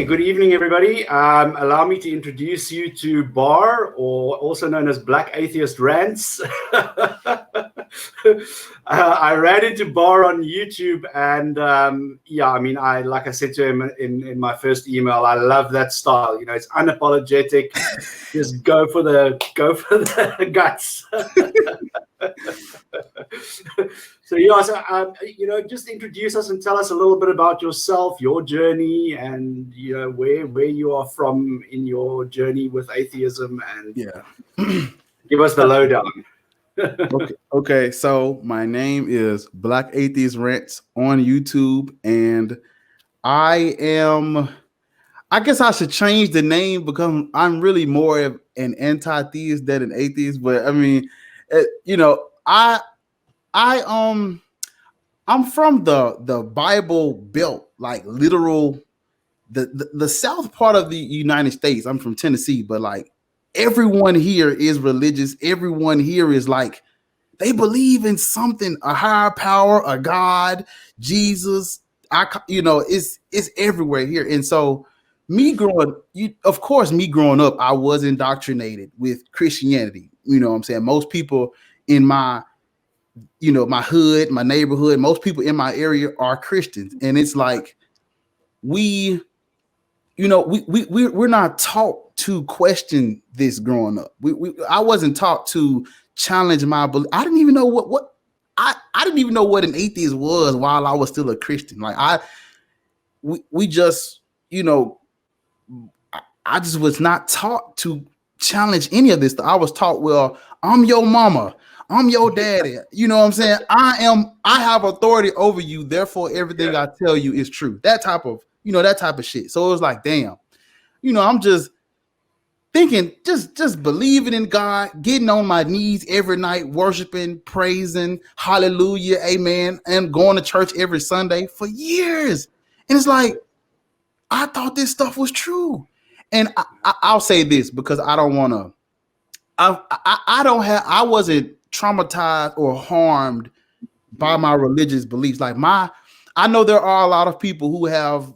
good evening, everybody. Allow me to introduce you to Bar, or also known as Black Atheist Rants. I ran into Bar on YouTube, and like I said to him in my first email, I love that style. You know, it's unapologetic. Just go for the guts. Just introduce us and tell us a little bit about yourself, your journey, and where you are from in your journey with atheism, and give us the lowdown. Okay. So my name is Black Atheist Rants on YouTube, and I guess I should change the name because I'm really more of an anti-theist than an atheist. But I mean, I'm from the Bible Belt, like literal the south part of the United States. I'm from Tennessee, but like everyone here is religious. Everyone here is like they believe in something, a higher power, a God, Jesus. It's everywhere here. And so me growing up, I was indoctrinated with Christianity. You know what I'm saying? Most people in my hood, my neighborhood, most people in my area are Christians. And it's like we're not taught to question this growing up. I wasn't taught to challenge my belief. I didn't even know I didn't even know what an atheist was while I was still a Christian. Like I just was not taught to challenge any of this. I was taught, well, I'm your mama, I'm your daddy. You know what I'm saying? I have authority over you. Therefore, everything I tell you is true. That type of shit. So it was like, damn, I'm just thinking, just believing in God, getting on my knees every night, worshiping, praising, hallelujah, amen, and going to church every Sunday for years. And it's like, I thought this stuff was true. And I'll say this because I don't want to, I wasn't traumatized or harmed by my religious beliefs. Like I know there are a lot of people who have,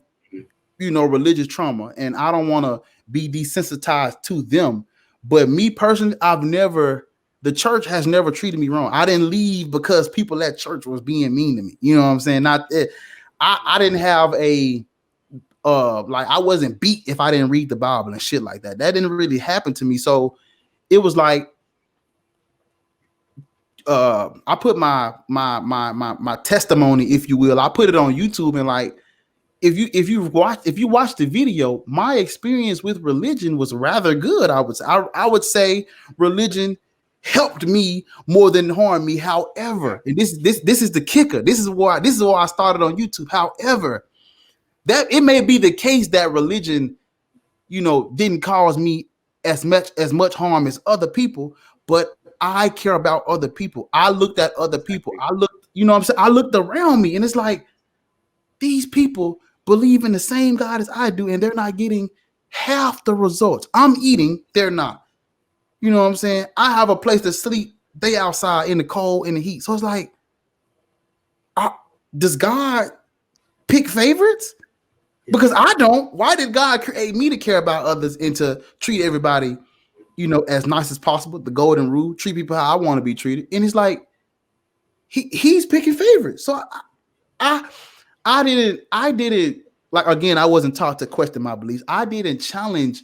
religious trauma, and I don't want to be desensitized to them. But me personally, the church has never treated me wrong. I didn't leave because people at church was being mean to me. You know what I'm saying? I didn't have I wasn't beat if I didn't read the Bible and shit like that. That didn't really happen to me. So it was like, I put my testimony, if you will, I put it on YouTube, and like, if you watch the video, my experience with religion was rather good. I would say religion helped me more than harmed me. However, and this is the kicker. This is why I started on YouTube. However, that it may be the case that religion, didn't cause me as much harm as other people, but I care about other people. I looked at other people. I looked around me, and it's like, these people believe in the same God as I do, and they're not getting half the results. I'm eating, they're not. You know what I'm saying? I have a place to sleep. They outside in the cold, in the heat. So it's like, does God pick favorites? Because I don't. Why did God create me to care about others and to treat everybody, as nice as possible? The golden rule: treat people how I want to be treated. And it's like he's picking favorites. So I didn't like, again, I wasn't taught to question my beliefs. I didn't challenge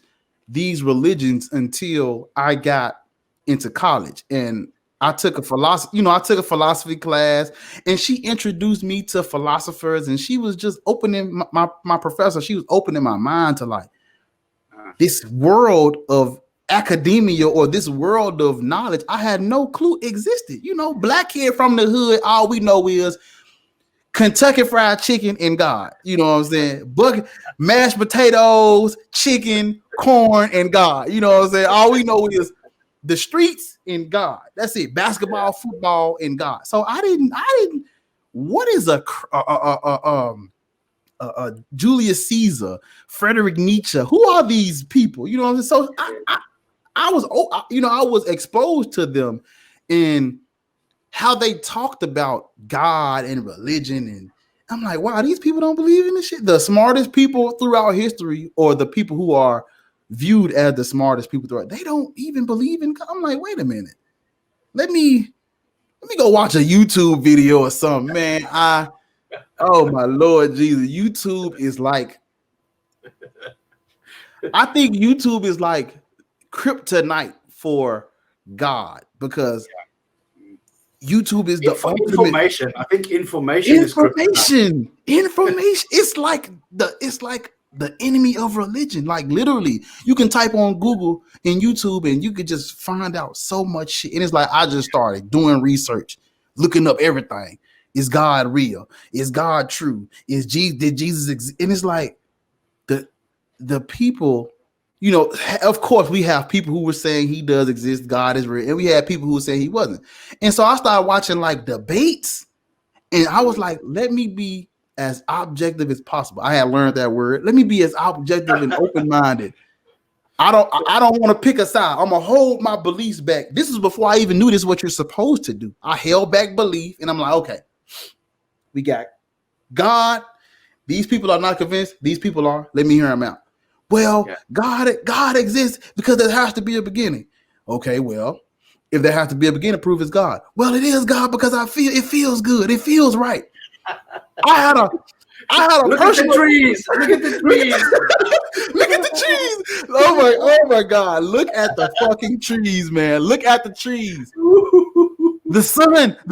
these religions until I got into college, and I took a philosophy class, and she introduced me to philosophers, and she was just opening my professor. She was opening my mind to like this world of academia, or this world of knowledge I had no clue existed. Black kid from the hood, all we know is Kentucky Fried Chicken and God. You know what I'm saying? Mashed potatoes, chicken, corn, and God. You know what I'm saying? All we know is the streets and God. That's it. Basketball, football, and God. So I didn't. What is a Julius Caesar, Frederick Nietzsche? Who are these people? You know what I'm saying? So I was exposed to them in how they talked about God and religion, I'm like, wow, these people don't believe in this shit. The smartest people throughout history, or the people who are viewed as the smartest people throughout, they don't even believe in God. I'm like, wait a minute. Let me go watch a YouTube video or something, man. Oh my Lord Jesus. YouTube is like, I think YouTube is like kryptonite for God, because YouTube is the ultimate information. I think information is information. It's like the enemy of religion. Like literally, you can type on Google and YouTube, and you could just find out so much shit. And it's like, I just started doing research, looking up everything. Is God real? Is God true? Did Jesus exist? And it's like the people, you know, of course we have people who were saying he does exist, God is real, and we had people who were saying he wasn't. And so I started watching like debates, and I was like, let me be as objective as possible. I had learned that word. Let me be as objective and open-minded. I don't want to pick a side. I'm gonna hold my beliefs back. This is before I even knew this is what you're supposed to do. I held back belief, and I'm like, okay, we got God. These people are not convinced. These people are. Let me hear them out. Well, God exists because there has to be a beginning. Okay, well, if there has to be a beginning, prove it's God. Well, it is God because it feels good. It feels right. I had a Look at the trees. Look at the trees. Look at the trees. Oh my God. Look at the fucking trees, man. Look at the trees. The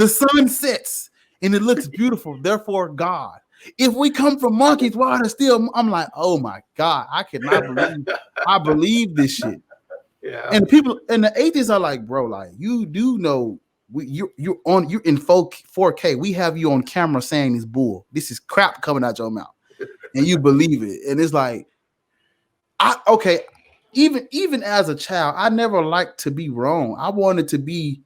sun sets and it looks beautiful. Therefore, God. If we come from monkeys, why are still? I'm like, oh my God, I cannot believe I believe this shit. Yeah. And people and the atheists are like, bro, like you do know you're in 4K. We have you on camera saying this bull. This is crap coming out your mouth, and you believe it. And it's like, even as a child, I never liked to be wrong. I wanted to be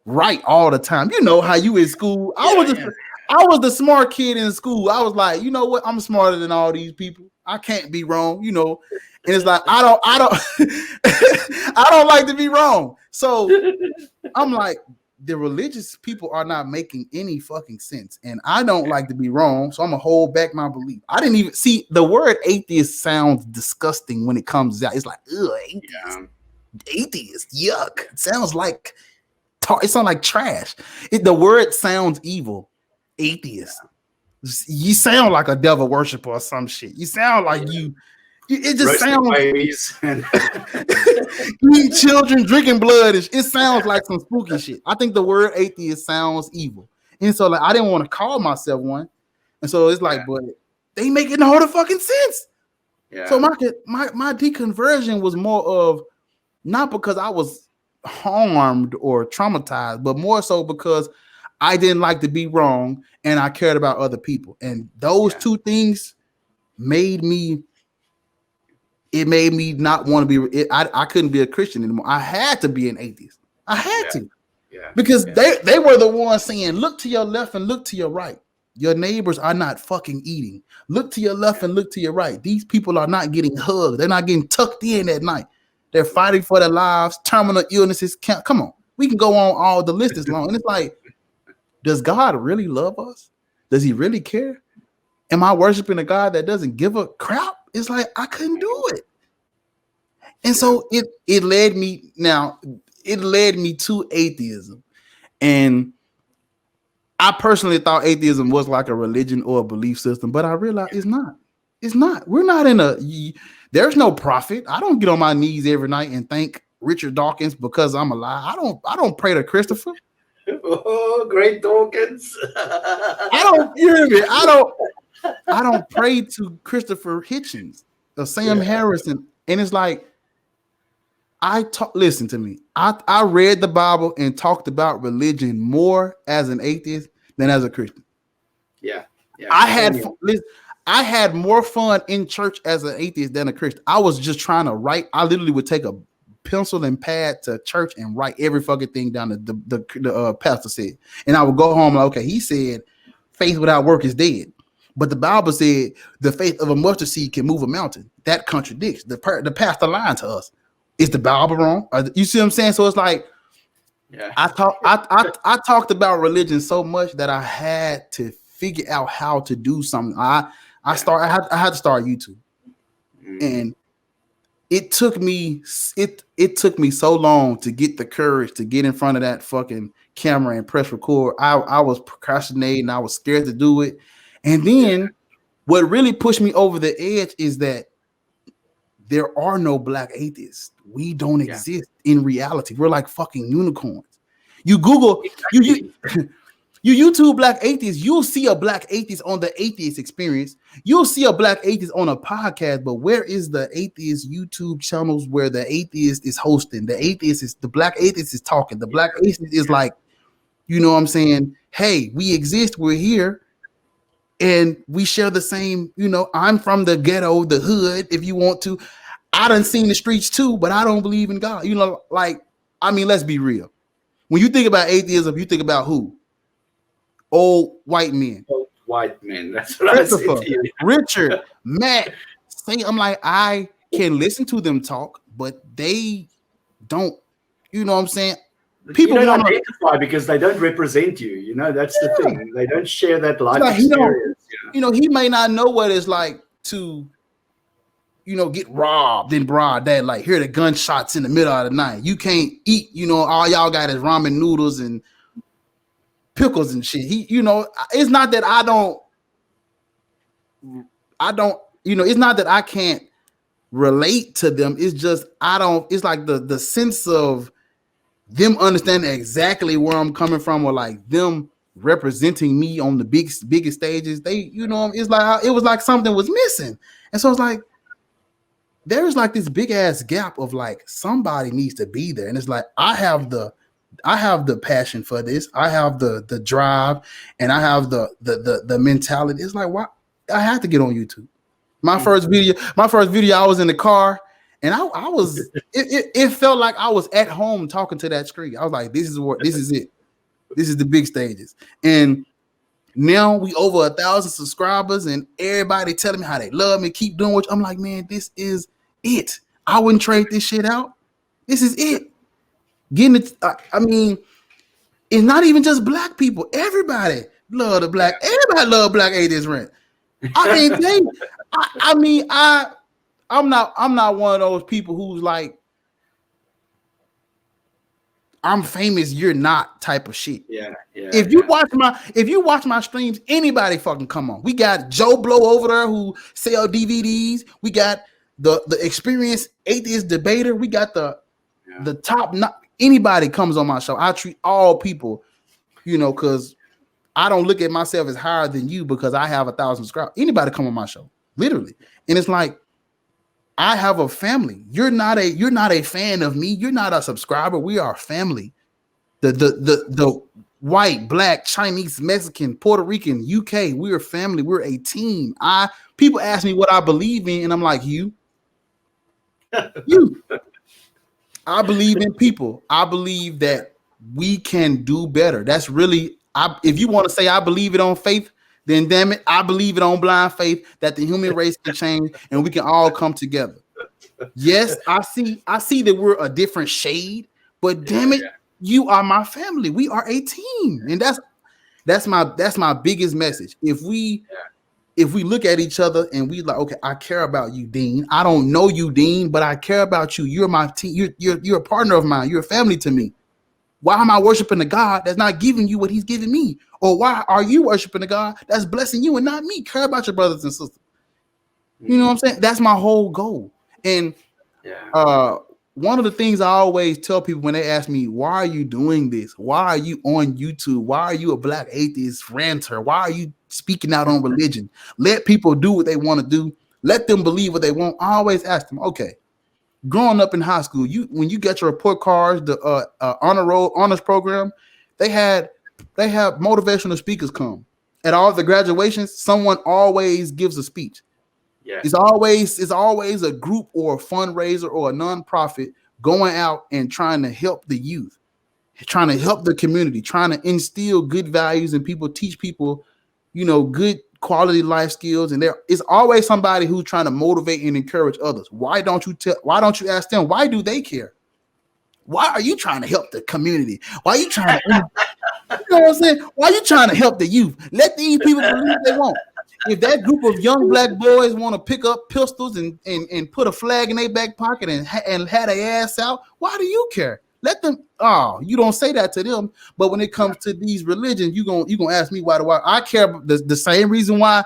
right all the time. You know how you in school. I was the smart kid in school. I was like, you know what? I'm smarter than all these people. I can't be wrong, you know. And it's like I don't I don't like to be wrong. So I'm like, the religious people are not making any fucking sense. And I don't like to be wrong. So I'm gonna hold back my belief. I didn't even see the word atheist sounds disgusting when it comes out. It's like, ugh, atheist, yuck. It sounds like trash. The word sounds evil. Atheist. You sound like a devil worshiper or some shit. You sound like it just sounds babies and eat children drinking blood. It sounds like some spooky shit. I think the word atheist sounds evil. And so like I didn't want to call myself one. And so it's like, but they make it no fucking sense. Yeah. So my deconversion was more of not because I was harmed or traumatized, but more so because I didn't like to be wrong and I cared about other people. And those two things made me not want to be. I couldn't be a Christian anymore. I had to be an atheist. I had to. Yeah. Because they were the ones saying, look to your left and look to your right. Your neighbors are not fucking eating. Look to your left and look to your right. These people are not getting hugged. They're not getting tucked in at night. They're fighting for their lives. Terminal illnesses. Come on. We can go on all the list is long. And it's like, does God really love us? Does he really care? Am I worshiping a God that doesn't give a crap? It's like, I couldn't do it. And so it led me to atheism. And I personally thought atheism was like a religion or a belief system, but I realized it's not. It's not. We're not there's no prophet. I don't get on my knees every night and thank Richard Dawkins because I'm alive. I don't pray to Christopher. Oh, great Dawkins. I don't pray to Christopher Hitchens or Sam Harrison. And it's like, listen to me. I read the Bible and talked about religion more as an atheist than as a Christian. Yeah. I had more fun in church as an atheist than a Christian. I was just trying to write. I literally would take a pencil and pad to church and write every fucking thing down the pastor said. And I would go home like, okay, he said faith without work is dead. But the Bible said the faith of a mustard seed can move a mountain. That contradicts. The pastor lying to us. Is the Bible wrong? You see what I'm saying? So it's like, I talked about religion so much that I had to figure out how to do something. I had to start YouTube, and it took me so long to get the courage to get in front of that fucking camera and press record. I was procrastinating. I was scared to do it. And then what really pushed me over the edge is that there are no black atheists. We don't exist in reality. We're like fucking unicorns. You Google, you YouTube black atheists, you'll see a black atheist on the Atheist Experience. You'll see a black atheist on a podcast, but where is the atheist YouTube channels where the atheist is hosting? The black atheist is talking. The black atheist is like, you know what I'm saying? Hey, we exist, we're here, and we share the same, you know, I'm from the ghetto, the hood, if you want to. I done seen the streets too, but I don't believe in God. You know, like, I mean, let's be real. When you think about atheism, you think about who? Old white men. Old white men. That's what I said to you. Richard, Matt. I'm like, I can listen to them talk, but they don't, you know what I'm saying? People don't identify because they don't represent you. You know, that's the thing. They don't share that life experience. You know, he may not know what it's like to, you know, get robbed in broad day, like hear the gunshots in the middle of the night. You can't eat, you know, all y'all got is ramen noodles and pickles and shit. He, you know, it's not that I don't, you know, it's not that I can't relate to them. It's just it's like the sense of them understanding exactly where I'm coming from, or like them representing me on the biggest stages. They, you know, it's like it was like something was missing. And so it's like there's like this big ass gap of like somebody needs to be there. And it's like I have the passion for this. I have the drive, and I have the mentality. It's like, why I have to get on YouTube. My first video, I was in the car, and I was it felt like I was at home talking to that screen. I was like, this is it. This is the big stages. And now we over 1,000 subscribers, and everybody telling me how they love me, keep doing what I'm like, man, this is it. I wouldn't trade this shit out. This is it. Getting it. I mean, it's not even just black people. Everybody love the black. Everybody love Black Atheist Rant. I can't think. I mean, I'm not one of those people who's like, I'm famous, you're not type of shit. Yeah. If you watch my streams, anybody fucking come on. We got Joe Blow over there who sell DVDs. We got the experienced atheist debater. We got the top. Anybody comes on my show. I treat all people, you know, because I don't look at myself as higher than you because I have 1,000 subscribers. Anybody come on my show, literally. And it's like, I have a family. You're not a fan of me. You're not a subscriber. We are family. The white, black, Chinese, Mexican, Puerto Rican, UK. We're family. We're a team. People ask me what I believe in, and I'm like, you. I believe in people. I believe that we can do better. That's really, if you want to say I believe it on faith, then damn it, I believe it on blind faith that the human race can change and we can all come together. Yes, I see that we're a different shade, but damn it, you are my family. We are a team, and that's my biggest message. If we look at each other and we like, okay, I care about you, Dean. I don't know you, Dean, but I care about you. You're my team. You're a partner of mine. You're a family to me. Why am I worshiping a God that's not giving you what he's giving me? Or why are you worshiping a God that's blessing you and not me? Care about your brothers and sisters. You know what I'm saying? That's my whole goal. And one of the things I always tell people when they ask me, why are you doing this? Why are you on YouTube? Why are you a Black Atheist ranter? Why are you speaking out on religion? Let people do what they want to do. Let them believe what they want. I always ask them, okay, growing up in high school, when you get your report cards, the honors program, they have motivational speakers come. At all the graduations, someone always gives a speech. Yeah. It's always a group or a fundraiser or a nonprofit going out and trying to help the youth, trying to help the community, trying to instill good values and people, teach people, you know, good quality life skills. And there is always somebody who's trying to motivate and encourage others. Why don't you ask them? Why do they care? Why are you trying to help the community? Why are you trying to You know what I'm saying? Why are you trying to help the youth? Let these people believe they want. If that group of young black boys want to pick up pistols and put a flag in their back pocket and have their ass out, why do you care? Let them. Oh, you don't say that to them. But when it comes to these religions, you gonna ask me why do I care? The same reason why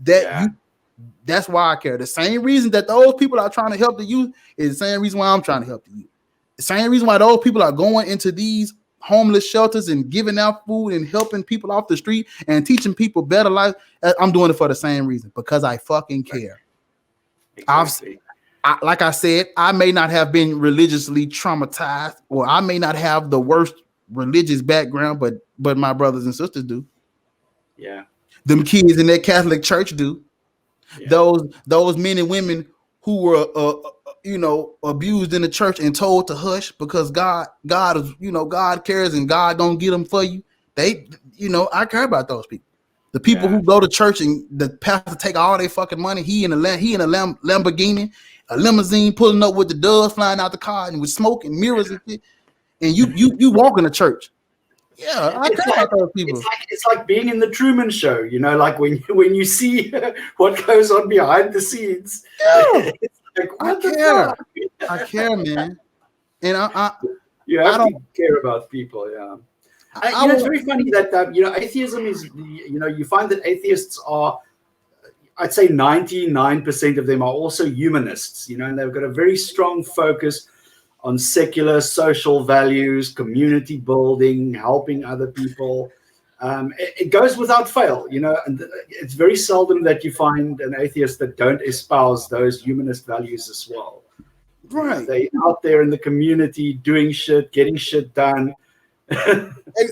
that's why I care. The same reason that those people are trying to help the youth is the same reason why I'm trying to help the youth. The same reason why those people are going into these homeless shelters and giving out food and helping people off the street and teaching people better life. I'm doing it for the same reason, because I fucking care. Exactly. Like I said, I may not have been religiously traumatized, or I may not have the worst religious background, but my brothers and sisters do. Yeah. Them kids in that Catholic church do. Yeah. Those men and women who were abused in the church and told to hush because God is, God cares and God gonna get them for you. They, I care about those people. The people who go to church and the pastor take all their fucking money. He in a Lamborghini, a limousine, pulling up with the doves flying out the car and with smoke and mirrors and shit. And you walk in the church. Yeah, I care about those people. It's like being in the Truman Show, like when you see what goes on behind the scenes. Yeah. Like, I care, man. And I don't care about people. Yeah. It's very funny that atheism is, you find that atheists are, I'd say 99% of them are also humanists, and they've got a very strong focus on secular social values, community building, helping other people. It goes without fail, and it's very seldom that you find an atheist that don't espouse those humanist values as well. Right. They're out there in the community doing shit, getting shit done.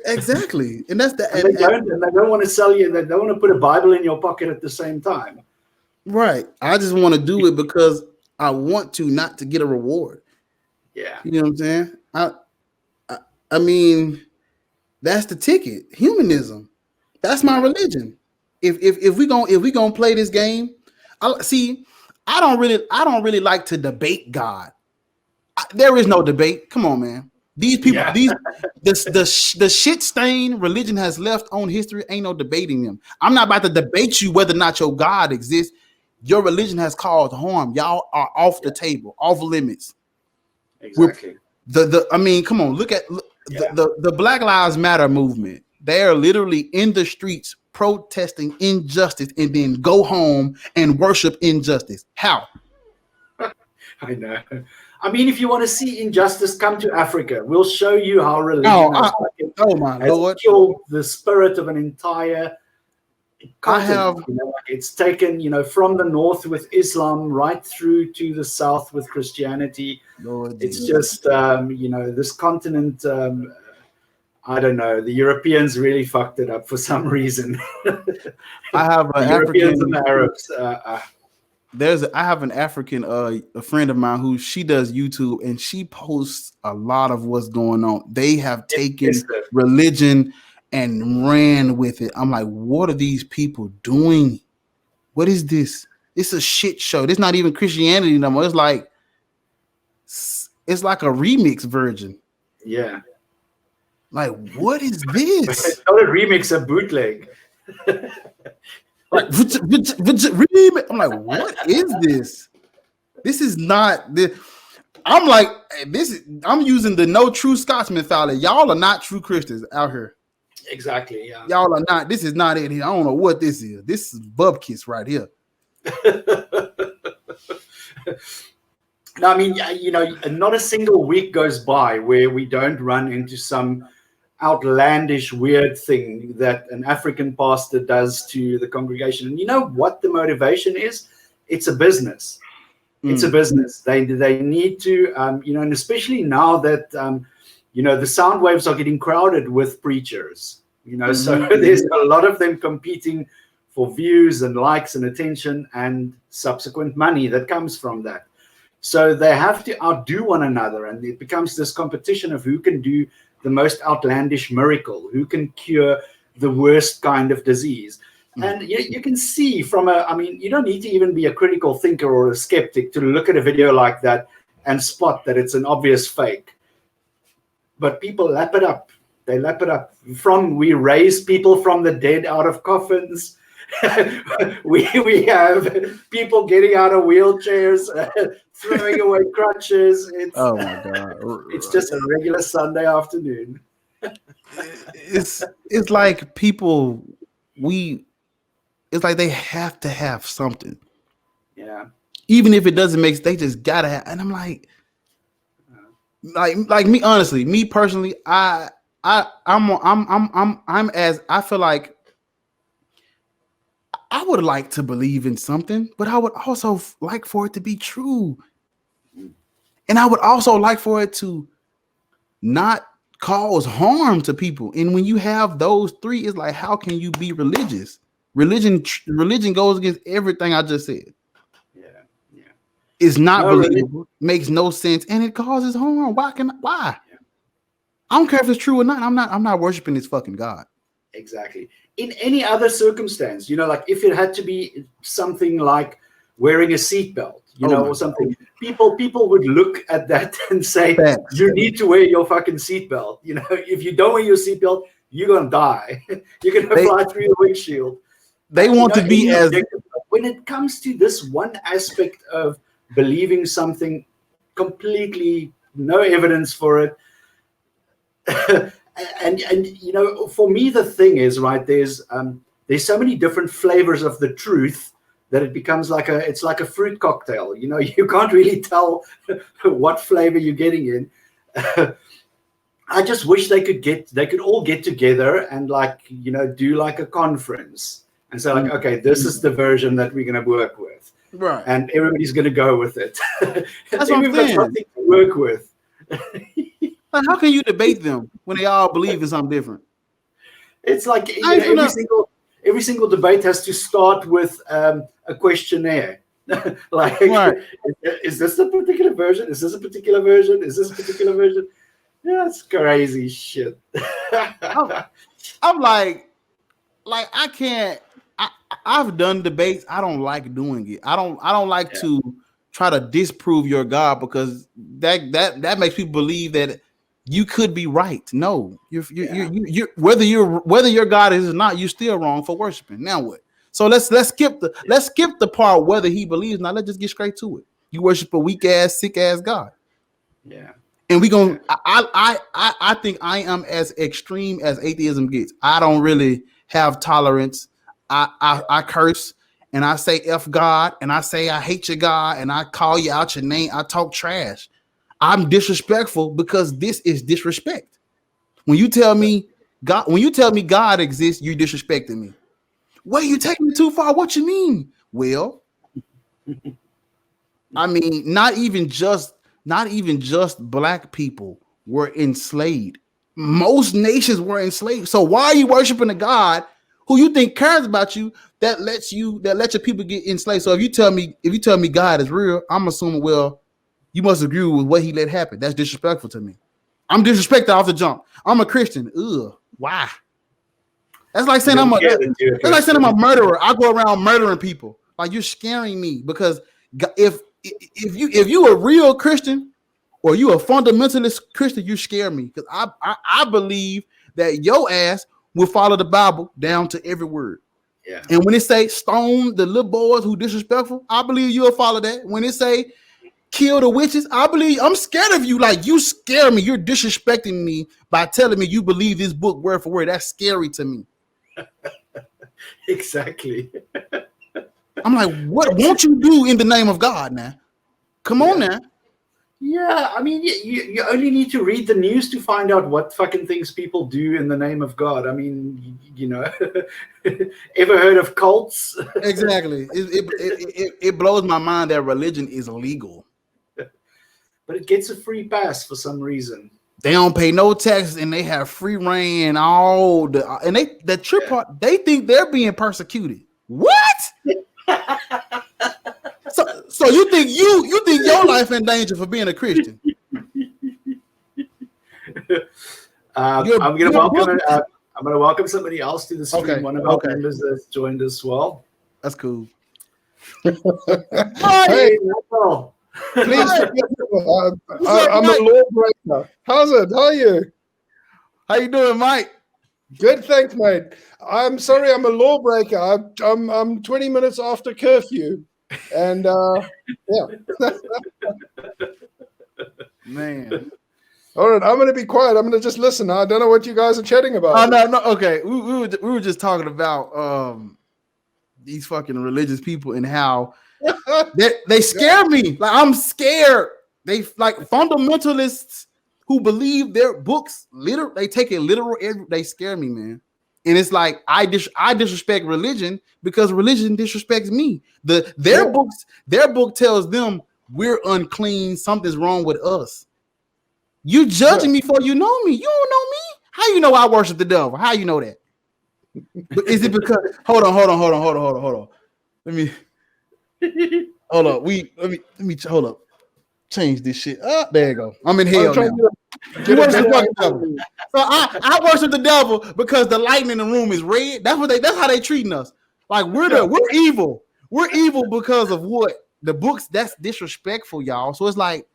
Exactly. And that's the and they don't want to sell you, they don't want to put a Bible in your pocket at the same time. Right. I just want to do it because I want to, not to get a reward. Yeah. You know what I'm saying? I mean, that's the ticket. Humanism. That's my religion. If we gonna play this game, I don't really like to debate God. There is no debate. Come on, man. These people, the shit stain religion has left on history, ain't no debating them. I'm not about to debate you whether or not your God exists. Your religion has caused harm. Y'all are off the table, off limits. Exactly. Come on, look at the Black Lives Matter movement. They are literally in the streets protesting injustice and then go home and worship injustice. How? I know. I mean, if you want to see injustice, come to Africa. We'll show you how religion has killed the spirit of an entire continent. It's taken, from the north with Islam right through to the south with Christianity. Lord it's Jesus. Just, this continent, I don't know. The Europeans really fucked it up for some reason. I have an Europeans and the Arabs. I have an African a friend of mine who she does YouTube and she posts a lot of what's going on. They have taken religion and ran with it. I'm like, what are these people doing? What is this? It's a shit show. It's not even Christianity no more. It's like a remix version. Yeah. Like, what is this? It's not a remix, a bootleg. I'm like, what is this? This is not this. I'm like, I'm using the no true Scotsman fallacy. Y'all are not true Christians out here. Exactly. Yeah. Y'all are not. This is not it here. I don't know what this is. This is bub kiss right here. No, I mean, not a single week goes by where we don't run into some outlandish, weird thing that an African pastor does to the congregation. And you know what the motivation is? It's a business. It's a business. They need to, and especially now that, the sound waves are getting crowded with preachers, so there's a lot of them competing for views and likes and attention and subsequent money that comes from that. So they have to outdo one another, and it becomes this competition of who can do the most outlandish miracle, who can cure the worst kind of disease. And you can see you don't need to even be a critical thinker or a skeptic to look at a video like that and spot that it's an obvious fake. But people lap it up They lap it up. We raise people from the dead out of coffins. we have people getting out of wheelchairs, throwing away crutches. Oh my God. It's just a regular Sunday afternoon. It's like people it's like they have to have something. Yeah. Even if it doesn't make, they just gotta have. And I'm like me, honestly, me personally, I feel like I would like to believe in something, but I would also like for it to be true. And I would also like for it to not cause harm to people. And when you have those three, it's like, how can you be religious? Religion goes against everything I just said. Yeah. It's not believable, makes no sense, and it causes harm. Why? Yeah. I don't care if it's true or not. I'm not worshiping this fucking God. Exactly. In any other circumstance, like if it had to be something like wearing a seatbelt, or something, people would look at that and say, you need to wear your fucking seatbelt. If you don't wear your seatbelt, you're gonna die. You're gonna fly through the windshield. They want to be as. When it comes to this one aspect of believing something, completely no evidence for it. And for me, the thing is, right, there's so many different flavors of the truth that it becomes it's like a fruit cocktail. You can't really tell what flavor you're getting in. I just wish they could all get together and do a conference and say okay, this is the version that we're going to work with, right? And everybody's going to go with it. That's what I'm saying. Got something to work with. How can you debate them when they all believe in something different? It's like every single debate has to start with a questionnaire. Right. Is this a particular version? Is this a particular version? Is this a particular version? Yeah, it's crazy shit. I'm like I can't. I've done debates. I don't like doing it. I don't like to try to disprove your God, because that makes people believe that you could be right. No, you're whether your God is or not, you're still wrong for worshiping. Now what? So let's skip the part whether he believes. Now let's just get straight to it. You worship a weak ass, sick ass God. Yeah. And we gonna. I think I am as extreme as atheism gets. I don't really have tolerance. I curse and I say F God and I say I hate your God and I call you out your name. I talk trash. I'm disrespectful because this is disrespect. When you tell me God exists, you're disrespecting me. Well, you taking me too far. What you mean? Well, I mean, not even just black people were enslaved. Most nations were enslaved. So why are you worshiping a God who you think cares about you that lets your people get enslaved? So if you tell me God is real, I'm assuming, well, you must agree with what he let happen. That's disrespectful to me. I'm disrespected off the jump. I'm a Christian. Ugh. Why? That's like saying I'm a murderer. I go around murdering people. Like, you're scaring me, because if you a real Christian or you a fundamentalist Christian, you scare me, because I believe that your ass will follow the Bible down to every word. Yeah. And when it say stone the little boys who disrespectful, I believe you'll follow that. When it say kill the witches, I believe. I'm scared of you. Like, you scare me. You're disrespecting me by telling me you believe this book word for word. That's scary to me. Exactly. I'm like, what won't you do in the name of God now? Come on now. Yeah, I mean, you only need to read the news to find out what fucking things people do in the name of God. I mean, ever heard of cults? Exactly. It blows my mind that religion is legal. But it gets a free pass for some reason. They don't pay no taxes and they have free reign and all the trip part, they think they're being persecuted. What? So you think your life in danger for being a Christian? I'm gonna welcome somebody else to the stream. Okay. One of our members has joined as well. That's cool. Hey, Michael. Please, I'm a law breaker. How's it? How are you? How you doing, Mike? Good, thanks, mate. I'm sorry, I'm a lawbreaker. I'm 20 minutes after curfew, and yeah. Man. All right, I'm going to be quiet. I'm going to just listen. I don't know what you guys are chatting about. Oh no. Okay, we were just talking about these fucking religious people and how they scare me. Like I'm scared. They like fundamentalists who believe their books they take it literal. They scare me, man. And it's like I disrespect religion because religion disrespects me. Their book tells them we're unclean. Something's wrong with us. You judging me before you know me. You don't know me. How you know I worship the devil? How you know that? Is it because? Hold on. Let me hold up. Let me hold up. Change this shit. Oh, there you go. I'm in hell now. You worship the devil. So I worship the devil because the light in the room is red. That's how they treating us. Like we're evil. We're evil because of what? The books, that's disrespectful, y'all. So it's like,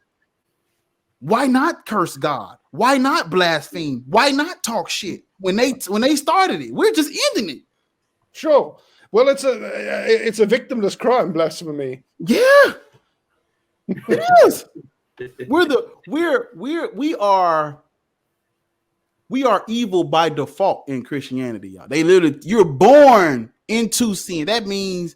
why not curse God? Why not blaspheme? Why not talk shit when they started it? We're just ending it. Sure. Well, it's a victimless crime, blasphemy. Yeah. It is. We are evil by default in Christianity, y'all. You're born into sin. That means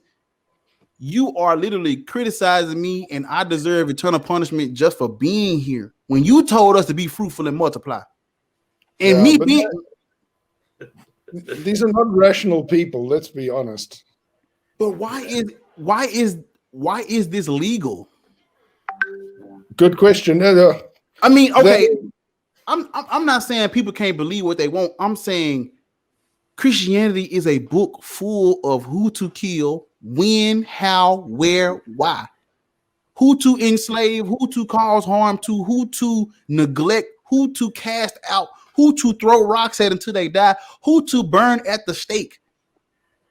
you are literally criticizing me, and I deserve eternal punishment just for being here. When you told us to be fruitful and multiply, and these are not rational people. Let's be honest. But why is this legal? Good question. I mean, okay, I'm not saying people can't believe what they want. I'm saying Christianity is a book full of who to kill, when, how, where, why, who to enslave, who to cause harm to, who to neglect, who to cast out, who to throw rocks at until they die, who to burn at the stake,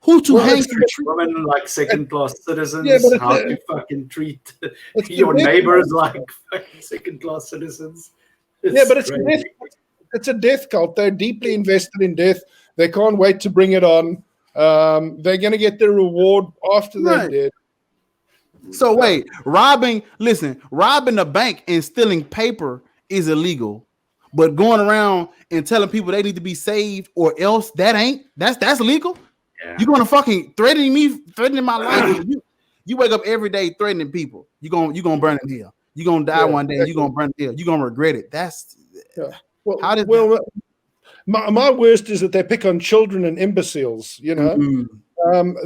who to hang from trees. Women like second-class citizens. How to fucking treat your neighbors like fucking second-class citizens. It's a death cult. They're deeply invested in death. They can't wait to bring it on. They're going to get their reward after they're dead. So wait, robbing the bank and stealing paper is illegal, but going around and telling people they need to be saved or else that's legal. Yeah. You're gonna fucking threatening my life. You wake up every day threatening people. You're gonna burn in hell. You're gonna die one day. You're gonna burn in hell. You're gonna regret it. That's my worst is that they pick on children and imbeciles. You know. Mm-hmm.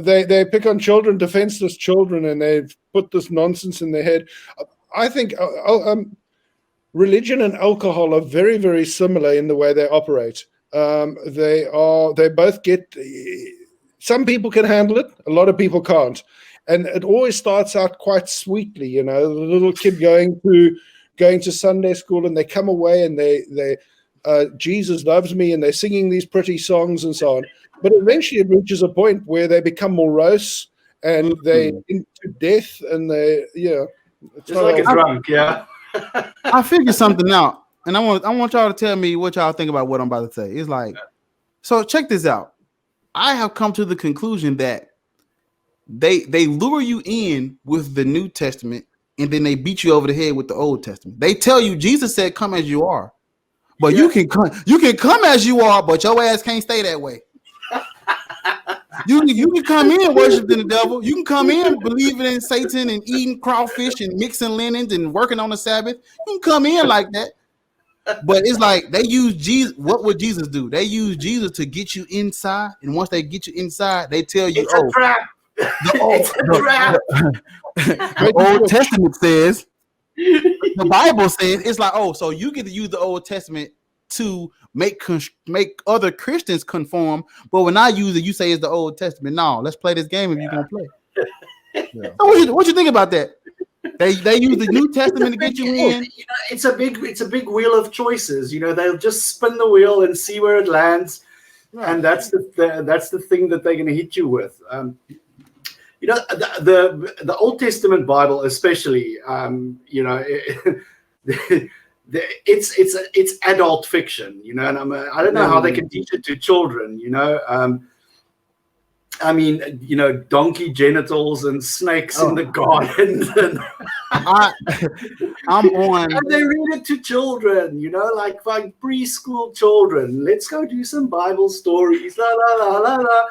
They pick on children, defenseless children, and they put this nonsense in their head. I think religion and alcohol are very, very similar in the way they operate. They both get. Some people can handle it. A lot of people can't, and it always starts out quite sweetly. You know, the little kid going to Sunday school, and they come away and they Jesus loves me, and they're singing these pretty songs and so on. But eventually it reaches a point where they become morose and they into death, and it's just like a drunk, yeah. I figured something out, and I want y'all to tell me what y'all think about what I'm about to say. It's like, so check this out. I have come to the conclusion that they lure you in with the New Testament, and then they beat you over the head with the Old Testament. They tell you Jesus said, "Come as you are," but you can come as you are, but your ass can't stay that way. You can come in worshiping the devil. You can come in believing in Satan and eating crawfish and mixing linens and working on the Sabbath. You can come in like that. But it's like they use Jesus. What would Jesus do? They use Jesus to get you inside. And once they get you inside, they tell you, it's a trap. The Old Testament says, the Bible says, it's like, so you get to use the Old Testament to make other Christians conform, but when I use it, you say it's the Old Testament. No, let's play this game if you're gonna play. Yeah. So what you think about that? They use the New Testament to get you in. You know, it's a big wheel of choices. You know, they'll just spin the wheel and see where it lands, and that's the thing that they're going to hit you with. You know, the Old Testament Bible, especially. You know. it's adult fiction, you know, and I don't know how they can teach it to children, you know. I mean, you know, donkey genitals and snakes in the garden. I'm on. And they read it to children, you know, like preschool children. Let's go do some Bible stories. La la la la la.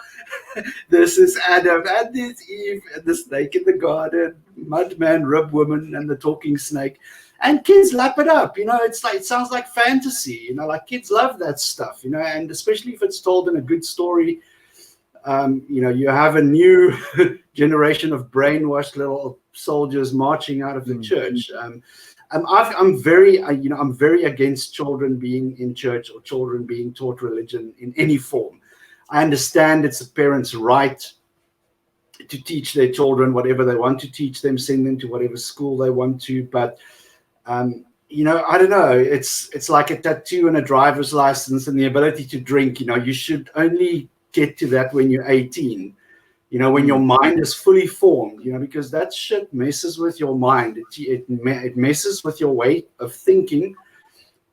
This is Adam and this Eve and the snake in the garden, mudman, rib woman, and the talking snake. And kids lap it up, you know. It's like, it sounds like fantasy, you know, like kids love that stuff, you know, and especially if it's told in a good story. You know, you have a new generation of brainwashed little soldiers marching out of the church. I'm very against children being in church or children being taught religion in any form. I understand it's a parent's right to teach their children whatever they want to teach them, send them to whatever school they want to, but you know, I don't know. It's like a tattoo and a driver's license and the ability to drink. You know, you should only get to that when you're 18, you know, when your mind is fully formed, you know, because that shit messes with your mind. It messes with your way of thinking.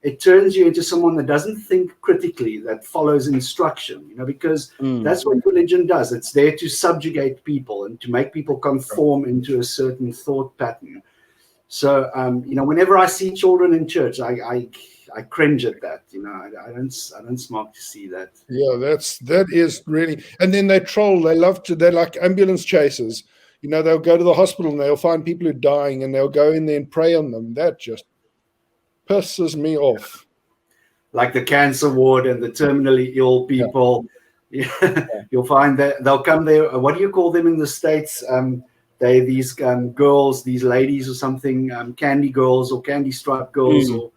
It turns you into someone that doesn't think critically, that follows instruction, you know, because that's what religion does. It's there to subjugate people and to make people conform into a certain thought pattern. So, you know, whenever I see children in church, I cringe at that, you know. I don't smoke to see that. Yeah, that is really. And then they troll. They're like ambulance chasers. You know, they'll go to the hospital and they'll find people who are dying and they'll go in there and prey on them. That just pisses me off. Like the cancer ward and the terminally ill people. Yeah. You'll find that they'll come there. What do you call them in the States? These girls, these ladies or something, candy girls or candy stripe girls, or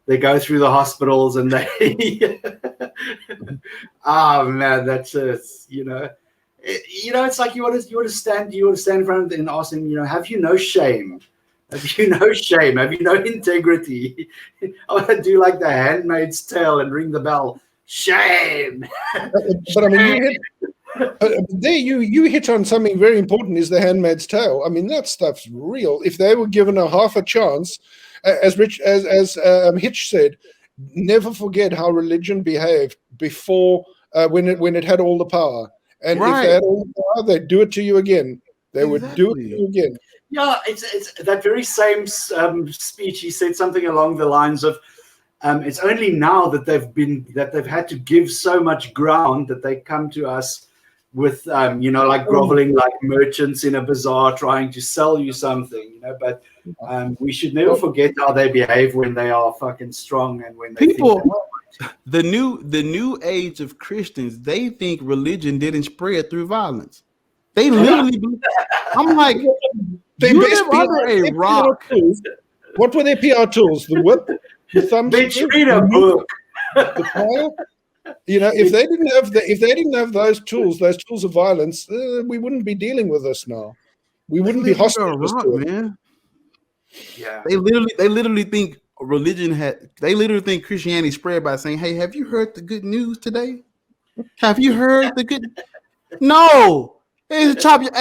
they go through the hospitals and they, oh man, that's just, you know, it's like you want to stand in front of them and ask them, you know, have you no shame? Have you no shame? Have you no integrity? I want to do like the Handmaid's Tale and ring the bell. Shame. But I mean, you hit on something very important. Is the Handmaid's Tale? I mean, that stuff's real. If they were given a half a chance. As Hitch said, never forget how religion behaved before when it had all the power. And if they had all the power, they'd do it to you again. They would do it to you again. Yeah, it's that very same speech. He said something along the lines of, "It's only now that they've had to give so much ground that they come to us with you know, like groveling like merchants in a bazaar trying to sell you something, you know, but we should never forget how they behave when they are fucking strong and when they the new age of Christians, they think religion didn't spread through violence. They literally I'm like, they live under a rock. What were their PR tools? The whip, the thumb, they read a book, the fire. You know, if they didn't have those tools of violence, we wouldn't be dealing with this now. We wouldn't be hostile, man. Yeah, they literally think they literally think Christianity spread by saying, "Hey, have you heard the good news today? Have you heard the good?" No, hey, chop your.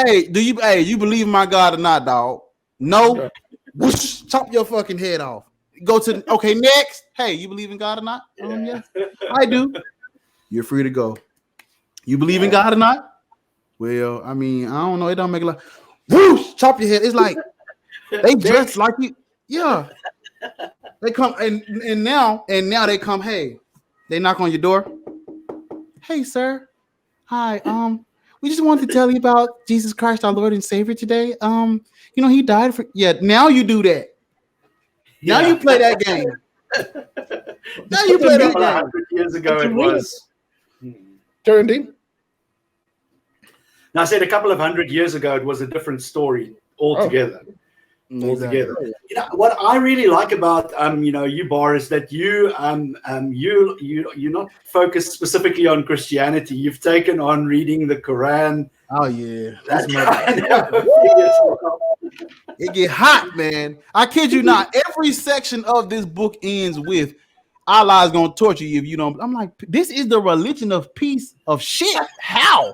You believe in my God or not, dog? No, whoosh, chop your fucking head off. Go to okay. Next, hey, you believe in God or not? Yes, I do. You're free to go. You believe in God or not? Well, I mean, I don't know. It don't make a lot. Whoosh, chop your head. It's like they dress like you. Yeah, they come and now they come. Hey, they knock on your door. Hey, sir. Hi. We just wanted to tell you about Jesus Christ, our Lord and Savior today. You know, he died for. Yeah. Now you do that. Now you play that game. Now you play that game. 100 years ago it was. Turndine? Now I said a couple of 100 years ago it was a different story altogether. Altogether. You know what I really like about you know, you, Bar, is that you're not focused specifically on Christianity. You've taken on reading the Quran. Oh yeah. It get hot, man. I kid you not. Every section of this book ends with Allah is gonna torture you if you don't. I'm like, this is the religion of peace of shit. How?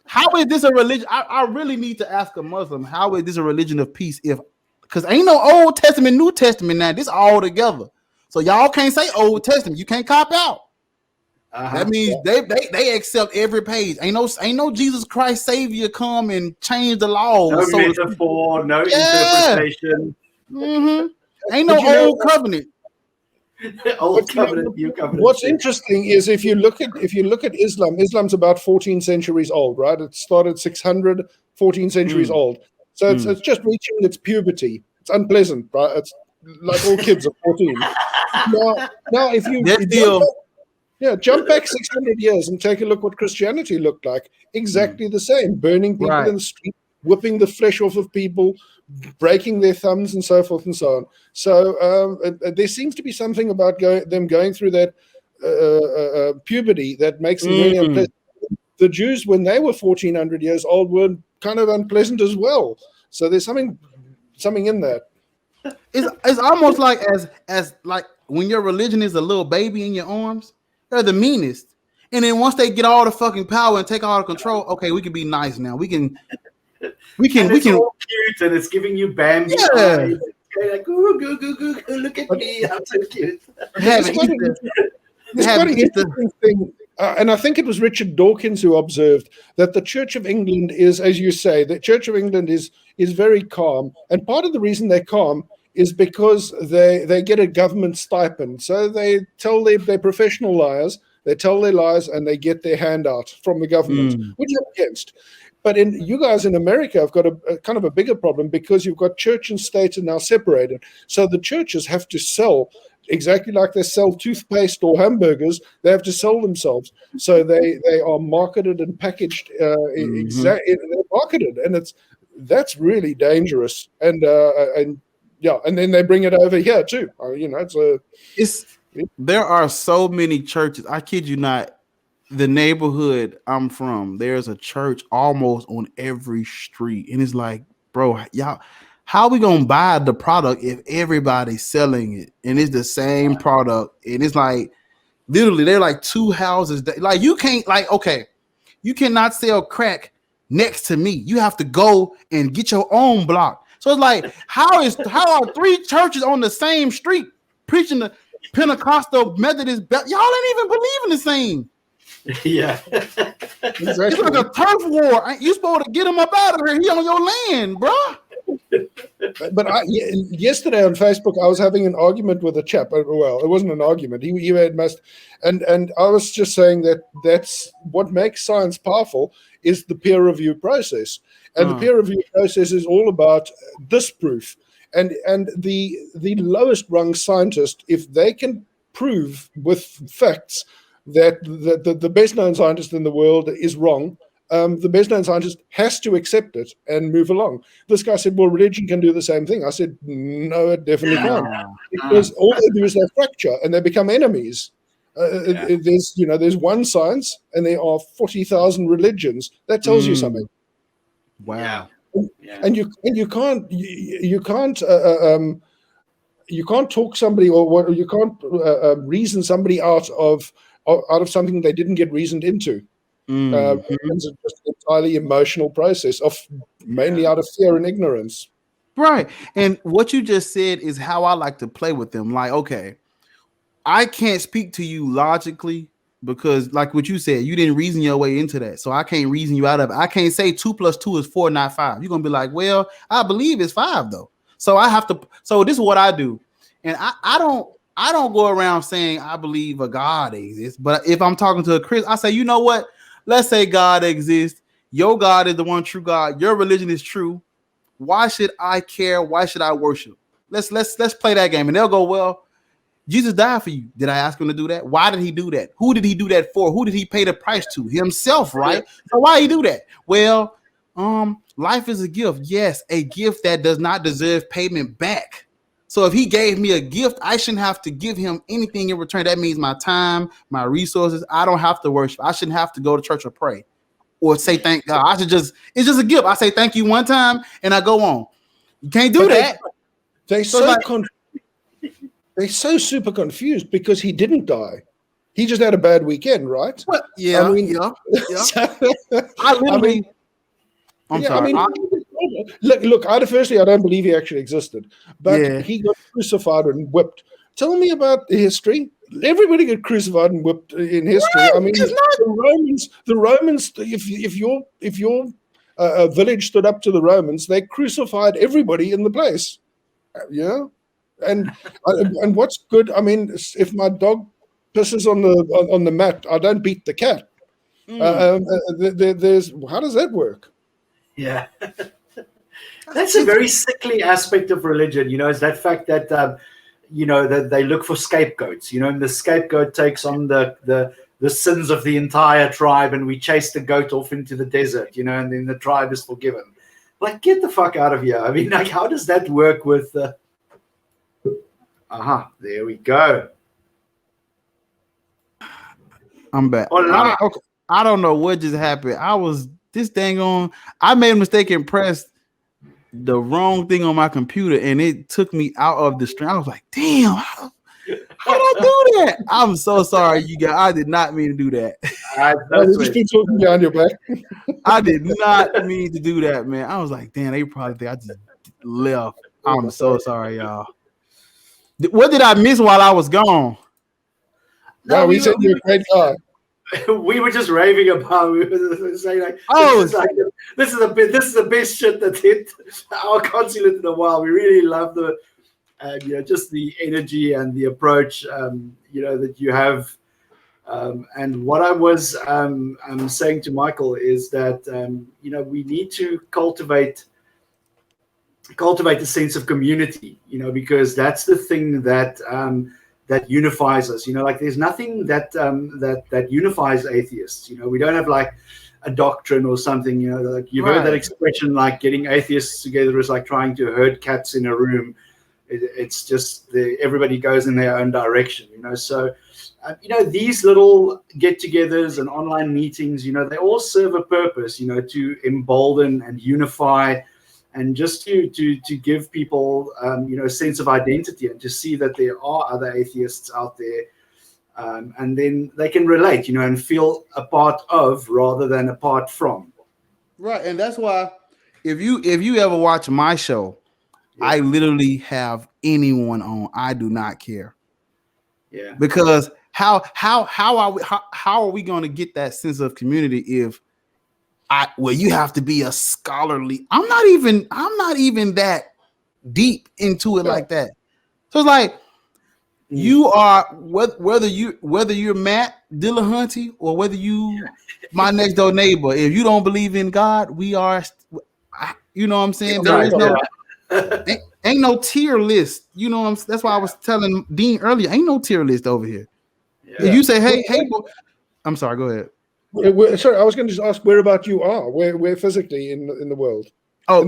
How is this a religion? I really need to ask a Muslim, how is this a religion of peace if Because ain't no Old Testament, New Testament now. This all together. So y'all can't say Old Testament. You can't cop out. That means they accept every page. Ain't no Jesus Christ Savior come and change the law. No metaphor, no interpretation. Ain't no old covenant. Old covenant, new covenant. What's interesting is if you look at Islam, Islam's about 14 centuries old, right? It started 600, 14 centuries old. So it's just reaching its puberty. It's unpleasant, right? It's like all kids are 14. Now if you jump back 600 years and take a look what Christianity looked like. Exactly the same. Burning people in the street, whipping the flesh off of people, breaking their thumbs and so forth and so on. So there seems to be something about them going through that puberty that makes them really unpleasant. The Jews, when they were 1400 years old, were kind of unpleasant as well. So there's something in that. It's almost like as like when your religion is a little baby in your arms. They're the meanest, and then once they get all the fucking power and take all the control, okay, we can be nice now. We can. All cute, and it's giving you Bambi. Yeah. Like, ooh, look at me, I'm so cute. It's quite an interesting thing, and I think it was Richard Dawkins who observed that the Church of England is, as you say, the Church of England is very calm, and part of the reason they're calm is because they get a government stipend. So they tell their professional liars, they tell their lies, and they get their handout from the government, which I'm against. But you guys in America have got a kind of a bigger problem because you've got church and state are now separated. So the churches have to sell exactly like they sell toothpaste or hamburgers. They have to sell themselves. So they are marketed and packaged exactly. They're marketed, and that's really dangerous. And then they bring it over here too. There are so many churches. I kid you not. The neighborhood I'm from, there's a church almost on every street, and it's like, bro, y'all, how are we gonna buy the product if everybody's selling it and it's the same product? And it's like, literally, they're like two houses. Like you can't, you cannot sell crack next to me. You have to go and get your own block. So it's like, how are three churches on the same street preaching the Pentecostal Methodist? Y'all ain't even believe in the same. Yeah, it's like a turf war. You supposed to get him up out of here. He on your land, bro. But yesterday on Facebook, I was having an argument with a chap. Well, it wasn't an argument. He had and I was just saying that's what makes science powerful is the peer review process, and the peer review process is all about disproof. And the lowest rung scientist, if they can prove with facts that the best known scientist in the world is wrong, the best known scientist has to accept it and move along. This guy said, well, religion can do the same thing. I said, no, it definitely can't. Because all they do is they fracture and they become enemies. There's one science and there are 40,000 religions. That tells you something. Wow. And you can't talk somebody or you can't reason somebody out of something they didn't get reasoned into. It's just an entirely emotional process of mainly out of fear and ignorance. Right. And what you just said is how I like to play with them. Like, okay, I can't speak to you logically because like what you said, you didn't reason your way into that. So I can't reason you out of it. I can't say 2 + 2 is 4, not 5. You're going to be like, well, I believe it's 5 though. So so this is what I do. And I don't go around saying I believe a God exists, but if I'm talking to a Christian, I say, you know what? Let's say God exists. Your God is the one true God. Your religion is true. Why should I care? Why should I worship? Let's play that game. And they'll go, well, Jesus died for you. Did I ask him to do that? Why did he do that? Who did he do that for? Who did he pay the price to? Himself, right? So why he do that? Well, life is a gift. Yes, a gift that does not deserve payment back. So if he gave me a gift, I shouldn't have to give him anything in return. That means my time, my resources. I don't have to worship. I shouldn't have to go to church or pray or say thank God. It's just a gift. I say thank you one time and I go on. You can't do that. They're so super confused because he didn't die. He just had a bad weekend, right? Well, yeah. I'm sorry. Look. Firstly, I don't believe he actually existed, but Yeah. he got crucified and whipped. Tell me about the history. Everybody got crucified and whipped in history. Right, I mean, it's not- the Romans. If your village stood up to the Romans, they crucified everybody in the place. Yeah, and what's good? I mean, if my dog pisses on the mat, I don't beat the cat. There's how does that work? Yeah. That's a very sickly aspect of religion, is that fact that, that they look for scapegoats, and the scapegoat takes on the sins of the entire tribe, and we chase the goat off into the desert, and then the tribe is forgiven. Like, get the fuck out of here. I mean, like, how does that work with there we go. I'm back. I don't know what just happened. I made a mistake and pressed the wrong thing on my computer, and it took me out of the stream. I was like, damn, how did I do that? I'm so sorry, you guys. I did not mean to do that. Just been talking behind your back. I did not mean to do that, man. I was like, damn, they probably think I just left. I'm so sorry, y'all. What did I miss while I was gone? No, we said you're a great guy. We were just raving about. We were saying like, this is the best shit that's hit our consulate in a while. We really love just the energy and the approach, that you have. And what I was saying to Michael is that we need to cultivate a sense of community, because that's the thing that unifies us. Like there's nothing that unifies atheists. We don't have like a doctrine or something. Like you've heard that expression, like getting atheists together is like trying to herd cats in a room. It's just everybody goes in their own direction. So these little get-togethers and online meetings, they all serve a purpose. To embolden and unify, and just to give people, a sense of identity, and to see that there are other atheists out there, and then they can relate, and feel a part of rather than apart from. Right, and that's why if you ever watch my show, I literally have anyone on. I do not care. Yeah, because how are we going to get that sense of community if you have to be a scholarly. I'm not even that deep into it like that. So it's like you are whether you're Matt Dillahunty or whether you my next door neighbor. If you don't believe in God, we are. You know what I'm saying? There is no ain't no tier list. You know what I'm. That's why I was telling Dean earlier. Ain't no tier list over here. Yeah. If you say hey, boy, I'm sorry. Go ahead. Sorry, I was going to just ask where about you are, where physically in the world. Oh,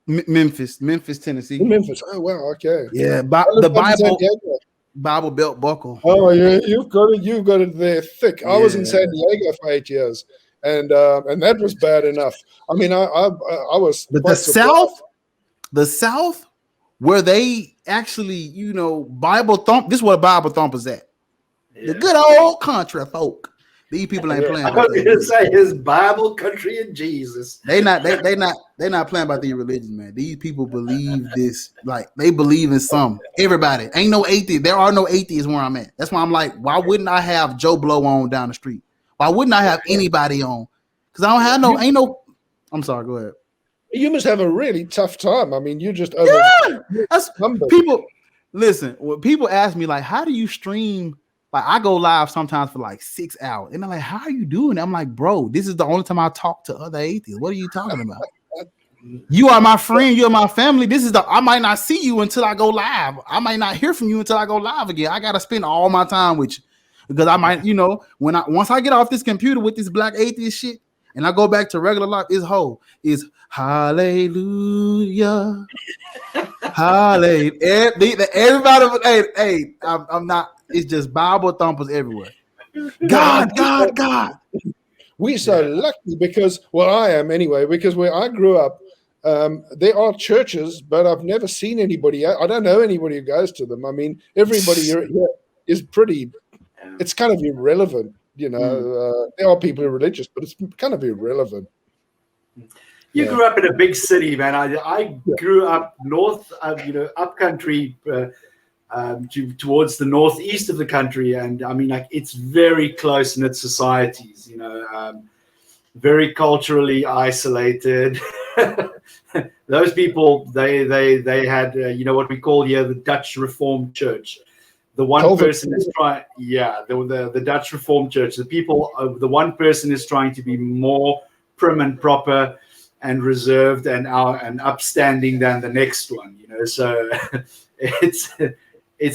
Memphis, Tennessee. In Memphis. Oh wow, okay. Yeah, the Bible belt buckle. Oh yeah, you've got it there thick. I was in San Diego for 8 years, and that was bad enough. I mean, I was. But the South, where they actually, Bible thump. This is where Bible thumpers at. Yeah. The good old country folk. These people ain't playing. I was going to say his Bible, country, and Jesus. They're not playing about these religions, man. These people believe this, like they believe in some. Everybody ain't no atheist. There are no atheists where I'm at. That's why I'm like, why wouldn't I have Joe Blow on down the street? Why wouldn't I have anybody on? Because I don't have I'm sorry. Go ahead. You must have a really tough time. I mean, you just that's people. Listen, when people ask me like, how do you stream? Like I go live sometimes for like 6 hours, and they're like, "How are you doing?" I'm like, "Bro, this is the only time I talk to other atheists. What are you talking about? You are my friend. You are my family. I might not see you until I go live. I might not hear from you until I go live again. I gotta spend all my time with you because I might, once I get off this computer with this black atheist shit, and I go back to regular life, is hallelujah, hallelujah. Everybody, hey, I'm not. It's just Bible thumpers everywhere. God. We're so lucky because, I am anyway, because where I grew up, there are churches, but I've never seen anybody. I don't know anybody who goes to them. I mean, everybody here is pretty, it's kind of irrelevant. There are people who are religious, but it's kind of irrelevant. You grew up in a big city, man. I grew up north, up country, towards the northeast of the country, and I mean, like, it's very close knit societies. Very culturally isolated. Those people, they had, what we call here the Dutch Reformed Church. The one person is trying, the Dutch Reformed Church. The one person is trying to be more prim and proper and reserved and upstanding than the next one. So it's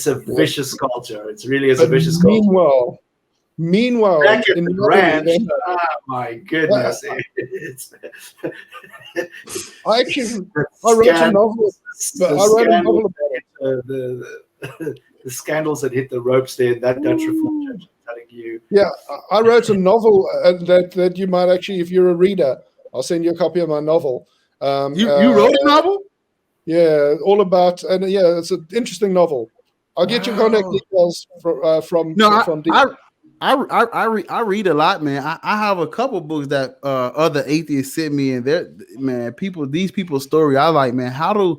a vicious culture. It really is a vicious culture. Meanwhile, back at the ranch, oh my goodness! I wrote a novel. The scandals that hit the ropes there. That Dutch Reformed Church, I'm telling you. Yeah, I wrote a novel that you might actually, if you're a reader, I'll send you a copy of my novel. You wrote a novel? Yeah, all about, and it's an interesting novel. I'll get your contact details from. I read a lot, man. I have a couple books that other atheists sent me, and these people's story. I like, man, how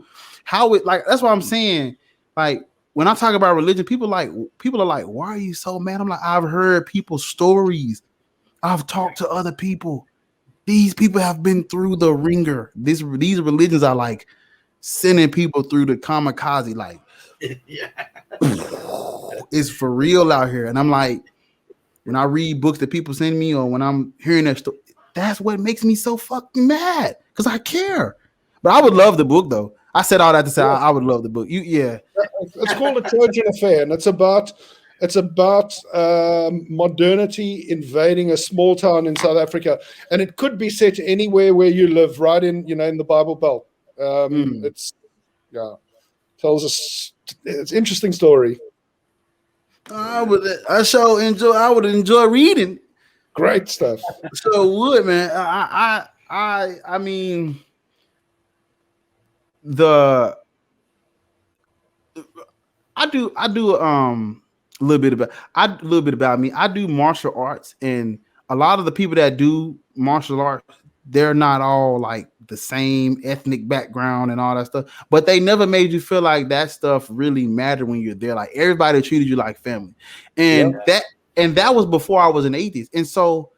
it, like, that's what I'm saying. Like, when I talk about religion, people are like, why are you so mad? I'm like, I've heard people's stories. I've talked to other people. These people have been through the ringer. These religions are like sending people through the kamikaze. Like, it's for real out here. And I'm like, when I read books that people send me, or when I'm hearing that story, that's what makes me so fucking mad, because I care. But I would love the book, though. I said all that to say I would love the book. It's called A Trojan Affair, and it's about modernity invading a small town in South Africa, and it could be set anywhere where you live, right in in the Bible Belt. Tells us it's an interesting story. I would enjoy reading. Great stuff. So would, man. I mean, I do a little bit about me. I do martial arts, and a lot of the people that do martial arts, they're not all like the same ethnic background and all that stuff, but they never made you feel like that stuff really mattered when you're there. Like, everybody treated you like family, and that was before I was an atheist. And so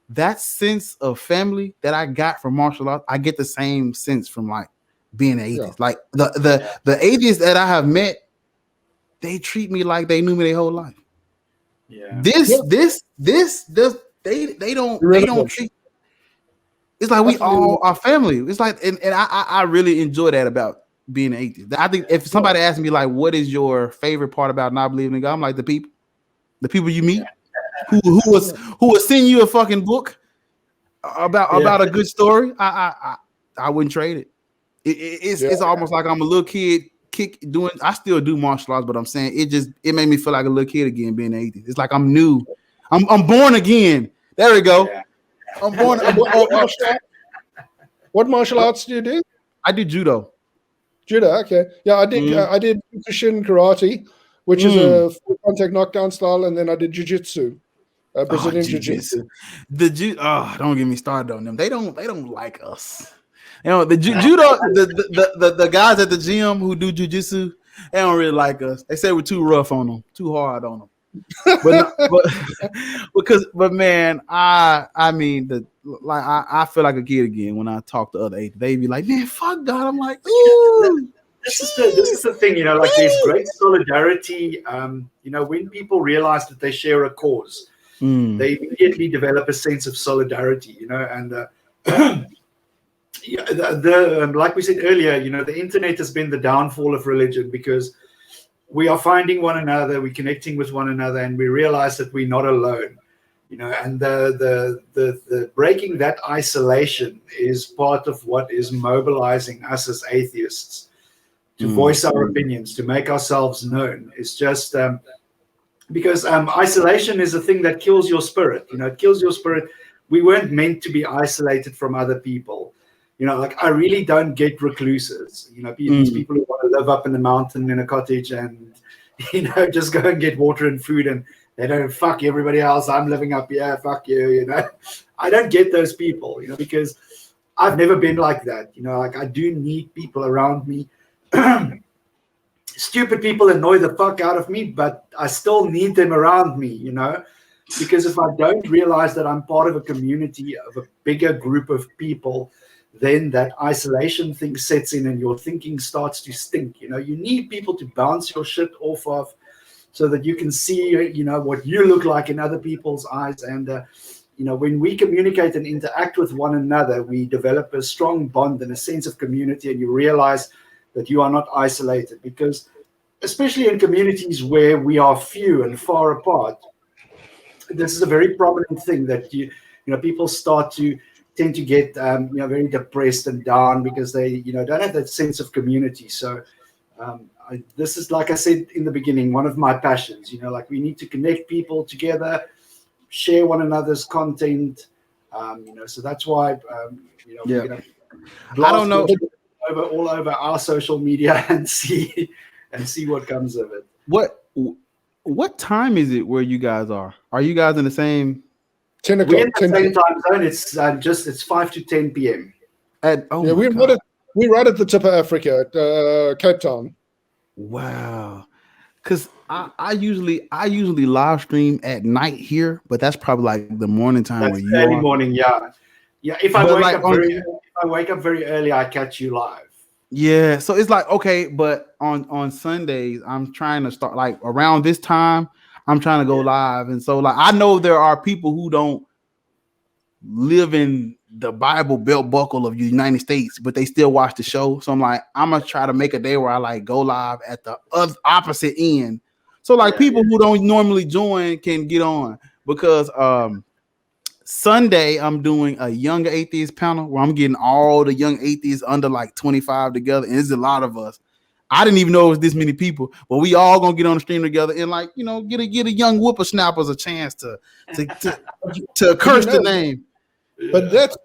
that sense of family that I got from martial arts, I get the same sense from like being an atheist. Like the atheists that I have met, they treat me like they knew me their whole life. They don't treat. It's like we all are family. It's like, and I really enjoy that about being an atheist. I think if somebody asks me like, what is your favorite part about not believing in God, I'm like, the people you meet, who will send you a fucking book about a good story. I wouldn't trade it. It's almost like I'm a little kid I still do martial arts, but I'm saying it made me feel like a little kid again being an atheist. It's like I'm new. I'm born again. There we go. Yeah. I'm born. What martial arts do you do? I do judo. Judo, okay. Yeah, I did Kyokushin karate, which is a full contact knockdown style, and then I did jiu-jitsu, Brazilian jiu-jitsu. Don't get me started on them. They don't like us. The judo, the guys at the gym who do jiu-jitsu, they don't really like us. They say we're too rough on them, too hard on them. but man, I feel like a kid again when I talk to other atheists. They be like, man, fuck God. I'm like, ooh. This is the thing, like, there's great solidarity. When people realize that they share a cause, they immediately develop a sense of solidarity. And like we said earlier, the internet has been the downfall of religion, because we are finding one another, we're connecting with one another, and we realize that we're not alone. And the breaking that isolation is part of what is mobilizing us as atheists to voice our opinions, to make ourselves known. It's just because isolation is a thing that kills your spirit. It kills your spirit. We weren't meant to be isolated from other people. Like, I really don't get recluses. These people who want to live up in the mountain in a cottage and, just go and get water and food, and they don't, fuck everybody else. I'm living up here. Fuck you. I don't get those people, because I've never been like that. You know, like I do need people around me. Stupid people annoy the fuck out of me, but I still need them around me, you know, because if I don't realize that I'm part of a community of a bigger group of people, then that isolation thing sets in and your thinking starts to stink. You know, you need people to bounce your shit off of so that you can see, you know, what you look like in other people's eyes. And, you know, when we communicate and interact with one another, we develop a strong bond and a sense of community, and you realize that you are not isolated, because especially in communities where we are few and far apart, this is a very prominent thing that you know, people tend to get you know, very depressed and down because they, you know, don't have that sense of community. So this is, like I said in the beginning, one of my passions. You know, like we need to connect people together, share one another's content. You know, so that's why you know, yeah. we're gonna I don't know. all over our social media and see what comes of it. What time is it where you guys are? Are you guys in the same 10 o'clock? We're in the same time zone. It's 5 to 10 p.m. Yeah, we're right at the tip of Africa, at Cape Town. Wow. Because I usually live stream at night here, but that's probably like the morning time. That's where you early are. morning, yeah. If I wake up very early, I catch you live. Yeah, so it's like, okay, but on Sundays, I'm trying to start like around this time, I'm trying to go live. And so like I know there are people who don't live in the Bible belt buckle of the United States, but they still watch the show. So I'm like, I'm gonna try to make a day where I like go live at the opposite end. So like people who don't normally join can get on, because Sunday I'm doing a younger atheist panel where I'm getting all the young atheists under like 25 together, and there's a lot of us. I didn't even know it was this many people, but we all gonna get on the stream together and like, you know, get a young whippersnappers a chance to curse the name. But that's,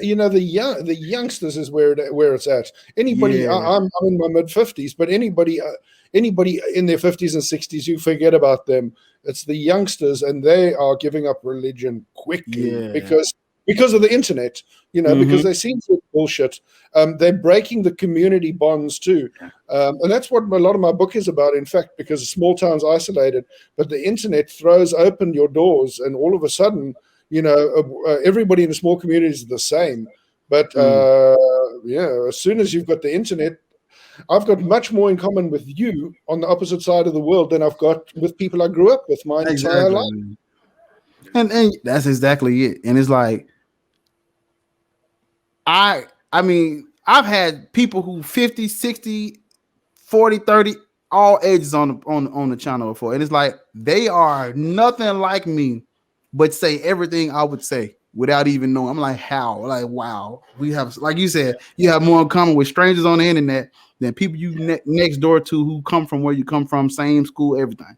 you know, the youngsters is where it's at. Anybody, I'm in my mid-50s, but anybody in their 50s and 60s, you forget about them. It's the youngsters, and they are giving up religion quickly because of the internet, you know, because they seem to bullshit. They're breaking the community bonds too. And that's what a lot of my book is about, in fact, because small towns isolated, but the internet throws open your doors, and all of a sudden, you know, everybody in a small community is the same. But as soon as you've got the internet, I've got much more in common with you on the opposite side of the world than I've got with people I grew up with my entire life. And that's exactly it. And it's like, I mean, I've had people who 50, 60, 40, 30, all ages on the channel before. And it's like, they are nothing like me, but say everything I would say without even knowing. I'm like, how? Like, wow. We have, like you said, you have more in common with strangers on the internet than people you next door to who come from where you come from, same school, everything.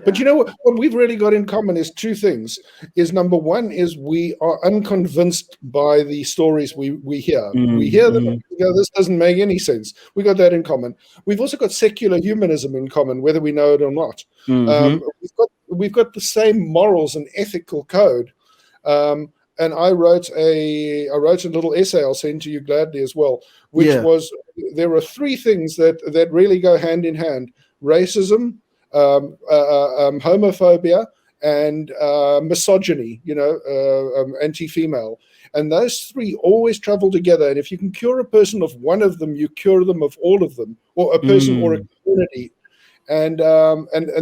But you know what we've really got in common is two things. Is number one is we are unconvinced by the stories we hear. We hear them and go, this doesn't make any sense. We got that in common. We've also got secular humanism in common, whether we know it or not. We've got the same morals and ethical code. And I wrote a little essay I'll send to you gladly as well, which was, there are three things that really go hand in hand: racism, homophobia, and misogyny, you know, anti-female. And those three always travel together. And if you can cure a person of one of them, you cure them of all of them, or a person or a community. And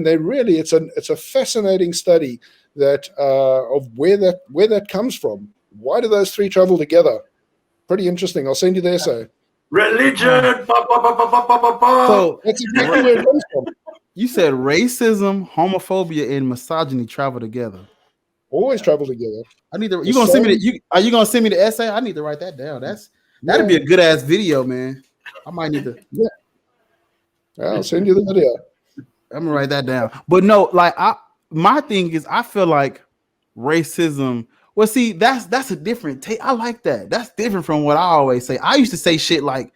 they really, it's a fascinating study that of where that comes from. Why do those three travel together? Pretty interesting. I'll send you the essay. Religion. So that's exactly where it comes from. You said racism, homophobia, and misogyny travel together. Always travel together. I need to. You gonna send me are you gonna send me the essay? I need to write that down. That'd be a good ass video, man. I might need to. Yeah, I'll send you the video. I'm gonna write that down. But no, like my thing is, I feel like racism. Well, see, that's a different take. I like that. That's different from what I always say. I used to say shit like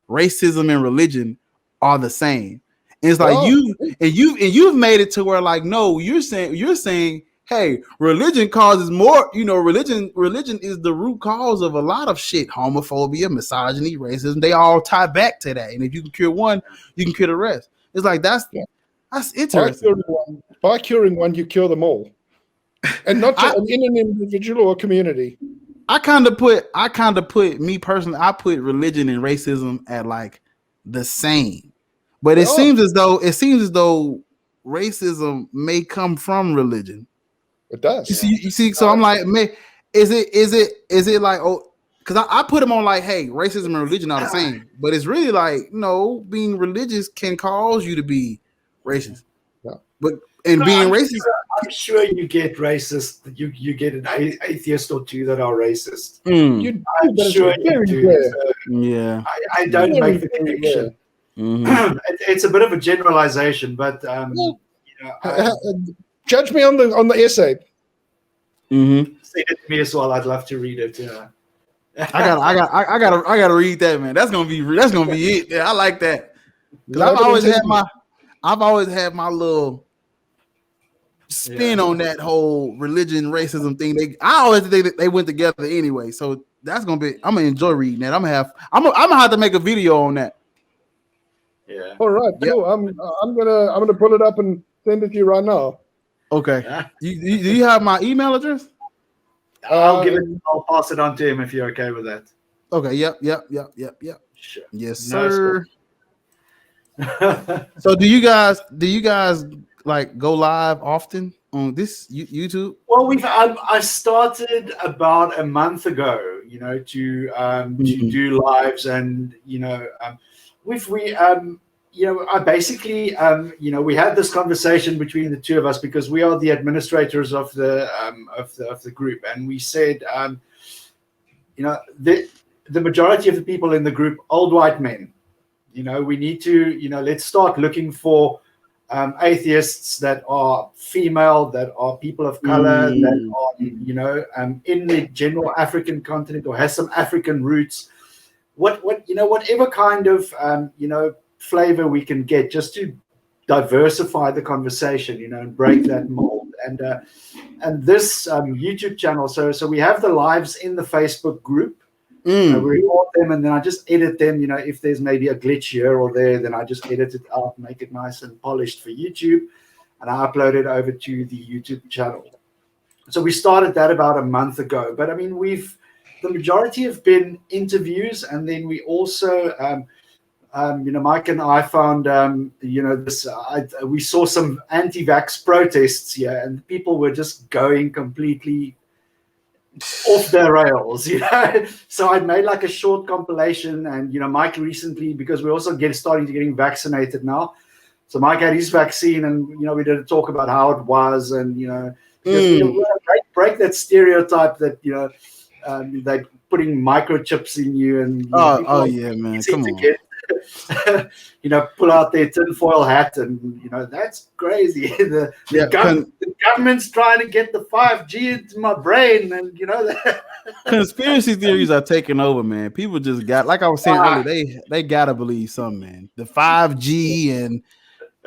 racism and religion are the same. And it's like you've made it to where like, no, you're saying hey, religion causes more. Religion is the root cause of a lot of shit: homophobia, misogyny, racism. They all tie back to that. And if you can cure one, you can cure the rest. It's like that's interesting. By curing one, you cure them all, and not in an individual or community. I kind of put me personally. I put religion and racism at like the same, but it seems as though racism may come from religion. It does. You see. So I'm like, is it like, oh, because I put them on like, hey, racism and religion are the same, but it's really like, no, being religious can cause you to be racist. Yeah. Being racist, I'm sure you get racist. You get an atheist or two that are racist. I'm sure you do. Yeah, I don't make the connection. Mm-hmm. It's a bit of a generalization, but judge me on the essay. Mm-hmm. Say it to me as well. I'd love to read it. Yeah. I gotta read that, man. That's gonna be it. Yeah, I like that. Because I've always had my little spin on that whole religion racism thing. I always think they went together anyway. So that's gonna be. I'm gonna enjoy reading that. I'm gonna have to make a video on that. Yeah. All right. Cool. I'm gonna pull it up and send it to you right now. Okay. Do you have my email address? I'll pass it on to him if you're okay with that. Okay. Yep. Sure. Yes, sir. So do you guys like go live often on this YouTube? Well, I started about a month ago, to do lives, and I basically we had this conversation between the two of us because we are the administrators of the group, and we said the majority of the people in the group, old white men. We need to, let's start looking for atheists that are female, that are people of color, that are, in the general African continent or has some African roots. Whatever kind of, flavor we can get just to diversify the conversation, and break that mold. And this YouTube channel, so we have the lives in the Facebook group. We record them and then I just edit them. If there's maybe a glitch here or there, then I just edit it out, make it nice and polished for YouTube, and I upload it over to the YouTube channel. So we started that about a month ago. But I mean, the majority have been interviews, and then we also, Mike and I found, we saw some anti-vax protests here, and people were just going completely off their rails, So I made like a short compilation, and Mike recently, because we're also starting to getting vaccinated now. So Mike had his vaccine, and we did a talk about how it was, and because break that stereotype that they're putting microchips in you, and yeah, man, come on. Pull out their tinfoil hat, and that's crazy. The government's trying to get the 5G into my brain, and that. Conspiracy theories are taking over, man. People just got, like I was saying earlier, they gotta believe something, man. The 5G and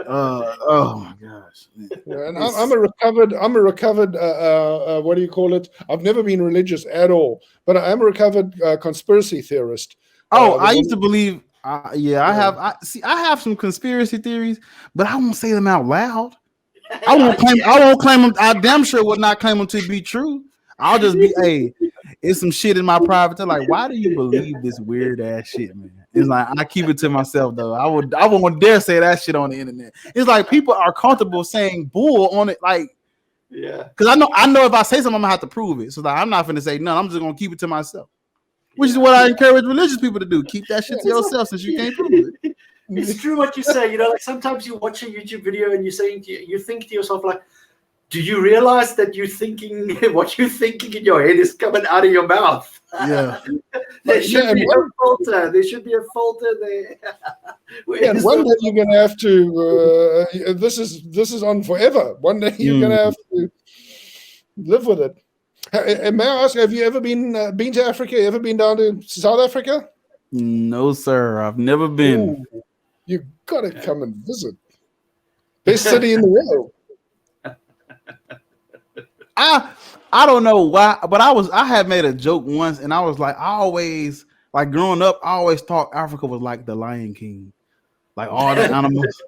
oh my gosh. Yeah, and I'm a recovered what do you call it? I've never been religious at all, but I am a recovered conspiracy theorist. I used to believe. I have some conspiracy theories, but I won't say them out loud. I won't claim them. I damn sure would not claim them to be true. I'll just be, hey, it's some shit in my private. Like, why do you believe this weird ass shit, man? It's like, I keep it to myself though. I won't dare say that shit on the internet. It's like people are comfortable saying bull on it, like, yeah. Because I know if I say something, I'm gonna have to prove it. So like, I'm not gonna say none. I'm just gonna keep it to myself. Which is what I encourage religious people to do. Keep that shit to yourself, since you can't prove it. It's true what you say. Like sometimes you watch a YouTube video and you think to yourself, like, do you realize that you're thinking what you're thinking in your head is coming out of your mouth? Yeah. There should be a filter. There should be a filter there. And one day you're gonna have to. This is on forever. One day you're gonna have to live with it. And may I ask, have you ever been to Africa? You ever been down to South Africa? No, sir. I've never been. Ooh, you gotta come and visit. Best city in the world. I don't know why, but I had made a joke once, and I was like, I always like growing up, I always thought Africa was like the Lion King, like all the animals.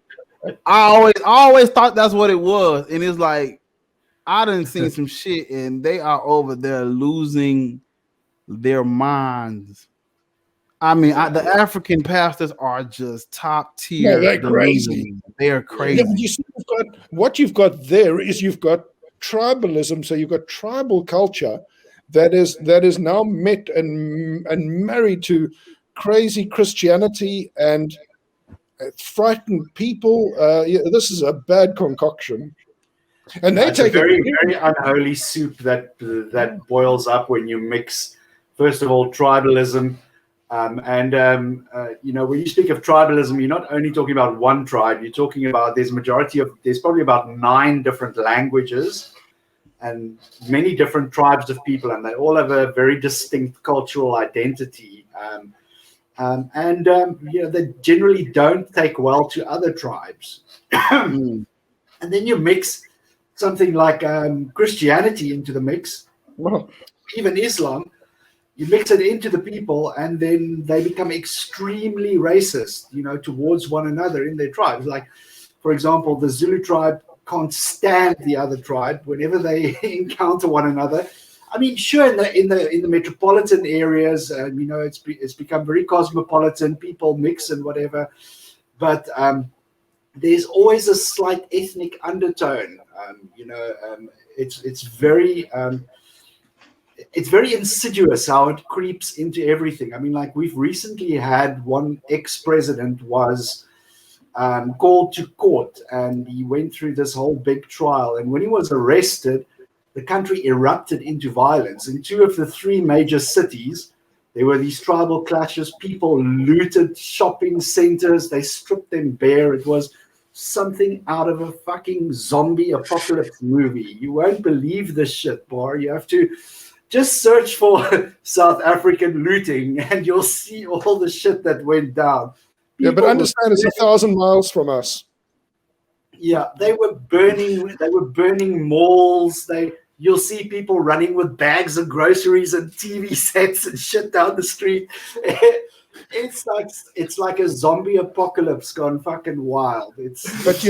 I always thought that's what it was, and it's like I done seen some shit, and they are over there losing their minds. I mean, the African pastors are just top tier. No, they're crazy. They are crazy. Yeah, but you see, what you've got there is you've got tribalism. So you've got tribal culture that is now met and married to crazy Christianity and frightened people. This is a bad concoction. And they take a very unholy soup that boils up when you mix, first of all, tribalism. When you speak of tribalism, you're not only talking about one tribe, you're talking about there's probably about 9 different languages and many different tribes of people, and they all have a very distinct cultural identity. They generally don't take well to other tribes. And then you mix something like Christianity into the mix, even Islam. You mix it into the people, and then they become extremely racist, towards one another in their tribes. Like, for example, the Zulu tribe can't stand the other tribe whenever they encounter one another. I mean, sure, in the metropolitan areas, it's become very cosmopolitan. People mix and whatever, but there's always a slight ethnic undertone. It's very insidious how it creeps into everything. I mean, like we've recently had one ex-president was called to court, and he went through this whole big trial. And when he was arrested, the country erupted into violence. In 2 of the 3 major cities, there were these tribal clashes. People looted shopping centers. They stripped them bare. It was something out of a fucking zombie apocalypse movie. You won't believe this shit, Bar. You have to just search for South African looting, and you'll see all the shit that went down. People, but understand it's 1,000 miles from us. Yeah, they were burning malls. You'll see people running with bags of groceries and TV sets and shit down the street. It's like a zombie apocalypse gone fucking wild. But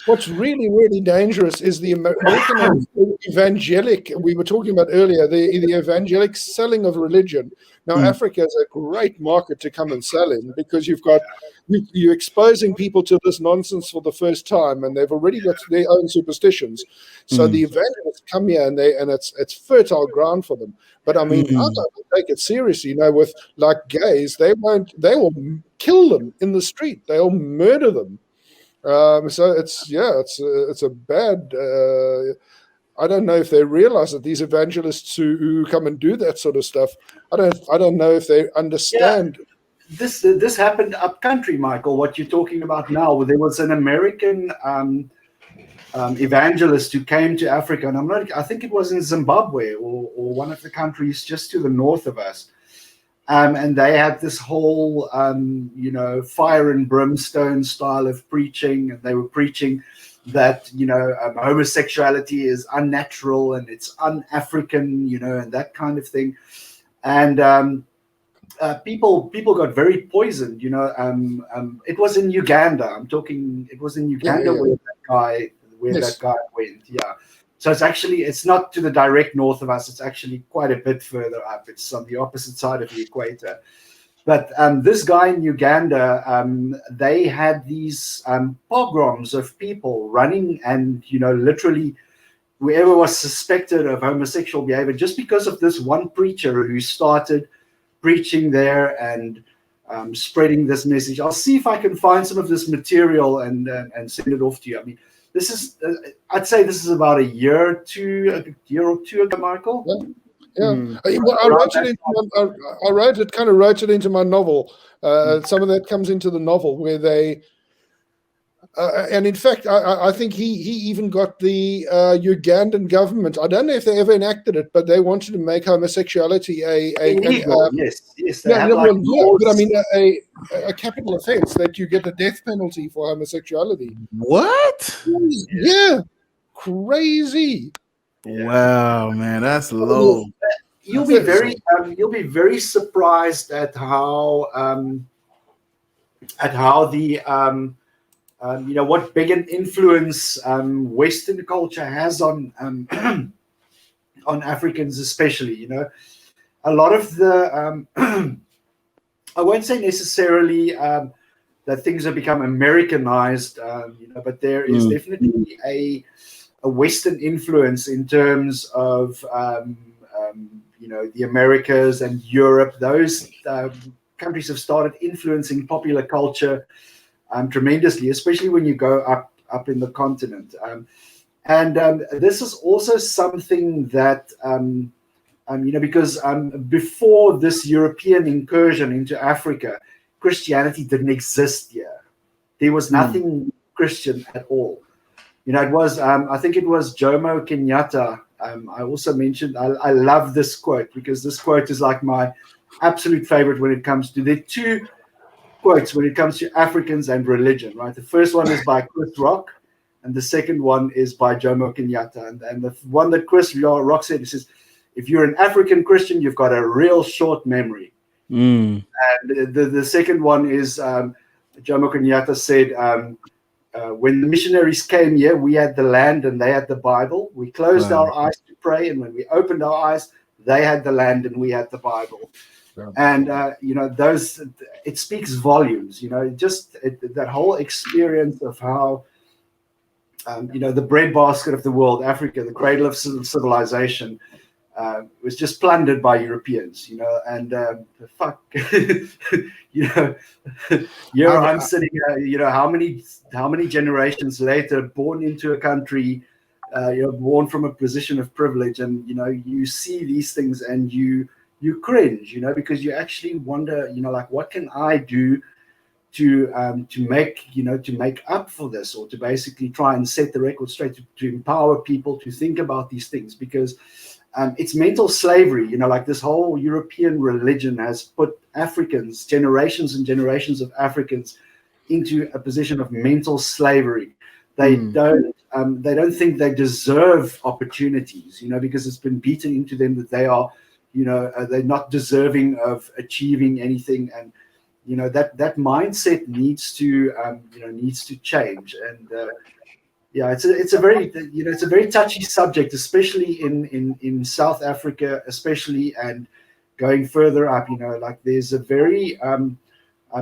what's really, really dangerous is the American evangelic. We were talking about earlier the evangelic selling of religion. Now, Africa is a great market to come and sell in, because you're exposing people to this nonsense for the first time, and they've already got their own superstitions. So the evangelists come here, and it's fertile ground for them. But I mean, I don't take it seriously. With like gays, they will kill them in the street. They'll murder them. So it's a bad. I don't know if they realize that these evangelists who come and do that sort of stuff, I don't know if they understand. Yeah. This happened up country, Michael. What you're talking about now, there was an American evangelist who came to Africa, and I think it was in Zimbabwe or one of the countries just to the north of us. And they had this whole, fire and brimstone style of preaching, and they were preaching that homosexuality is unnatural and it's un-African, and that kind of thing. And people got very poisoned. It was in Uganda. It was in Uganda where that guy went. Yeah. So it's not to the direct north of us. It's actually quite a bit further up. It's on the opposite side of the equator. But this guy in Uganda, they had these pogroms of people running, and literally whoever was suspected of homosexual behavior, just because of this one preacher who started preaching there and spreading this message. I'll see if I can find some of this material and send it off to you. I mean, this is I'd say this is about a year or two ago, Michael. Yeah. Well, I wrote it into my novel. Some of that comes into the novel where they, and in fact, I think he even got the Ugandan government. I don't know if they ever enacted it, but they wanted to make homosexuality illegal. Yes. But I mean a capital offense, that you get the death penalty for homosexuality. What? Yeah, crazy. Wow, man, that's low. You'll be very surprised at how the what big an influence Western culture has on on Africans, especially. A lot of the I won't say necessarily that things have become Americanized, but there is definitely a Western influence in terms of the Americas and Europe. Those countries have started influencing popular culture tremendously, especially when you go up in the continent. And this is also something that because before this European incursion into Africa, Christianity didn't exist here. There was nothing Christian at all. It was I think it was Jomo Kenyatta. I also mentioned I love this quote because this quote is like my absolute favorite when it comes to, there are two quotes when it comes to Africans and religion, right? The first one is by Chris Rock, and the second one is by Jomo Kenyatta. And the one that Chris Rock said, he says, if you're an African Christian, you've got a real short memory. And the second one is Jomo Kenyatta said, when the missionaries came here, we had the land and they had the Bible. We closed our eyes to pray, and when we opened our eyes, they had the land and we had the Bible. And those, it speaks volumes. That whole experience of how the breadbasket of the world, Africa, the cradle of civilization, was just plundered by Europeans. And fuck, here I'm sitting. How many generations later, born into a country, born from a position of privilege, and you see these things and you cringe, because you actually wonder, like, what can I do to make up for this, or to basically try and set the record straight, to empower people to think about these things, because it's mental slavery. Like, this whole European religion has put Africans, generations and generations of Africans, into a position of mental slavery. They don't think they deserve opportunities, because it's been beaten into them that they are, they're not deserving of achieving anything. And that mindset needs to change. And it's a very touchy subject, especially in South Africa, especially, and going further up. Like, there's a very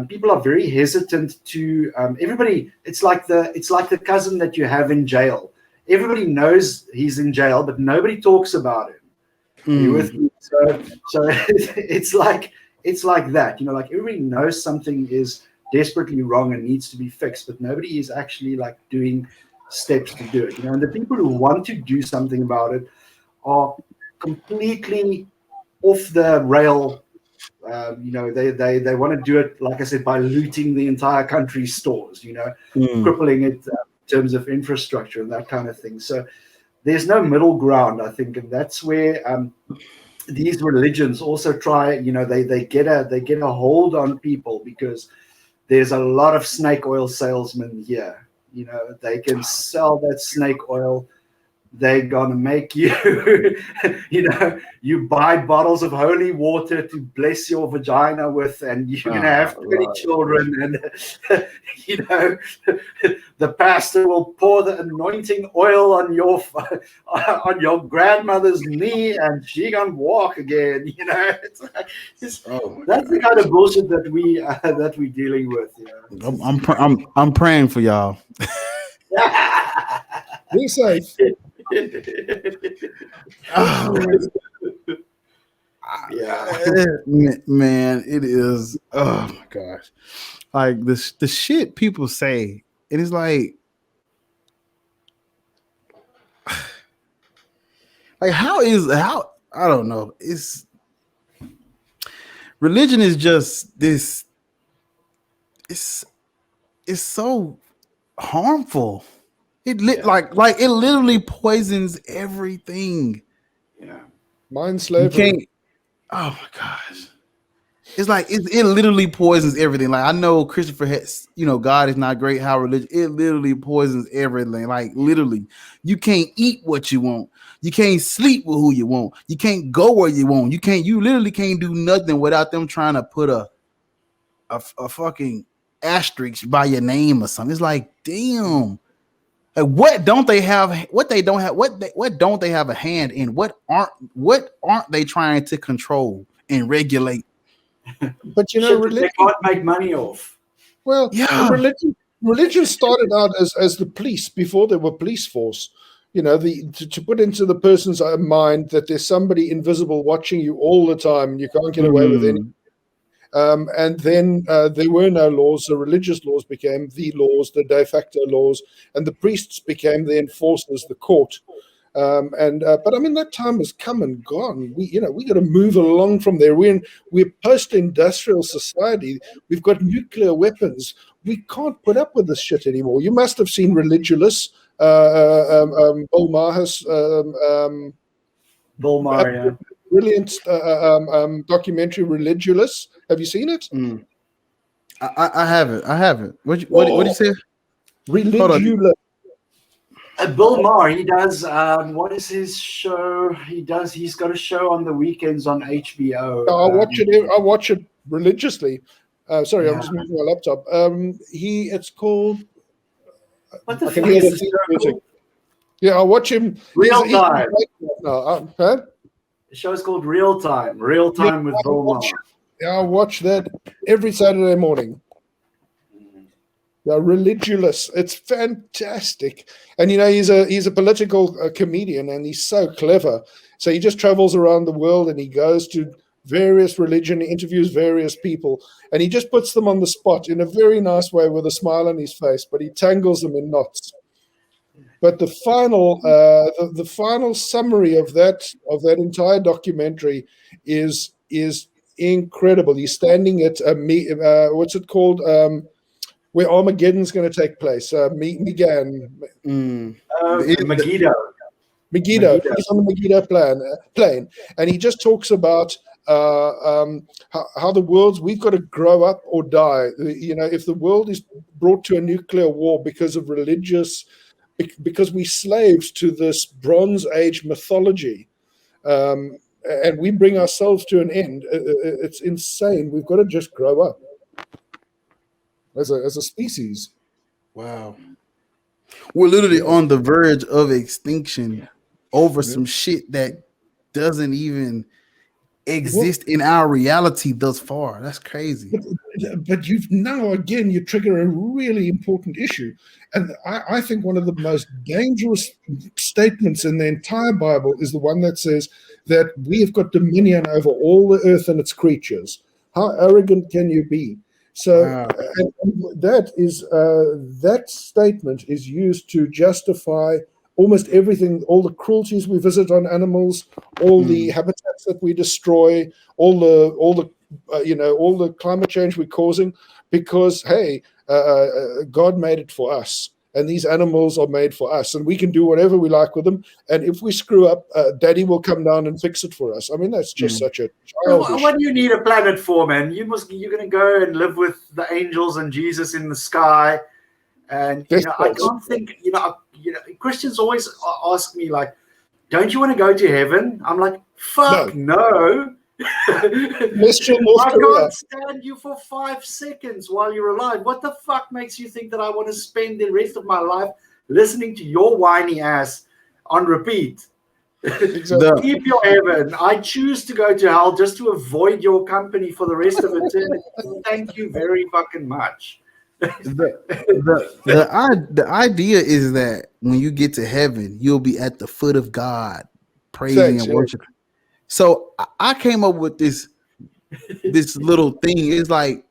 people are very hesitant to everybody. It's like the cousin that you have in jail. Everybody knows he's in jail, but nobody talks about him. Are you with me? So it's like that. Like, everybody knows something is desperately wrong and needs to be fixed, but nobody is actually like doing steps to do it. And the people who want to do something about it are completely off the rail. They want to do it, like I said, by looting the entire country's stores, crippling it in terms of infrastructure and that kind of thing. So there's no middle ground, I think, and that's where these religions also try. They get a hold on people, because there's a lot of snake oil salesmen here. They can sell that snake oil. They're gonna make you, you buy bottles of holy water to bless your vagina with, and you're gonna have 20 children, and the pastor will pour the anointing oil on your grandmother's knee, and she gonna walk again. That's the kind of bullshit that we're dealing with. I'm praying for y'all. Be safe. Man, it is. Oh my gosh, like the shit people say, it is like how I don't know. It's religion is just this. It's so harmful. It like it literally poisons everything. Mind slavery. Oh my gosh. It's like it literally poisons everything. Like I know Christopher has, God is not great. How religion it literally poisons everything. Like literally, you can't eat what you want. You can't sleep with who you want. You can't go where you want. You literally can't do nothing without them trying to put a fucking asterisk by your name or something. It's like, damn. Like, what don't they have? What don't they have a hand in? What aren't they trying to control and regulate? But religion, they can't make money off. Well, yeah. Religion started out as the police before there were police force. To put into the person's mind that there's somebody invisible watching you all the time and you can't get away with anything. And then there were no laws. The religious laws became the laws, the de facto laws, and the priests became the enforcers, the court. But I mean, that time has come and gone. We got to move along from there. We're post-industrial society. We've got nuclear weapons. We can't put up with this shit anymore. You must have seen Religulous. Bill Maher has brilliant documentary, Religulous. Have you seen it? I haven't. What do you say? Religulous. Bill Maher, he does. What is his show? He's got a show on the weekends on HBO. I watch it religiously. Sorry, I'm just moving my laptop. It's called. What the fuck is this show? Yeah, I watch him. Real Time. The show is called Real Time. Real Time with Bill Maher. Yeah, I watch that every Saturday morning. Yeah, Religulous. It's fantastic. And he's a political comedian, and he's so clever. So he just travels around the world and he goes to various religions, interviews various people, and he just puts them on the spot in a very nice way with a smile on his face, but he tangles them in knots. But the final summary of that entire documentary is incredible. He's standing at what's it called? Where Armageddon's going to take place. Megiddo. Megiddo. He's on the Megiddo plane, and he just talks about how the we've got to grow up or die. If the world is brought to a nuclear war because of because we slaves to this Bronze Age mythology, and we bring ourselves to an end, it's insane. We've got to just grow up as a species. Wow. We're literally on the verge of extinction over some shit that doesn't even exist in our reality thus far. That's crazy. But you trigger a really important issue. And I think one of the most dangerous statements in the entire Bible is the one that says that we have got dominion over all the earth and its creatures. How arrogant can you be? So and that statement is used to justify almost everything, all the cruelties we visit on animals, all the habitats that we destroy, all the climate change we're causing, because God made it for us, and these animals are made for us, and we can do whatever we like with them. And if we screw up, Daddy will come down and fix it for us. I mean, that's just such a childish. What do you need a planet for, man? You're going to go and live with the angels and Jesus in the sky, and I can't think. Christians always ask me, like, don't you want to go to heaven? I'm like, fuck no. I can't stand you for 5 seconds while you're alive. What the fuck makes you think that I want to spend the rest of my life listening to your whiny ass on repeat? Exactly. Keep your heaven. I choose to go to hell just to avoid your company for the rest of eternity. Thank you very fucking much. The idea is that when you get to heaven, you'll be at the foot of God, praising and worshiping. So I came up with this little thing. It's like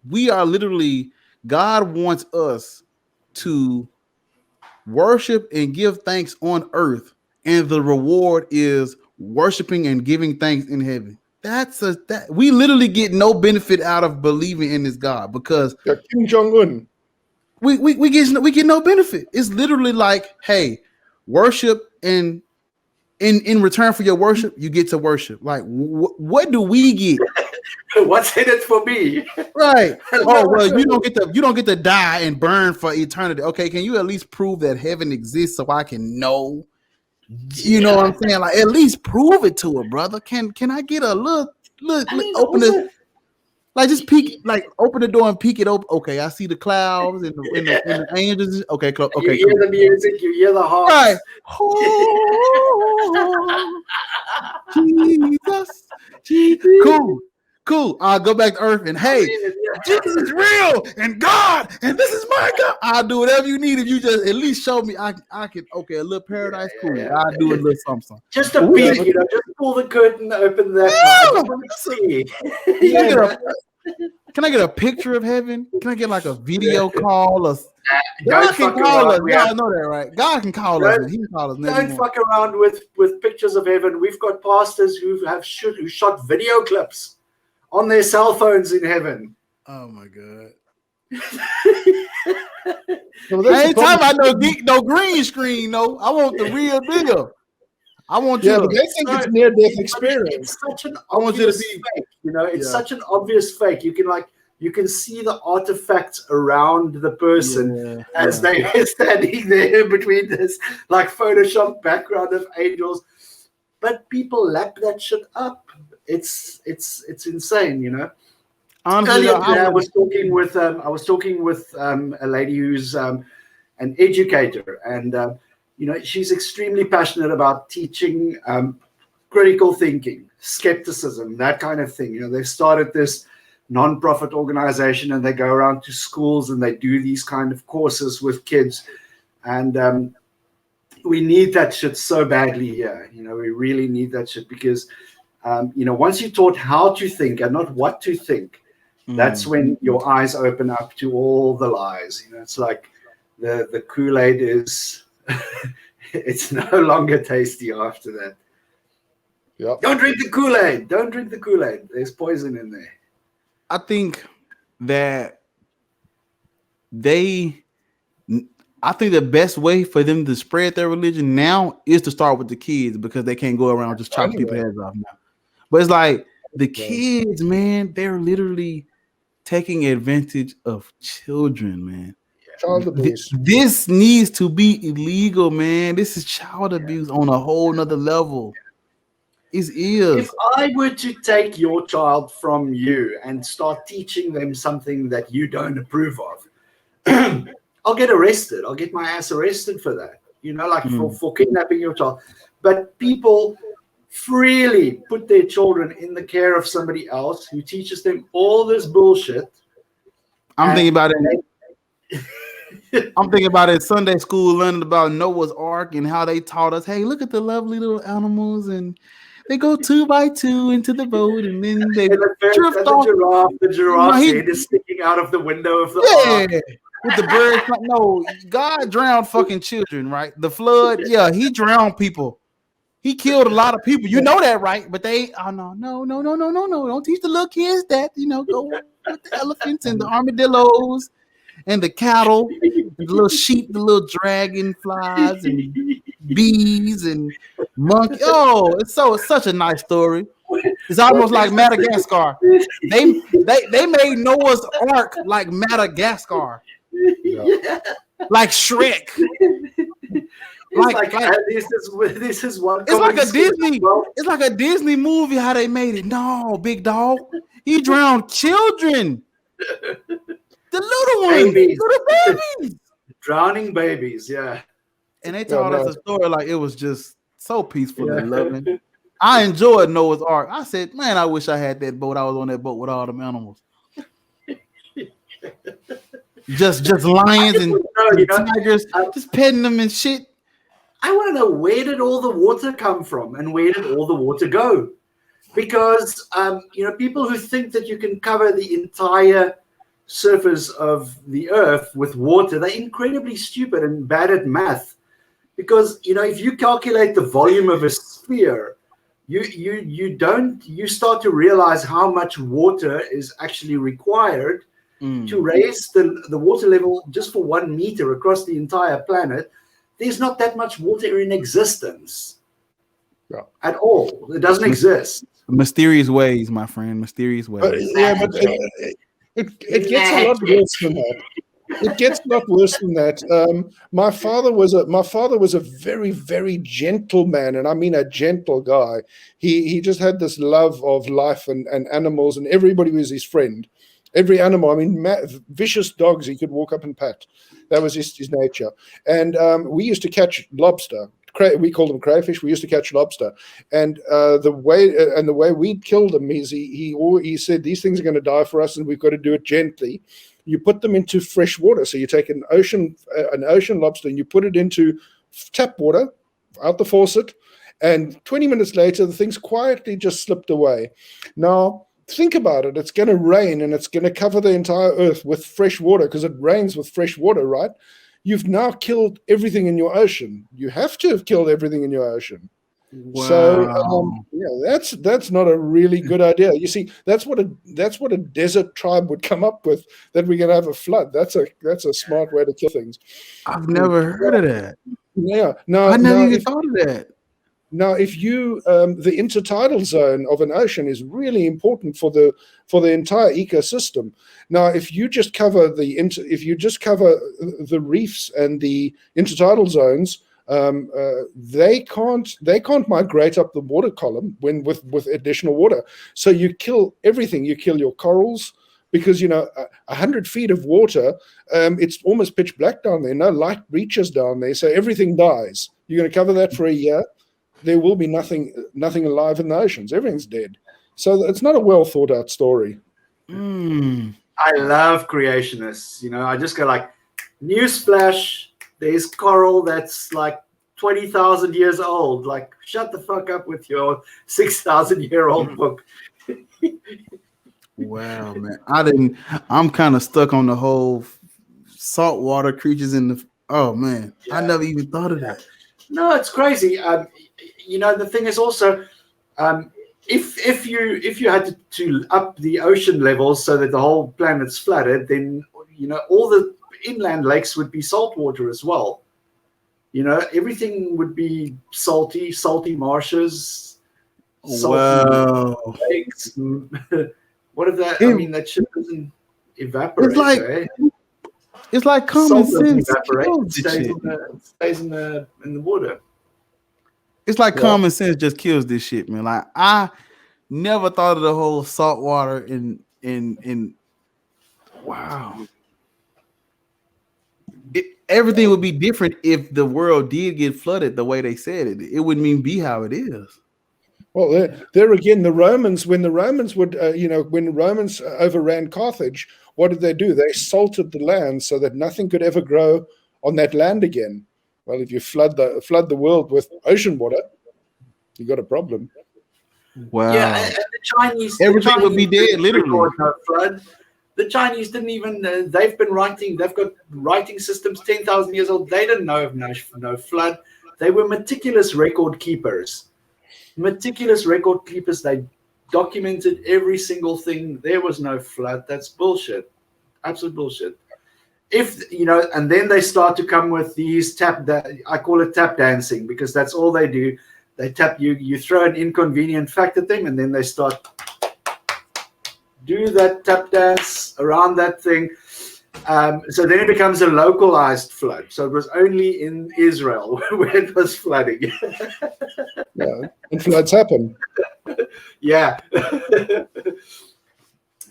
we are literally, God wants us to worship and give thanks on earth, and the reward is worshiping and giving thanks in heaven. We literally get no benefit out of believing in this God, because Kim Jong-un. We get no benefit. It's literally like, hey, worship, and in return for your worship, you get to worship. Like, what do we get What's in it for me? Right. Oh well, you don't get to die and burn for eternity. Okay, can you at least prove that heaven exists so I can know? You know what I'm saying? Like, at least prove it to her, brother. Can I get a look? Open it. Like, just peek, like open the door and peek it open. Okay, I see the clouds and the angels. Okay, okay. You hear the music, you hear the heart. Right. Oh, Jesus. Cool. I'll go back to earth and hey, Jesus is real and God, and this is my God. I'll do whatever you need if you just at least show me I can. Okay, a little paradise, cool. I'll do a little something. Just a peek, just pull the curtain, open that. Can I get a picture of heaven? Can I get like a video call? God can call us. Y'all know that, right? God can call us. He can call us. Don't fuck around with pictures of heaven. We've got pastors who shot video clips on their cell phones in heaven. Oh my God. Well, I ain't talking about no green screen, no. I want the real deal. I want you but they think it's near-death experience. It's such an obvious fake, it's such an obvious fake. You can see the artifacts around the person as they are standing there between this like Photoshop background of angels. But people lap that shit up. It's insane, Honestly, earlier today, I was talking with a lady who's an educator, and she's extremely passionate about teaching critical thinking, skepticism, that kind of thing. They've started this non-profit organization, and they go around to schools and they do these kind of courses with kids, and we need that shit so badly here. We really need that shit because once you're taught how to think and not what to think, that's when your eyes open up to all the lies. It's like the Kool-Aid is it's no longer tasty after that. Yep. Don't drink the Kool-Aid. Don't drink the Kool-Aid. There's poison in there. I think that I think the best way for them to spread their religion now is to start with the kids because they can't go around just chopping people's heads off now. But it's like the kids, man, they're literally taking advantage of children, man. Child abuse. This needs to be illegal, man. This is child abuse on a whole nother level. It is. If I were to take your child from you and start teaching them something that you don't approve of, I'll get arrested. I'll get my ass arrested for that. For kidnapping your child. But people freely put their children in the care of somebody else who teaches them all this bullshit. I'm thinking about it in Sunday school, learning about Noah's Ark and how they taught us, hey, look at the lovely little animals, and they go 2 by 2 into the boat, and then they drift off. The giraffe head is sticking out of the window of the ark. With the birds. No, God drowned fucking children, right? The flood, he drowned people. He killed a lot of people. You know that, right? But no. Don't teach the little kids that, go with the elephants and the armadillos and the cattle, and the little sheep, the little dragonflies and bees and monkeys. Oh, it's such a nice story. It's almost like Madagascar. They made Noah's Ark like Madagascar. Yeah. Like Shrek. This is one. It's like a Disney. It's like a Disney movie. How they made it? No, big dog. He drowned children. The little ones, little babies, drowning babies. Yeah. And they told us a story like it was just so peaceful and loving. I enjoyed Noah's Ark. I said, man, I wish I had that boat. I was on that boat with all them animals. just lions and tigers, just petting them and shit. I want to know, where did all the water come from and where did all the water go? Because, people who think that you can cover the entire surface of the earth with water, they're incredibly stupid and bad at math. Because, if you calculate the volume of a sphere, you start to realize how much water is actually required to raise the water level just for 1 meter across the entire planet. There's not that much water in existence at all. It doesn't exist. Mysterious ways, my friend. Mysterious ways. But it gets a lot worse than that. It gets a lot worse than that. My father was a very, very gentle man, and I mean a gentle guy. He just had this love of life and animals, and everybody was his friend. Every animal, I mean, vicious dogs he could walk up and pat. That was his nature. And we used to catch lobster. We called them crayfish. We used to catch lobster, and the way we killed them is he said these things are going to die for us, and we've got to do it gently. You put them into fresh water. So you take an ocean lobster and you put it into tap water out the faucet, and 20 minutes later the thing's quietly just slipped away. Now think about it. It's going to rain and it's going to cover the entire earth with fresh water because it rains with fresh water, right? You've now killed everything in your ocean. You have to have killed everything in your ocean. Wow. So that's not a really good idea. You see, that's what a desert tribe would come up with, that we're going to have a flood. That's a smart way to kill things. I've never heard of that. Yeah, no, I never even thought of that. Now, if the intertidal zone of an ocean is really important for the entire ecosystem. Now, if you just cover the reefs and the intertidal zones, they can't migrate up the water column with additional water. So you kill everything. You kill your corals because 100 feet of water, it's almost pitch black down there. No light reaches down there, so everything dies. You're going to cover that for a year. There will be nothing alive in the oceans. Everything's dead. So it's not a well thought out story. I love creationists. I just go like, newsflash, there's coral that's like 20,000 years old. Like, shut the fuck up with your 6,000-year-old book. Wow, man. I'm kind of stuck on the whole saltwater creatures in the. Oh man, yeah. I never even thought of that. No, it's crazy. The thing is also, if you had to up the ocean levels so that the whole planet's flooded, then all the inland lakes would be saltwater as well. Everything would be salty marshes, salty lakes. What if that? That shit doesn't evaporate. It's like common sense. Stays in the water. It's like common sense just kills this shit, man. Like, I never thought of the whole salt water in wow. Everything would be different if the world did get flooded the way they said it. It wouldn't even be how it is. Well, there again, the Romans, when the Romans overran Carthage, what did they do? They salted the land so that nothing could ever grow on that land again. Well, if you flood the world with ocean water, you got a problem. Wow. Yeah, and the Chinese, everything would be dead, literally. Flood. The Chinese didn't even. They've got writing systems 10,000 years old. They didn't know of no flood. They were meticulous record keepers. They documented every single thing. There was no flood. That's bullshit. Absolute bullshit. And then they start to come with these I call it tap dancing, because that's all they do. They tap you. You throw an inconvenient fact at them, and then they start do that tap dance around that thing. So then it becomes a localized flood. So it was only in Israel where it was flooding. Yeah, and floods happen. Yeah.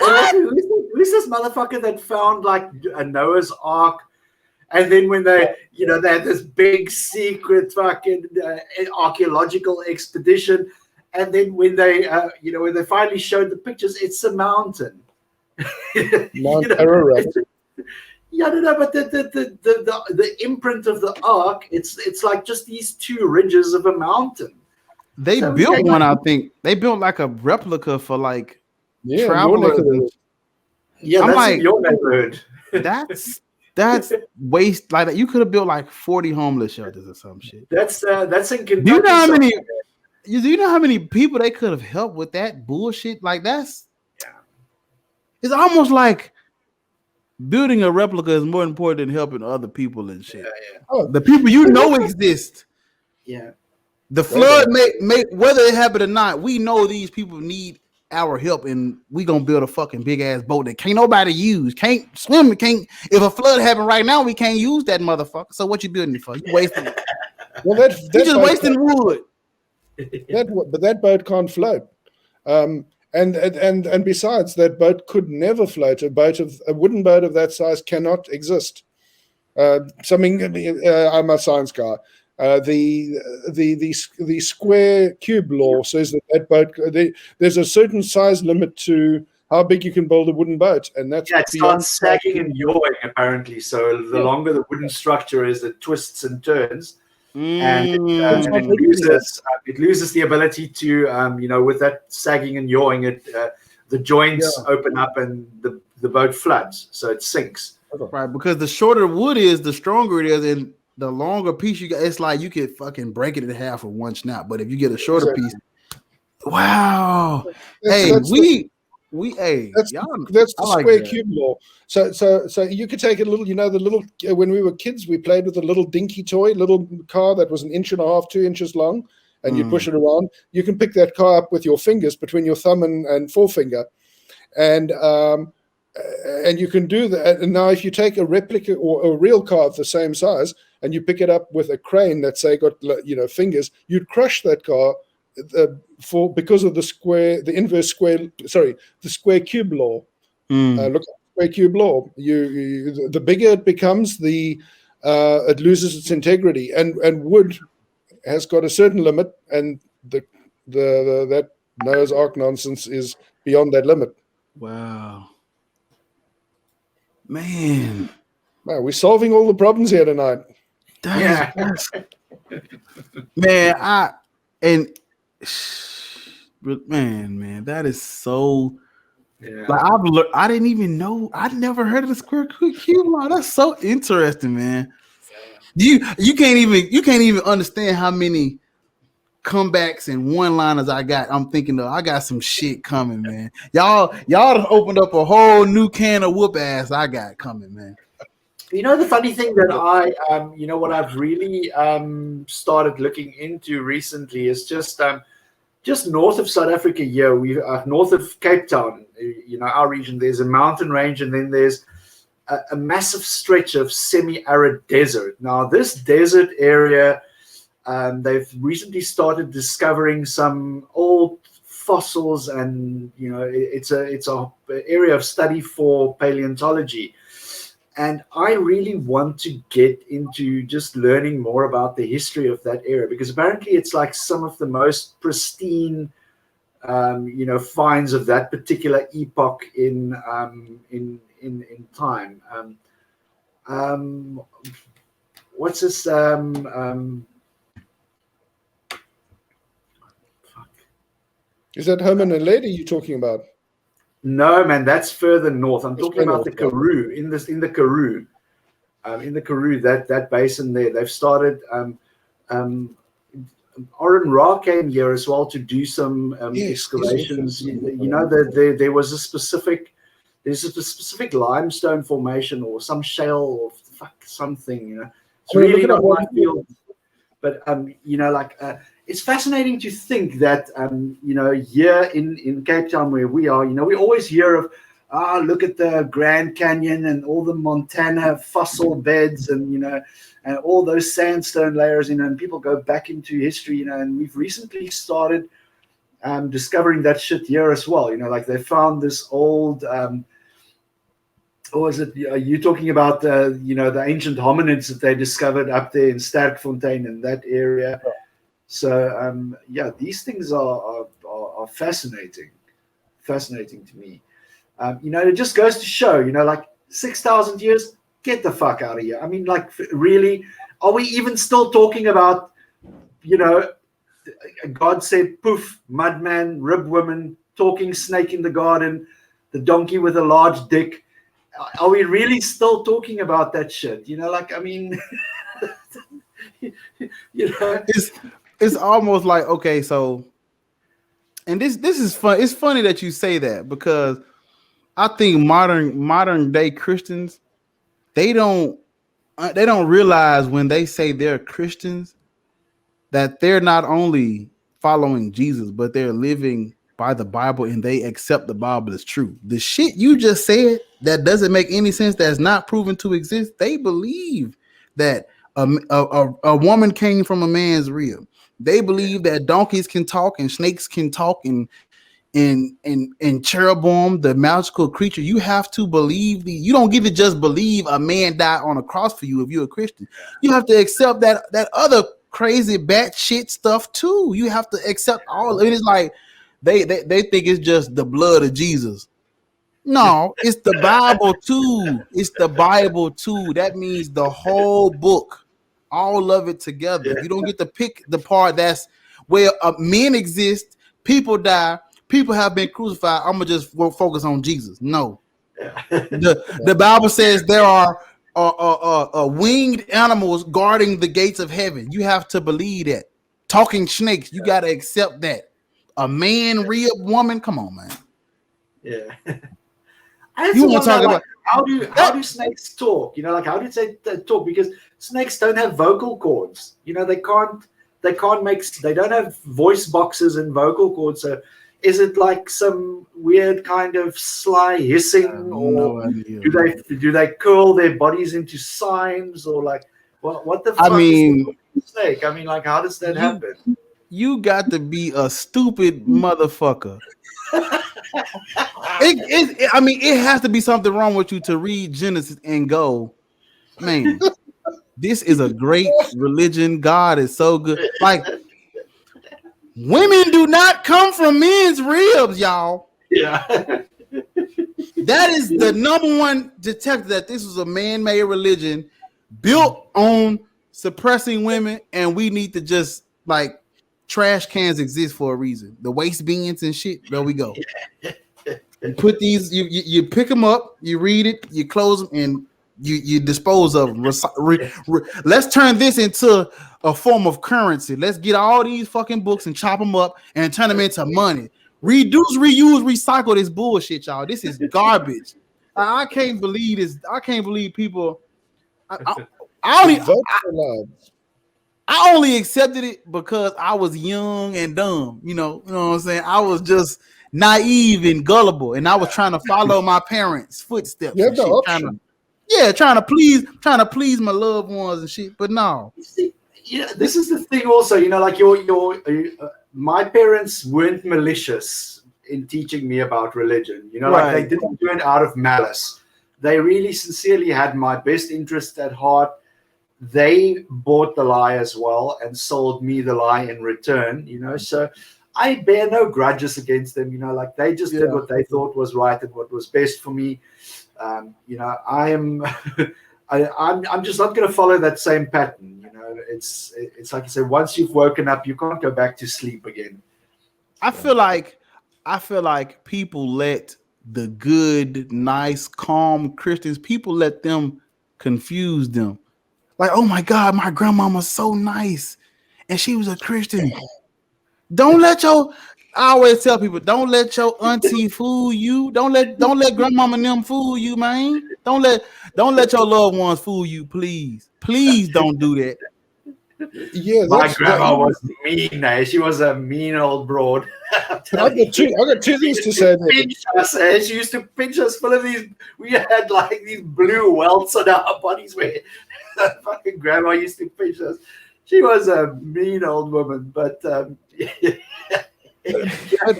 Who's this motherfucker that found like a Noah's Ark? And then when they had this big secret fucking archaeological expedition, and then when they finally showed the pictures, it's a mountain. Mount Ararat. Yeah, no, but the imprint of the ark, it's like just these two ridges of a mountain. They built one, I think. They built like a replica for like travelers. Yeah, I'm that's like, in your neighborhood. That's waste. Like, you could have built like 40 homeless shelters or some shit. That's in Kentucky. Do you know how many people they could have helped with that bullshit? Like, it's almost like building a replica is more important than helping other people and shit. Yeah. Oh, the people exist. Yeah. The flood may whether it happened or not, we know these people need our help, and we gonna build a fucking big ass boat that can't nobody use, can't swim, can't. If a flood happened right now, we can't use that motherfucker. So what you building it for? You wasting. Well, that's just wasting wood. But that boat can't float. And besides, that boat could never float. A wooden boat of that size cannot exist. I'm a science guy. The square cube law says that boat there's a certain size limit to how big you can build a wooden boat, and that's it starts sagging and yawing apparently. So the longer the wooden structure is, it twists and turns, and it loses the ability to with that sagging and yawing, the joints open up and the boat floods, so it sinks. Right, because the shorter wood is, the stronger it is, and the longer piece you got, it's like you could fucking break it in half with one snap. But if you get a shorter piece, wow. That's the square cube law. So you could take a little, the little, when we were kids, we played with a little dinky toy, little car that was 1.5 inches, 2 inches long, and you push it around. You can pick that car up with your fingers, between your thumb and forefinger, and you can do that. And now if you take a replica or a real car of the same size and you pick it up with a crane that say got fingers, you'd crush that car because of the square cube law. Look at the square cube law. The bigger it becomes, it loses its integrity, and wood has got a certain limit, and that Noah's Ark nonsense is beyond that limit. Wow. Man, we're solving all the problems here tonight. Man, that is so. Yeah. Like I didn't even know. I'd never heard of the square cube law. That's so interesting, man. You can't even understand how many comebacks and one-liners I got. I'm thinking I got some shit coming, man. Y'all have opened up a whole new can of whoop ass I got coming, man. The funny thing that what I've really started looking into recently is just north of South Africa here, we north of Cape Town, our region, there's a mountain range, and then there's a massive stretch of semi-arid desert. Now, this desert area, they've recently started discovering some old fossils, and it's a area of study for paleontology. And I really want to get into just learning more about the history of that area, because apparently it's like some of the most pristine, finds of that particular epoch in time. What's this? Is that Herman and Lady you're talking about? No, man, that's further north. I'm talking about the Karoo. In the Karoo, that basin there, they've started. Oren Ra came here as well to do some excavations. There was a specific limestone formation or some shale or something. It's really not my field, but it's fascinating to think that, here in Cape Town where we are, we always hear of, look at the Grand Canyon and all the Montana fossil beds and, and all those sandstone layers, and people go back into history, and we've recently started discovering that shit here as well. They found this old, or is it, are you talking about, the ancient hominids that they discovered up there in Sterkfontein in that area? So these things are fascinating to me. It just goes to show, 6,000 years, get the fuck out of here. I mean, really, are we even still talking about, God said, poof, mudman, rib woman, talking snake in the garden, the donkey with a large dick. Are we really still talking about that shit? It's almost like, okay, so, and this is fun. It's funny that you say that, because I think modern day Christians, they don't realize when they say they're Christians, that they're not only following Jesus, but they're living by the Bible and they accept the Bible as true. The shit you just said that doesn't make any sense, that's not proven to exist. They believe that a woman came from a man's rib. They believe that donkeys can talk and snakes can talk and cherubim, the magical creature. You have to believe you don't get to just believe a man died on a cross for you if you're a Christian. You have to accept that other crazy batshit stuff too. You have to accept all of it. It's like they think it's just the blood of Jesus. No, it's the Bible too. It's the Bible too. That means the whole book, all of it together. You don't get to pick the part that's where men exist, people die, people have been crucified. I'm gonna just focus on Jesus. No, the Bible says there are winged animals guarding the gates of heaven. You have to believe that. Talking snakes, you got to accept that. A man, real woman, come on, man. Yeah. You want to talk about how do snakes talk? You know, like how do they talk? Because snakes don't have vocal cords. You know, they don't have voice boxes and vocal cords. So is it like some weird kind of sly hissing, or do they curl their bodies into signs, or like what the fuck? I mean, is the snake? I mean, like how does that happen? You got to be a stupid motherfucker. It has to be something wrong with you to read Genesis and go, man, this is a great religion. God is so good. Like, women do not come from men's ribs, y'all. Yeah. That is the number one detector that this was a man-made religion built on suppressing women, and we need to just like trash cans exist for a reason. The waste bins and shit. There we go. You put these, you pick them up, you read it, you close them, and you dispose of them. Let's turn this into a form of currency. Let's get all these fucking books and chop them up and turn them into money. Reduce, reuse, recycle this bullshit, y'all. This is garbage. I can't believe this. I can't believe people. I only accepted it because I was young and dumb. You know what I'm saying? I was just naive and gullible, and I was trying to follow my parents' footsteps. Trying to please my loved ones and shit. But no. Yeah, this is the thing. Also, you know, like my parents weren't malicious in teaching me about religion. You know, like they didn't do it out of malice. They really sincerely had my best interest at heart. They bought the lie as well and sold me the lie in return, you know. So I bear no grudges against them, you know, like they just did what they thought was right and what was best for me. You know, I'm just not going to follow that same pattern. You know, it's like I said, once you've woken up, you can't go back to sleep again. I feel like people let the good, nice, calm Christians, people let them confuse them. Like, oh my God, my grandmama's so nice, and she was a Christian. I always tell people, don't let your auntie fool you. Don't let grandmama and them fool you, man. Don't let your loved ones fool you, please. Please don't do that. Yeah, my grandma was mean. She was a mean old broad. I got two things to say. She used to pinch us full of these. We had like these blue welts on our bodies where fucking grandma used to pinch us. She was a mean old woman, but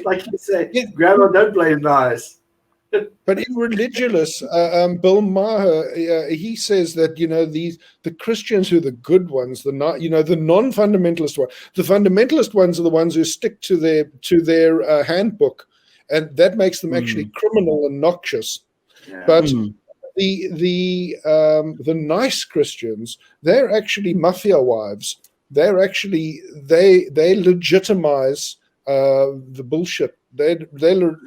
like you say, grandma don't play nice. But in Religious, Bill Maher, he says that, you know, the Christians who are the good ones, the non-fundamentalist ones, the fundamentalist ones are the ones who stick to their handbook, and that makes them actually criminal and noxious. Yeah. But the nice Christians, they're actually mafia wives. They're actually they legitimize the bullshit. They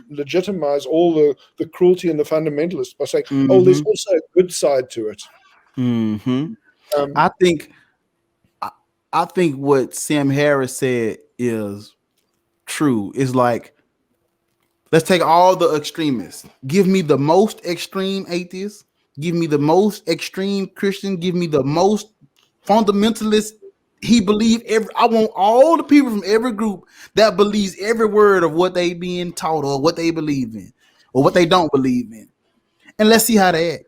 legitimize all the cruelty and the fundamentalists by saying, "Oh, there's also a good side to it." I think what Sam Harris said is true. It's like, let's take all the extremists. Give me the most extreme atheist. Give me the most extreme Christian. Give me the most fundamentalist he believe I want all the people from every group that believes every word of what they being taught or what they believe in or what they don't believe in. And let's see how they act.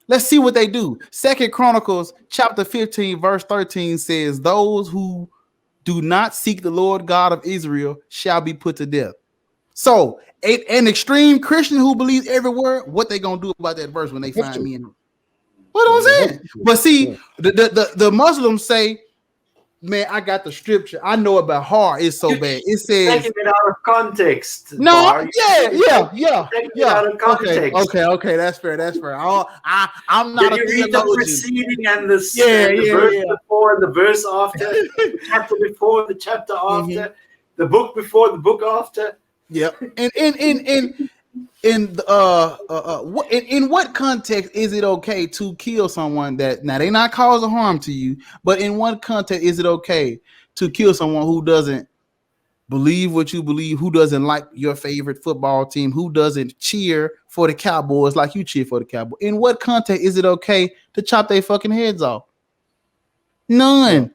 Let's see what they do. 2 Chronicles chapter 15 verse 13 says, those who do not seek the Lord God of Israel shall be put to death. So an extreme Christian who believes every word, what they gonna do about that verse when they find me in it? What I'm saying? But see, the Muslims say, man, I got the scripture. I know about heart. It's so bad. It says taking it out of context. No, Bar. yeah. Out of context. Okay. That's fair. I'm not Did a you read the preceding and the verse before and the verse after, the chapter before, the chapter after, the book before, the book after? Yep. And in what context is it okay to kill someone that now they not causing harm to you, but in what context is it okay to kill someone who doesn't believe what you believe, who doesn't like your favorite football team, who doesn't cheer for the Cowboys like you cheer for the Cowboys? In what context is it okay to chop their fucking heads off? None.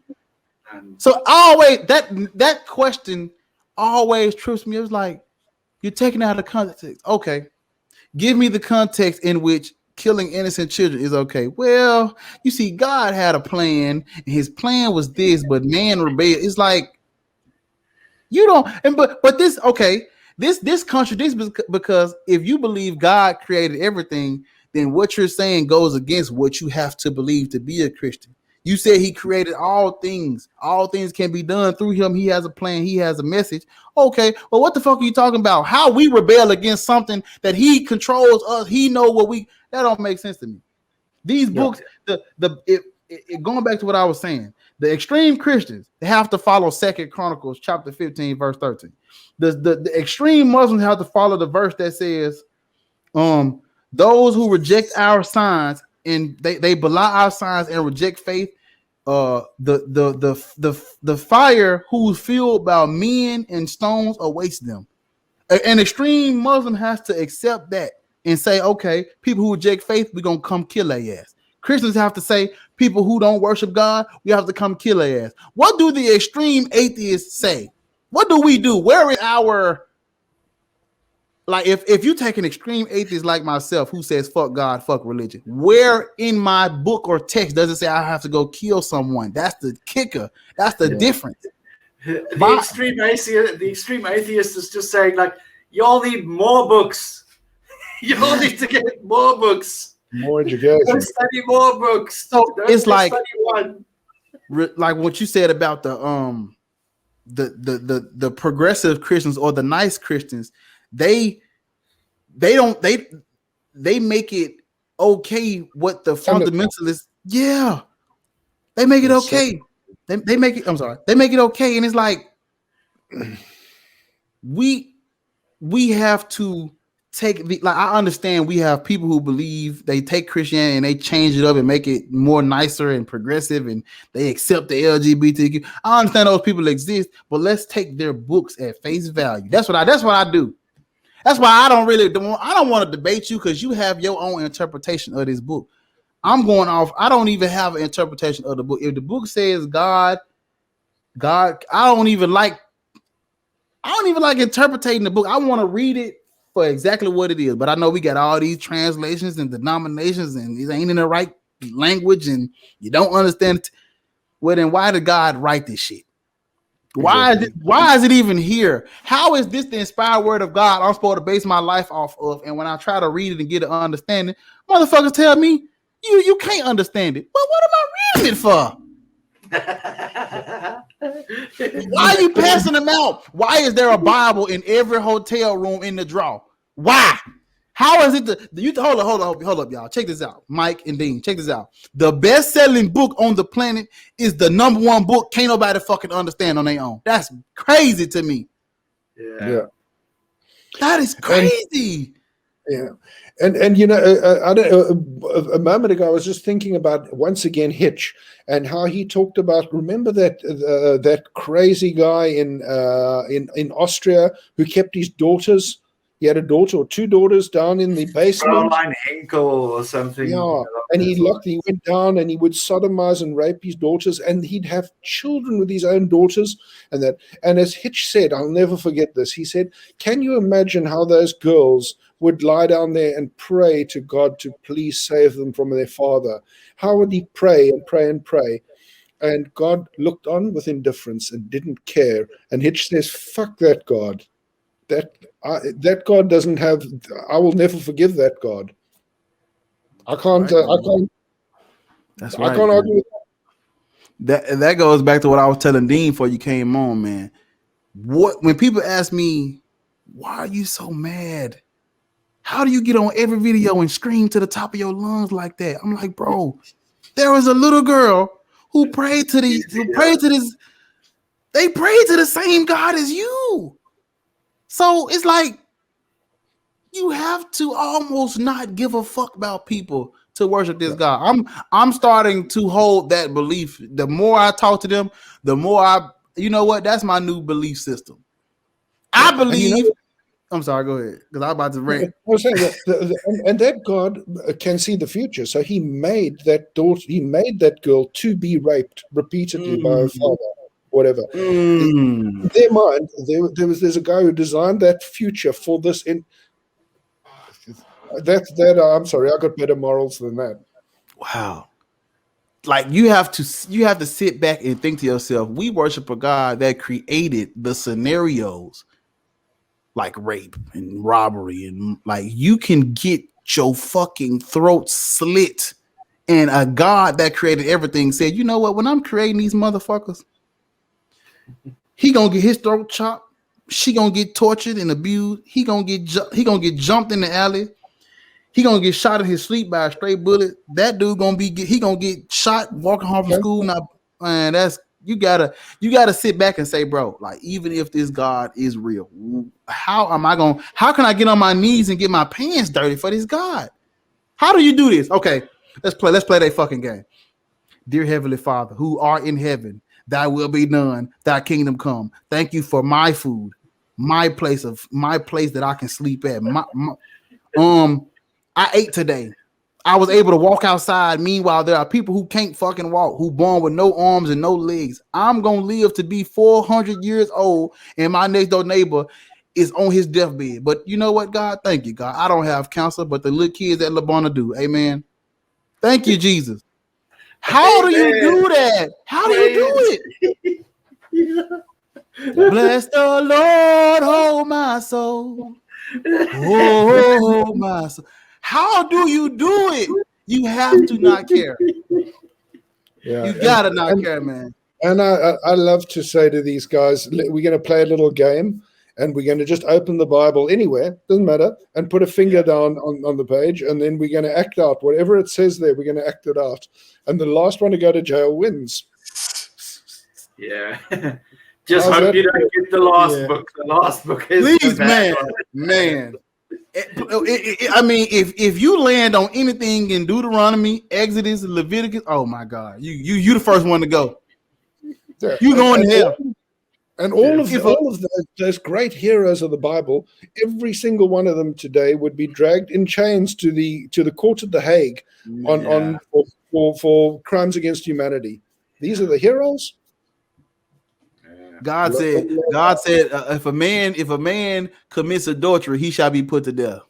So always that question always trips me. It was like, you're taking out of context. Okay, give me the context in which killing innocent children is okay. Well, you see, God had a plan, and his plan was this, but man rebelled. It's like, you don't, and but this, okay, this contradicts, because if you believe God created everything, then what you're saying goes against what you have to believe to be a Christian. You said he created all things. All things can be done through him. He has a plan. He has a message. Okay, well, what the fuck are you talking about? How we rebel against something that he controls us? He know what we. That don't make sense to me. These books, going back to what I was saying, the extreme Christians, they have to follow 2 Chronicles chapter 15 verse 13. The extreme Muslims have to follow the verse that says, those who reject our signs and they belie our signs and reject faith, the fire who's fueled by men and stones awaits them. An extreme Muslim has to accept that and say, okay, people who reject faith, we're gonna come kill their ass. Christians have to say, people who don't worship God, we have to come kill their ass. What do the extreme atheists say? What do we do? Where is our, like, if you take an extreme atheist like myself who says fuck God, fuck religion, where in my book or text does it say I have to go kill someone? That's the kicker. That's the difference. The extreme atheist is just saying, like, y'all need more books. Y'all need to get more books. More education. Study more books. So don't it's like one. Like what you said about the progressive Christians or the nice Christians. They make it okay what the fundamentalists. Yeah, they make it okay. They make it. I'm sorry. They make it okay, and it's like we have to take the, like, I understand we have people who believe they take Christianity and they change it up and make it more nicer and progressive and they accept the LGBTQ. I understand those people exist, but let's take their books at face value. That's what I do. That's why I don't want to debate you, because you have your own interpretation of this book. I'm going off. I don't even have an interpretation of the book. If the book says God, I don't even like interpreting the book. I want to read it for exactly what it is. But I know we got all these translations and denominations, and it ain't in the right language, and you don't understand it. Well, then why did God write this shit? Why is it even here? How is this the inspired word of God I'm supposed to base my life off of? And when I try to read it and get an understanding, motherfuckers tell me you can't understand it. Well, what am I reading it for? Why are you passing them out? Why is there a Bible in every hotel room in the drawer? Why? How is it hold up, y'all. Check this out. Mike and Dean, check this out. The best-selling book on the planet is the number one book can't nobody fucking understand on their own. That's crazy to me. Yeah. That is crazy. And you know, a moment ago I was just thinking about, once again, Hitch, and how he talked about, remember that crazy guy in Austria who kept his daughters He had a daughter or two daughters down in the basement. Caroline Henkel or something. Yeah, and he went down and he would sodomize and rape his daughters, and he'd have children with his own daughters, and that. And as Hitch said, I'll never forget this. He said, "Can you imagine how those girls would lie down there and pray to God to please save them from their father? How would he pray and pray and pray?" And God looked on with indifference and didn't care. And Hitch says, "Fuck that God. That God doesn't have. I will never forgive that God. I can't. Right. I can't. That's I right. can't argue with That goes back to what I was telling Dean before you came on, man. When people ask me, why are you so mad? How do you get on every video and scream to the top of your lungs like that? I'm like, bro, there was a little girl who prayed to this. They prayed to the same God as you. So it's like you have to almost not give a fuck about people to worship this God. I'm starting to hold that belief. The more I talk to them, the more you know what? That's my new belief system. I believe. I'm sorry, go ahead, because I'm about to rant. I was saying and that God can see the future. So he made that daughter, he made that girl to be raped repeatedly by her father, whatever. In their mind, there's a guy who designed that future for this. I'm sorry, I got better morals than that. Wow. Like you have to sit back and think to yourself, we worship a God that created the scenarios like rape and robbery, and like you can get your fucking throat slit, and a God that created everything said, you know what, when I'm creating these motherfuckers, he gonna get his throat chopped, she gonna get tortured and abused, he gonna get jumped in the alley, he gonna get shot in his sleep by a straight bullet, that dude gonna get shot walking home from school. Now, man, that's you gotta sit back and say, bro, like, even if this God is real, how can I get on my knees and get my pants dirty for this God? How do you do this? Okay, let's play that fucking game. Dear Heavenly Father, who art in heaven, thy will be done, thy kingdom come. Thank you for my food, my place that I can sleep at. I ate today. I was able to walk outside. Meanwhile, there are people who can't fucking walk, who born with no arms and no legs. I'm going to live to be 400 years old, and my next door neighbor is on his deathbed. But you know what, God? Thank you, God. I don't have cancer, but the little kids at Labona do. Amen. Thank you, Jesus. How do you do that? How do you do it? Bless the Lord, oh my soul. Oh my soul. How do you do it? You have to not care. Yeah, you gotta not care, man. And I love to say to these guys, we're going to play a little game, and we're going to just open the Bible anywhere, doesn't matter, and put a finger down on the page, and then we're going to act out whatever it says there. We're going to act it out, and the last one to go to jail wins. Yeah. Just hope you don't get the last book. The last book is please, man. I mean, if you land on anything in Deuteronomy, Exodus, Leviticus, oh my God, you the first one to go. Yeah. You going to hell. And all of those great heroes of the Bible, every single one of them today would be dragged in chains to the court at The Hague for crimes against humanity. These are the heroes. God said, if a man commits adultery, he shall be put to death.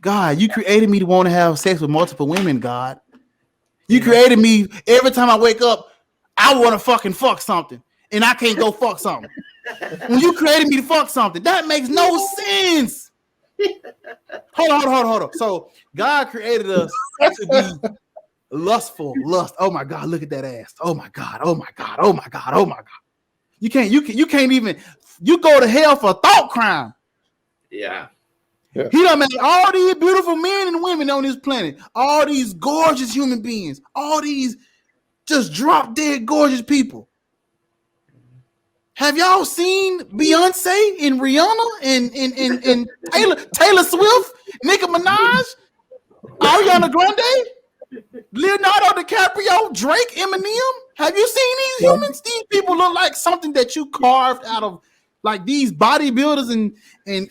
God, you created me to want to have sex with multiple women, God. You created me, every time I wake up, I want to fucking fuck something, and I can't go fuck something. When you created me to fuck something, that makes no sense. Hold on. So God created us to be lustful. Oh my God, look at that ass. Oh my God. You can't even, you go to hell for thought crime. Yeah. He done made all these beautiful men and women on this planet, all these gorgeous human beings, all these just drop dead gorgeous people. Have y'all seen Beyonce and Rihanna and Taylor Swift, Nicki Minaj, Ariana Grande, Leonardo DiCaprio, Drake, Eminem? Have you seen these humans? These people look like something that you carved out of Like these bodybuilders and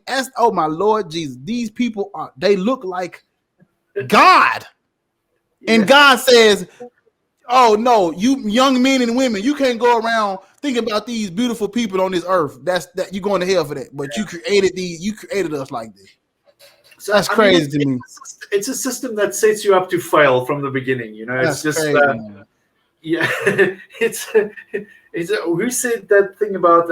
as oh my Lord Jesus, these people they look like God. And God says, oh no, you young men and women, you can't go around thinking about these beautiful people on this earth. That you're going to hell for that. But you created us like this. So that's crazy to me. It's a system that sets you up to fail from the beginning. You know, it's just crazy, yeah. It's who said that thing about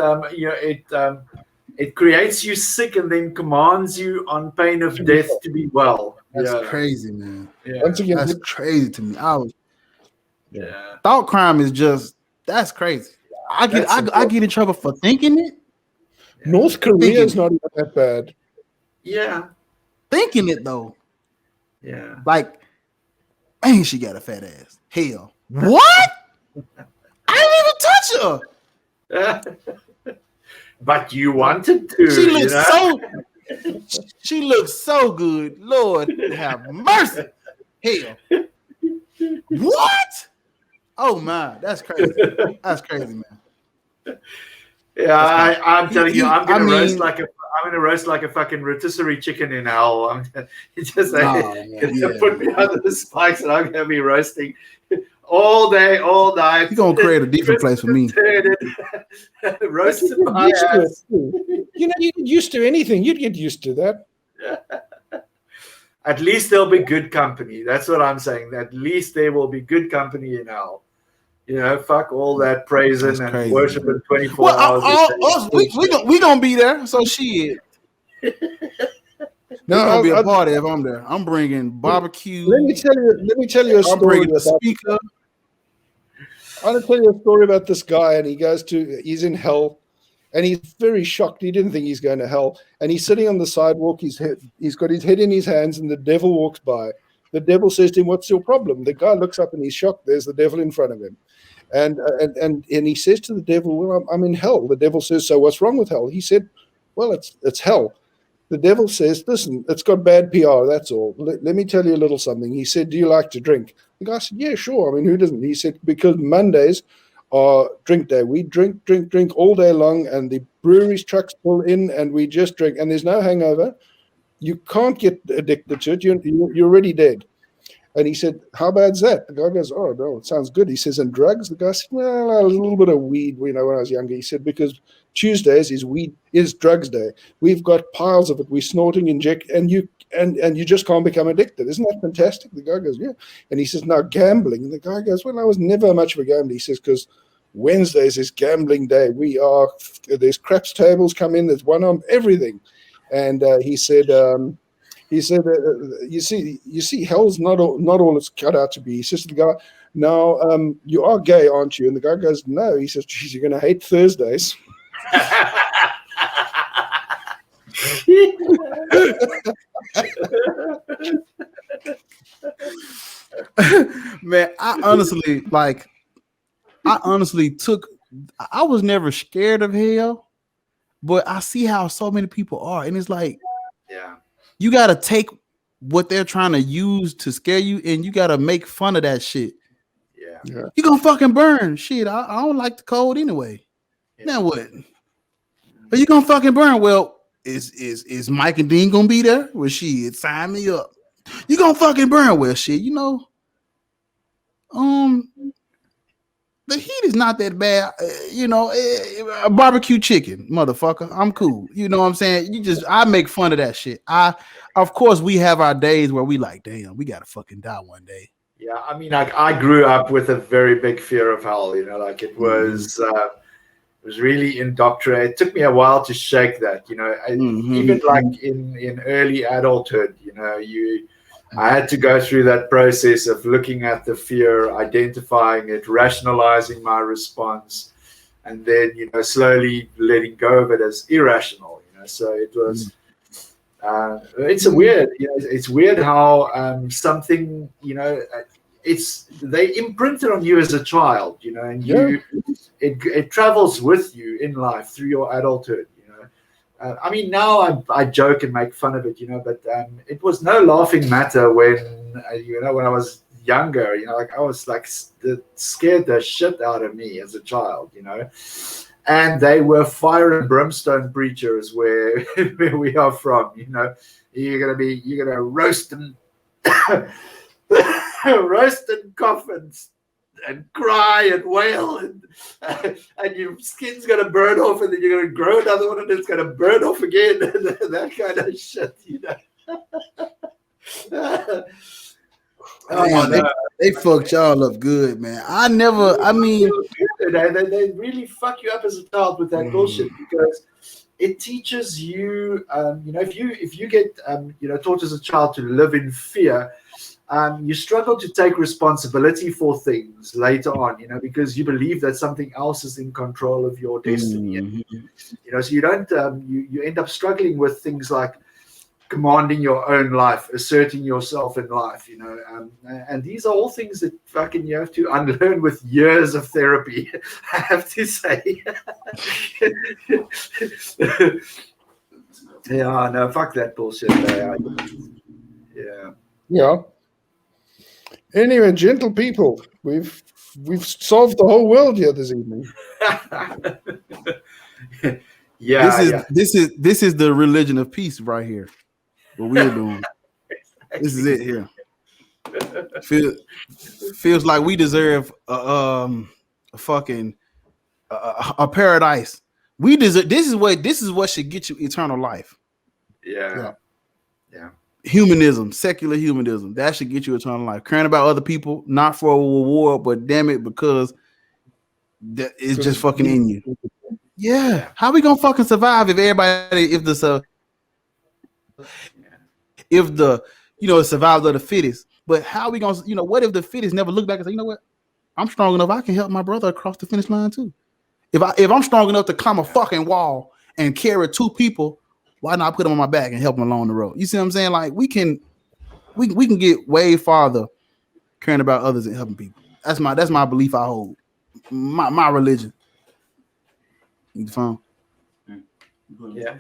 it creates you sick and then commands you on pain of death to be well. That's crazy, man. Yeah. Once again, that's crazy to me. Thought crime is just that's crazy. I get in trouble for thinking it. North Korea is not even that bad. Yeah. Thinking it though. Yeah. Like, ain't she got a fat ass? Hell. What? I didn't even touch her. But you wanted to. She looks so good. Lord have mercy. Hell. What? Oh my, that's crazy. That's crazy, man. Yeah, I'm telling you, I'm gonna roast like a fucking rotisserie chicken in hell. Put me under the spikes, and I'm gonna be roasting all day, all night. You're gonna create a different place for me. Roasted my ass. You know, you get used to anything. You'd get used to that. At least there'll be good company. That's what I'm saying. At least there will be good company in hell. You know, fuck all that praising and worshiping 24 hours. We gonna be there. So shit. No, gonna be a party if I'm there. I'm bringing barbecue. Let me tell you a story. The speaker. I'm gonna tell you a story about this guy, and he's in hell, and he's very shocked. He didn't think he's going to hell, and he's sitting on the sidewalk. He's got his head in his hands, and the devil walks by. The devil says to him, "What's your problem?" The guy looks up and he's shocked. There's the devil in front of him. And he says to the devil, "Well, I'm in hell." The devil says, "So what's wrong with hell?" He said, "Well, it's hell." The devil says, "Listen, it's got bad PR, that's all. Let me tell you a little something." He said, "Do you like to drink?" The guy said, "Yeah, sure. I mean, who doesn't?" He said, "Because Mondays are drink day. We drink all day long, and the breweries trucks pull in, and we just drink, and there's no hangover. You can't get addicted to it. You're already dead." And he said, "How bad's that?" The guy goes, "Oh, no, it sounds good." He says, "And drugs?" The guy said, "Well, a little bit of weed, when I was younger." He said, "Because Tuesdays is drugs day. We've got piles of it. We're snorting, inject, and you just can't become addicted. Isn't that fantastic?" The guy goes, "Yeah." And he says, "Now gambling." And the guy goes, "Well, I was never much of a gambler." He says, "Because Wednesdays is gambling day. There's craps tables come in. There's one on everything." And he said, "You see, hell's not all it's cut out to be." He says to the guy, "Now, you are gay, aren't you?" And the guy goes, "No." He says, "Geez, you're going to hate Thursdays." Man, I was never scared of hell, but I see how so many people are, and it's like, yeah, you gotta take what they're trying to use to scare you, and you gotta make fun of that shit. Yeah. You gonna fucking burn. Shit, I don't like the cold anyway. Yeah. Now what? Are you gonna fucking burn? Well, is Mike and Dean gonna be there? Well, shit, sign me up. You gonna fucking burn? Well, shit, the heat is not that bad. A barbecue chicken, motherfucker. I'm cool. You know what I'm saying? I make fun of that shit. Of course, we have our days where we like, damn, we gotta fucking die one day. Yeah, I mean, I grew up with a very big fear of hell. Like it was really indoctrinated. It took me a while to shake that. Even like in early adulthood, I had to go through that process of looking at the fear, identifying it, rationalizing my response, and then slowly letting go of it as irrational. So it was. It's weird how something they imprint it on you as a child, and it travels with you in life through your adulthood. I mean, now I joke and make fun of it, but it was no laughing matter when I was younger. Like I was like scared the shit out of me as a child, and they were fire and brimstone preachers where we are from. You're gonna roast and roast and cough and cry and wail and your skin's gonna burn off, and then you're gonna grow another one and it's gonna burn off again, and that kind of shit, Man, they fucked y'all up good, man. They really fuck you up as a child with that bullshit, because it teaches you, if you get taught as a child to live in fear, you struggle to take responsibility for things later on, because you believe that something else is in control of your destiny. And, so you don't, you end up struggling with things like commanding your own life, asserting yourself in life, and these are all things that fucking you have to unlearn with years of therapy, I have to say. Yeah, no, fuck that bullshit. Yeah. Anyway, gentle people, we've solved the whole world here this evening. This is the religion of peace right here. What we're doing. This is it here. Feels like we deserve a fucking a paradise. We deserve. This is what should get you eternal life. Yeah. Humanism, secular humanism, that should get you eternal life. Caring about other people, not for a reward, but damn it, because it's just fucking in you. Yeah. How we gonna fucking survive if the survival of the fittest? But how we gonna, what if the fittest never look back and say, you know what? I'm strong enough, I can help my brother across the finish line too. If I'm strong enough to climb a fucking wall and carry 2 people, why not put them on my back and help them along the road? You see what I'm saying? Like we can get way farther caring about others and helping people. That's my belief. I hold my religion. You found? Yeah.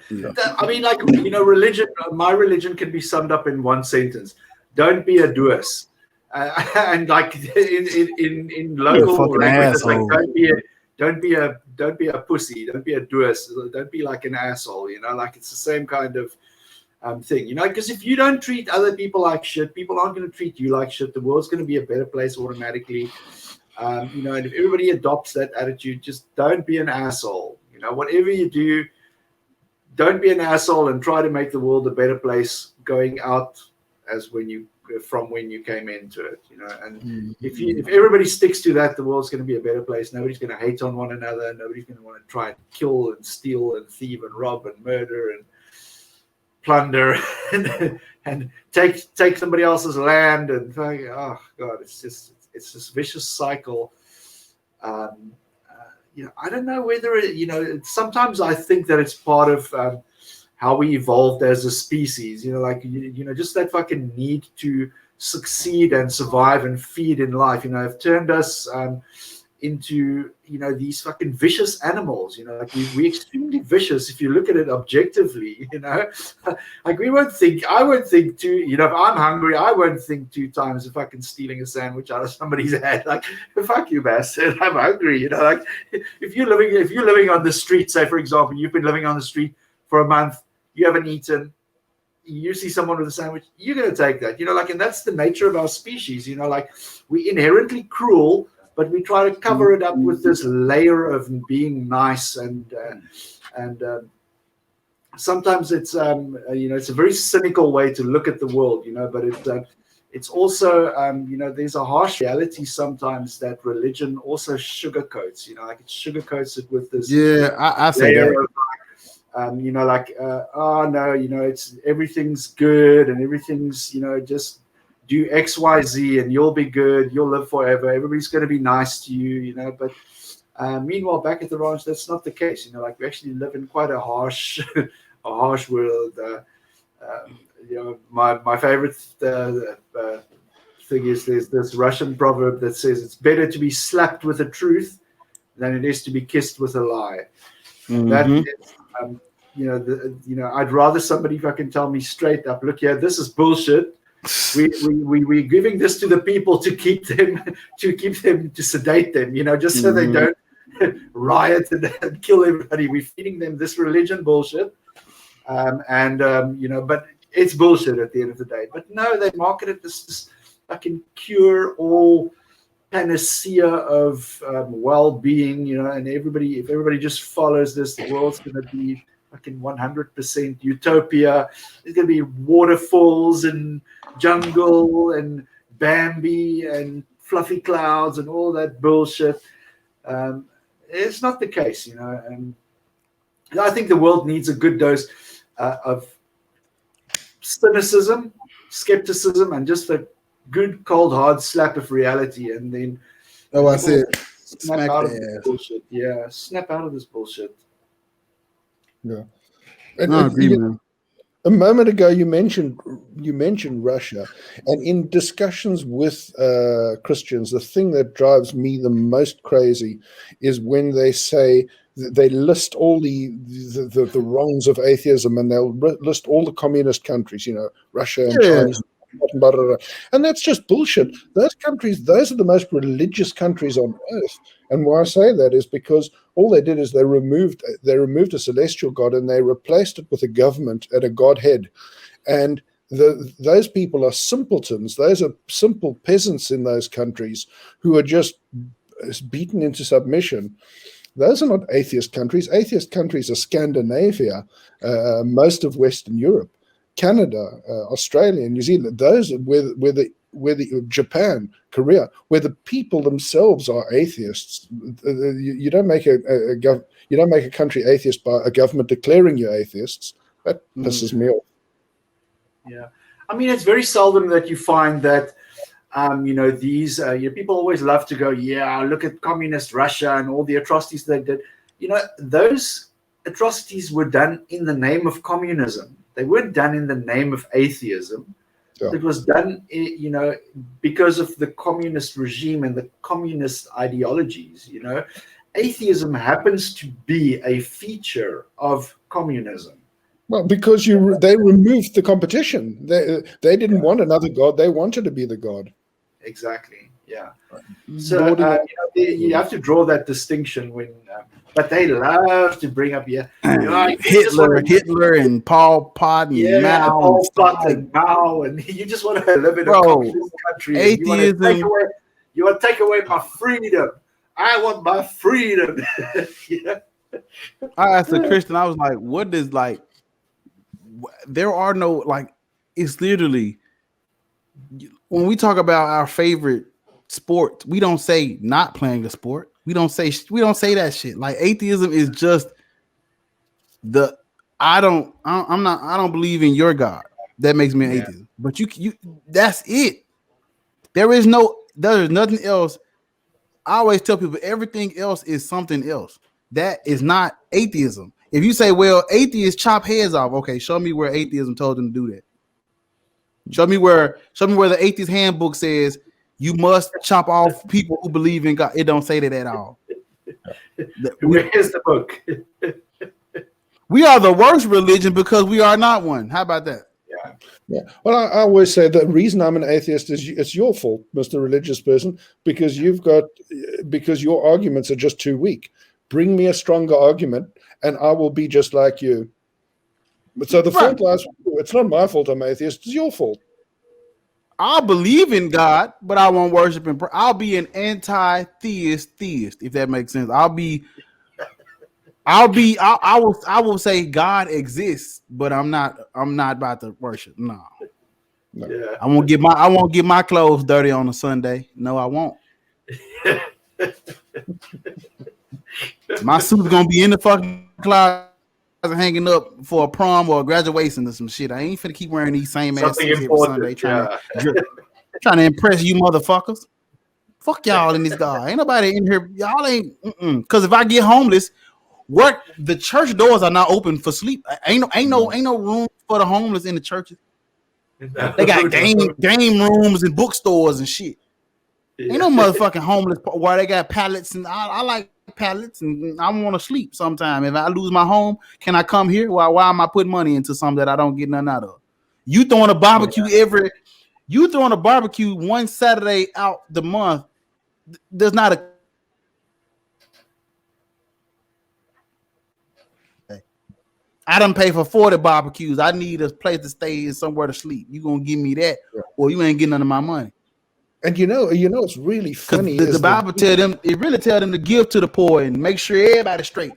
I mean, like, religion. My religion can be summed up in one sentence: don't be a doers. And like in local language, it's like don't be a pussy, don't be a doers, don't be like an asshole. Like it's the same kind of thing. Because if you don't treat other people like shit, people aren't going to treat you like shit. The world's going to be a better place automatically. And if everybody adopts that attitude, just don't be an asshole. Whatever you do, don't be an asshole and try to make the world a better place going out as when you came into it, and if everybody sticks to that, the world's going to be a better place. Nobody's going to hate on one another. Nobody's going to want to try and kill and steal and thieve and rob and murder and plunder and take somebody else's land and oh god, it's this vicious cycle. I don't know whether sometimes I think that it's part of how we evolved as a species, just that fucking need to succeed and survive and feed in life, have turned us into, these fucking vicious animals, like we're extremely vicious if you look at it objectively, like I won't think too, if I'm hungry, I won't think 2 times of fucking stealing a sandwich out of somebody's head. Like, fuck you, bastard, I'm hungry, like if you're living on the street, say for example, you've been living on the street for a month, you haven't eaten, you see someone with a sandwich, you're going to take that, and that's the nature of our species, like we're inherently cruel, but we try to cover it up with this layer of being nice, and sometimes it's it's a very cynical way to look at the world, but it's also there's a harsh reality sometimes that religion also sugarcoats, like it sugarcoats it with this I say that. It's everything's good and everything's, just do X, Y, Z and you'll be good, you'll live forever, everybody's going to be nice to you, but meanwhile back at the ranch, that's not the case. Like we actually live in quite a harsh world. My favorite thing is there's this Russian proverb that says it's better to be slapped with the truth than it is to be kissed with a lie. That is, I'd rather somebody fucking tell me straight up, look here, this is bullshit. We're giving this to the people to keep them to sedate them, just so they don't riot and kill everybody. We're feeding them this religion bullshit. But it's bullshit at the end of the day. But no, they market it this fucking cure all panacea of well-being, and if everybody just follows this, the world's going to be fucking 100% utopia. There's going to be waterfalls and jungle and Bambi and fluffy clouds and all that bullshit. It's not the case, and I think the world needs a good dose of cynicism, skepticism, and just a good cold hard slap of reality, and then I said snap out of this bullshit. Yeah, snap out of this bullshit. Yeah, I agree, man. A moment ago, you mentioned Russia, and in discussions with Christians, the thing that drives me the most crazy is when they say they list all the wrongs of atheism, and they'll list all the communist countries, Russia and China. Blah, blah, blah. And that's just bullshit. Those countries, those are the most religious countries on earth. And why I say that is because all they did is they removed a celestial god and they replaced it with a government and a godhead. And those people are simpletons. Those are simple peasants in those countries who are just beaten into submission. Those are not atheist countries. Atheist countries are Scandinavia, most of Western Europe, Canada, Australia, New Zealand. Those are where the Japan, Korea, where the people themselves are atheists. You don't make a country atheist by a government declaring you atheists. That pisses me off. Yeah, I mean, it's very seldom that you find that. These people always love to go, look at communist Russia and all the atrocities they did. Those atrocities were done in the name of communism. They weren't done in the name of atheism. Yeah. It was done, because of the communist regime and the communist ideologies. Atheism happens to be a feature of communism. Well, because they removed the competition. They didn't want another god. They wanted to be the god. Exactly. Yeah. So you have to draw that distinction when. But they love to bring up Hitler and Pol Pot and Mao, and you just want to live in a communist country. Atheism. You want to take away my freedom. I want my freedom. I asked a Christian. I was like, "What is like?" There are no it's literally when we talk about our favorite sport, we don't say not playing a sport. We don't say that shit. Like atheism is just I don't believe in your God. That makes me an atheist. But you that's it. There's nothing else. I always tell people everything else is something else. That is not atheism. If you say, well, atheists chop heads off, okay, show me where atheism told them to do that. Show me where the atheist handbook says you must chop off people who believe in God. It don't say that at all. Where's the book? We are the worst religion because we are not one. How about that? Yeah. Well, I always say the reason I'm an atheist is it's your fault, Mr. Religious Person, because your arguments are just too weak. Bring me a stronger argument, and I will be just like you. But so the fault lies with you. It's not my fault I'm atheist. It's your fault. I'll believe in God, but I won't worship him. I'll be an anti-theist, if that makes sense. I will say God exists, but I'm not about to worship. No. Yeah. I won't get my clothes dirty on a Sunday. No, I won't. My suit's gonna be in the fucking closet hanging up for a prom or a graduation or some shit. I ain't finna keep wearing these same ass suits every Sunday trying to impress you motherfuckers. Fuck y'all in this guy. Ain't nobody in here. Y'all ain't. Because if I get homeless, the church doors are not open for sleep. Ain't no room for the homeless in the churches. They got game rooms and bookstores and shit. Ain't no motherfucking homeless where they got pallets, and I like pallets, and I want to sleep sometime. If I lose my home, can I come here? Why am I putting money into something that I don't get nothing out of? You throwing a barbecue one Saturday out the month. There's not I done pay for 40 barbecues. I need a place to stay and somewhere to sleep. You gonna give me that, or you ain't getting none of my money. And you know, it's really funny. The Bible tell them, it really tell them to give to the poor and make sure everybody's straight.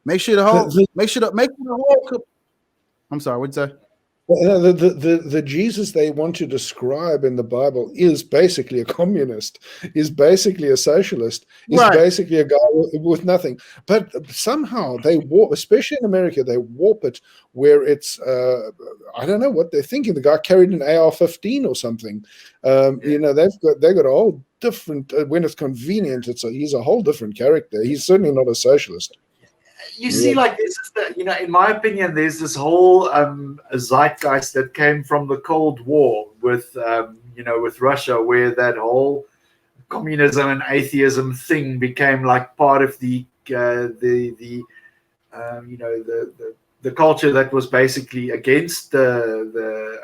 Make sure the whole. I'm sorry, what'd you say? The Jesus they want to describe in the Bible is basically a communist, is basically a socialist, is basically a guy with nothing. But somehow they warp, especially in America, they warp it where it's I don't know what they're thinking. The guy carried an AR-15 or something. You know, they've got a whole different. When it's convenient, he's a whole different character. He's certainly not a socialist. You see, like this is in my opinion, there's this whole zeitgeist that came from the Cold War with with Russia, where that whole communism and atheism thing became like part of the culture that was basically against the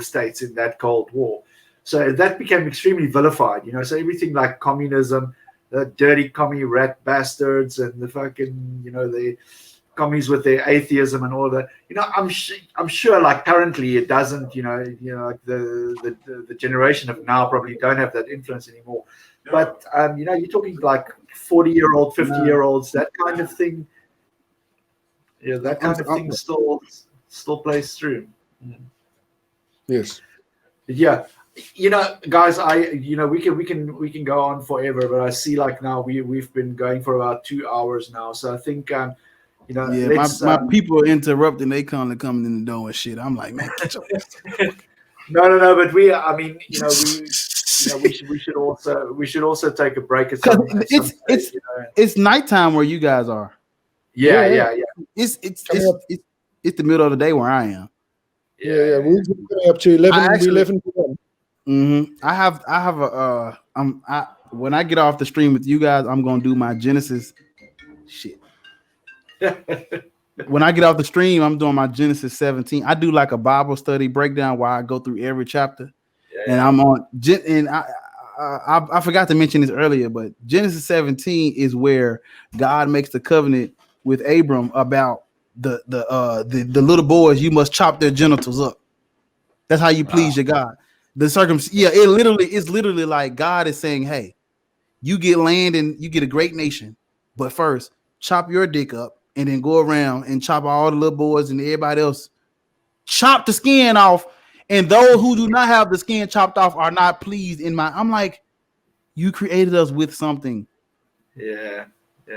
states in that Cold War. So that became extremely vilified. So everything like communism, the dirty commie rat bastards, and the fucking the commies with their atheism and all that. I'm sure like currently it doesn't. Like the generation of now probably don't have that influence anymore. But you're talking like 40-year-old, 50-year-olds, that kind of thing. Yeah, that kind of thing still plays through. Yes. Yeah. Guys, we can go on forever, but I see like now we've been going for about 2 hours now, so I think my people are interrupting. They coming in the door and shit. I'm like, man, get your no, but we should also take a break at some it's nighttime where you guys are. Yeah. It's the middle of the day where I am. Yeah. We're going up to 11 p.m. I have a when I get off the stream with you guys, I'm gonna do my Genesis shit. When I get off the stream, I'm doing my Genesis 17. I do like a Bible study breakdown where I go through every chapter, and I'm on. And I forgot to mention this earlier, but Genesis 17 is where God makes the covenant with Abram about the little boys. You must chop their genitals up. That's how you please your God. It's literally like God is saying, hey, you get land and you get a great nation, but first chop your dick up and then go around and chop all the little boys and everybody else, chop the skin off, and those who do not have the skin chopped off are not pleased in my. I'm like, you created us with something. Yeah.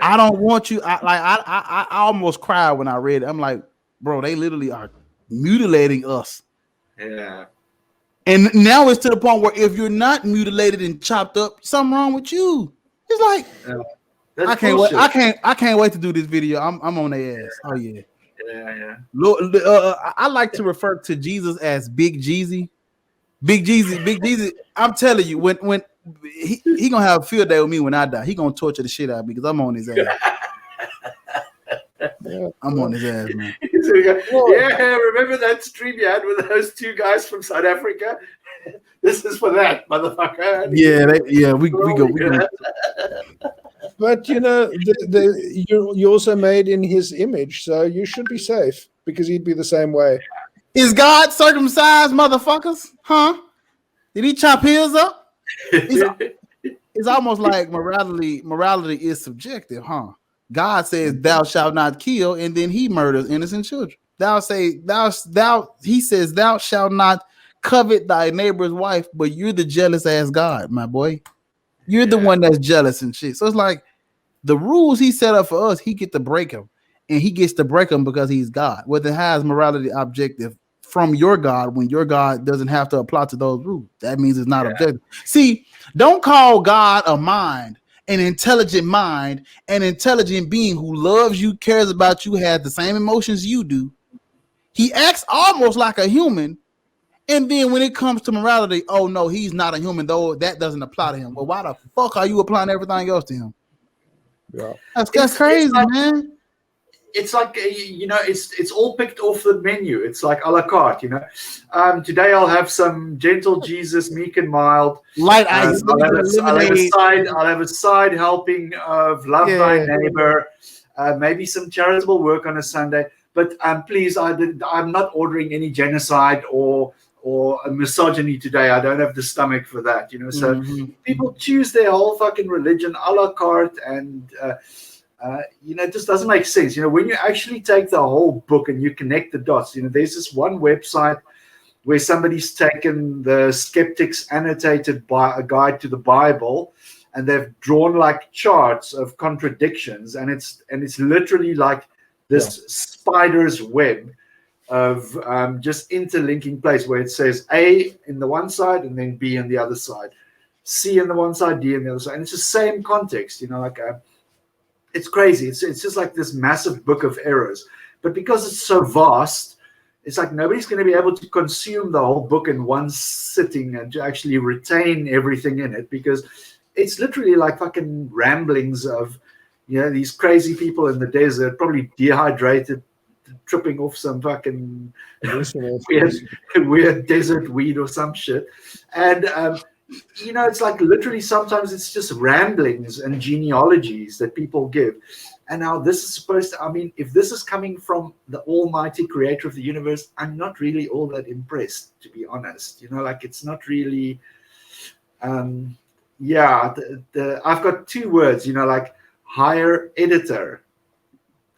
I don't want you. I almost cried when I read it. I'm like, bro, they literally are mutilating us. Yeah. And now it's to the point where if you're not mutilated and chopped up, something wrong with you. It's like I can't wait to do this video. I'm on their ass. Oh yeah. Yeah. Lord, I like to refer to Jesus as Big Jeezy. Big Jeezy. I'm telling you, when he gonna have a field day with me when I die. He gonna torture the shit out of me because I'm on his ass. I'm on his ass, man. Remember that stream you had with those two guys from South Africa? This is for that, motherfucker. We go. But you're also made in his image, so you should be safe because he'd be the same way. Is God circumcised, motherfuckers? Huh? Did he chop his up? It's almost like morality is subjective, huh? God says, "Thou shalt not kill," and then he murders innocent children. He says, "Thou shalt not covet thy neighbor's wife," but you're the jealous ass God, my boy. You're the one that's jealous and shit. So it's like the rules he set up for us, he get to break them, and he gets to break them because he's God. Whether it has morality objective from your God when your God doesn't have to apply to those rules, that means it's not objective. See, don't call God a mind. An intelligent mind, an intelligent being who loves you, cares about you, has the same emotions you do. He acts almost like a human. And then when it comes to morality, oh no, he's not a human, though that doesn't apply to him. Well, why the fuck are you applying everything else to him? Yeah. That's crazy, man. It's like it's all picked off the menu. It's like a la carte, Today I'll have some gentle Jesus, meek and mild. Light ice. I'll have a side helping of love thy neighbor. maybe some charitable work on a Sunday. But please, I'm not ordering any genocide or a misogyny today. I don't have the stomach for that, you know. So people choose their whole fucking religion a la carte, and you know, it just doesn't make sense. You know, when you actually take the whole book and you connect the dots, you know, there's this one website where somebody's taken the Skeptics Annotated by a Guide to the Bible, and they've drawn like charts of contradictions, and it's literally like this spider's web of just interlinking place where it says A in the one side and then B on the other side, C on the one side, D on the other side, and it's the same context, you know, like it's crazy. It's just like this massive book of errors, but because it's so vast, it's like nobody's going to be able to consume the whole book in one sitting and to actually retain everything in it, because it's literally like fucking ramblings of, you know, these crazy people in the desert, probably dehydrated, tripping off some fucking weird desert weed or some shit. And, you know, it's like literally sometimes it's just ramblings and genealogies that people give. And now this is supposed to, I mean, if this is coming from the almighty creator of the universe, I'm not really all that impressed, to be honest. You know, like it's not really, I've got two words, you know, like hire editor.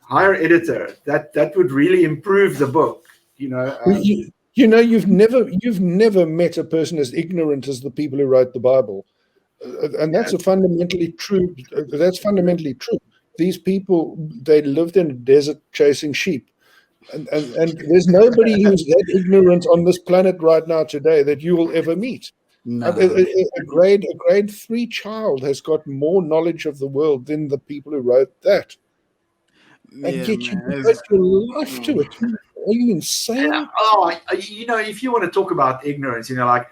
That would really improve the book, you know. You know, you've never met a person as ignorant as the people who wrote the Bible, and that's fundamentally true. That's fundamentally true. These people, they lived in a desert chasing sheep, and there's nobody who's that ignorant on this planet right now today that you will ever meet. No. A grade 3 child has got more knowledge of the world than the people who wrote that. And yet you devote your life to it. Are you insane? You know, if you want to talk about ignorance, you know, like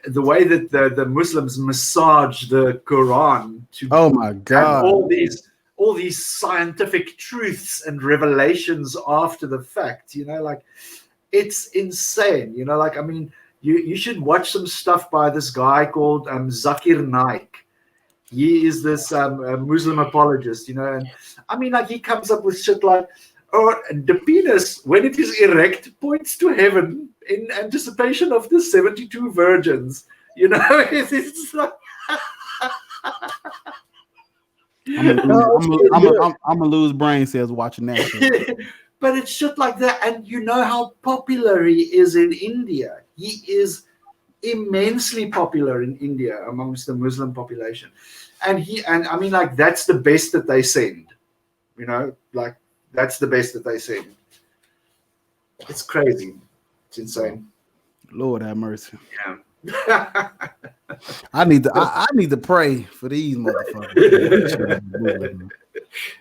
the way that the Muslims massage the Quran to my God, all these scientific truths and revelations after the fact, you know, like it's insane. You know, like, I mean, you should watch some stuff by this guy called Zakir Naik. He is this Muslim apologist, you know, and I mean, like, he comes up with shit like, the penis, when it is erect, points to heaven in anticipation of the 72 virgins. You know, it's like... I'm gonna lose brain cells watching that shit. But it's shit like that, and you know how popular he is in India. He is immensely popular in India amongst the Muslim population, and I mean, like, that's the best that they send. You know, like, that's the best that they send. It's crazy. It's insane. Lord have mercy. Yeah. I need to pray for these motherfuckers.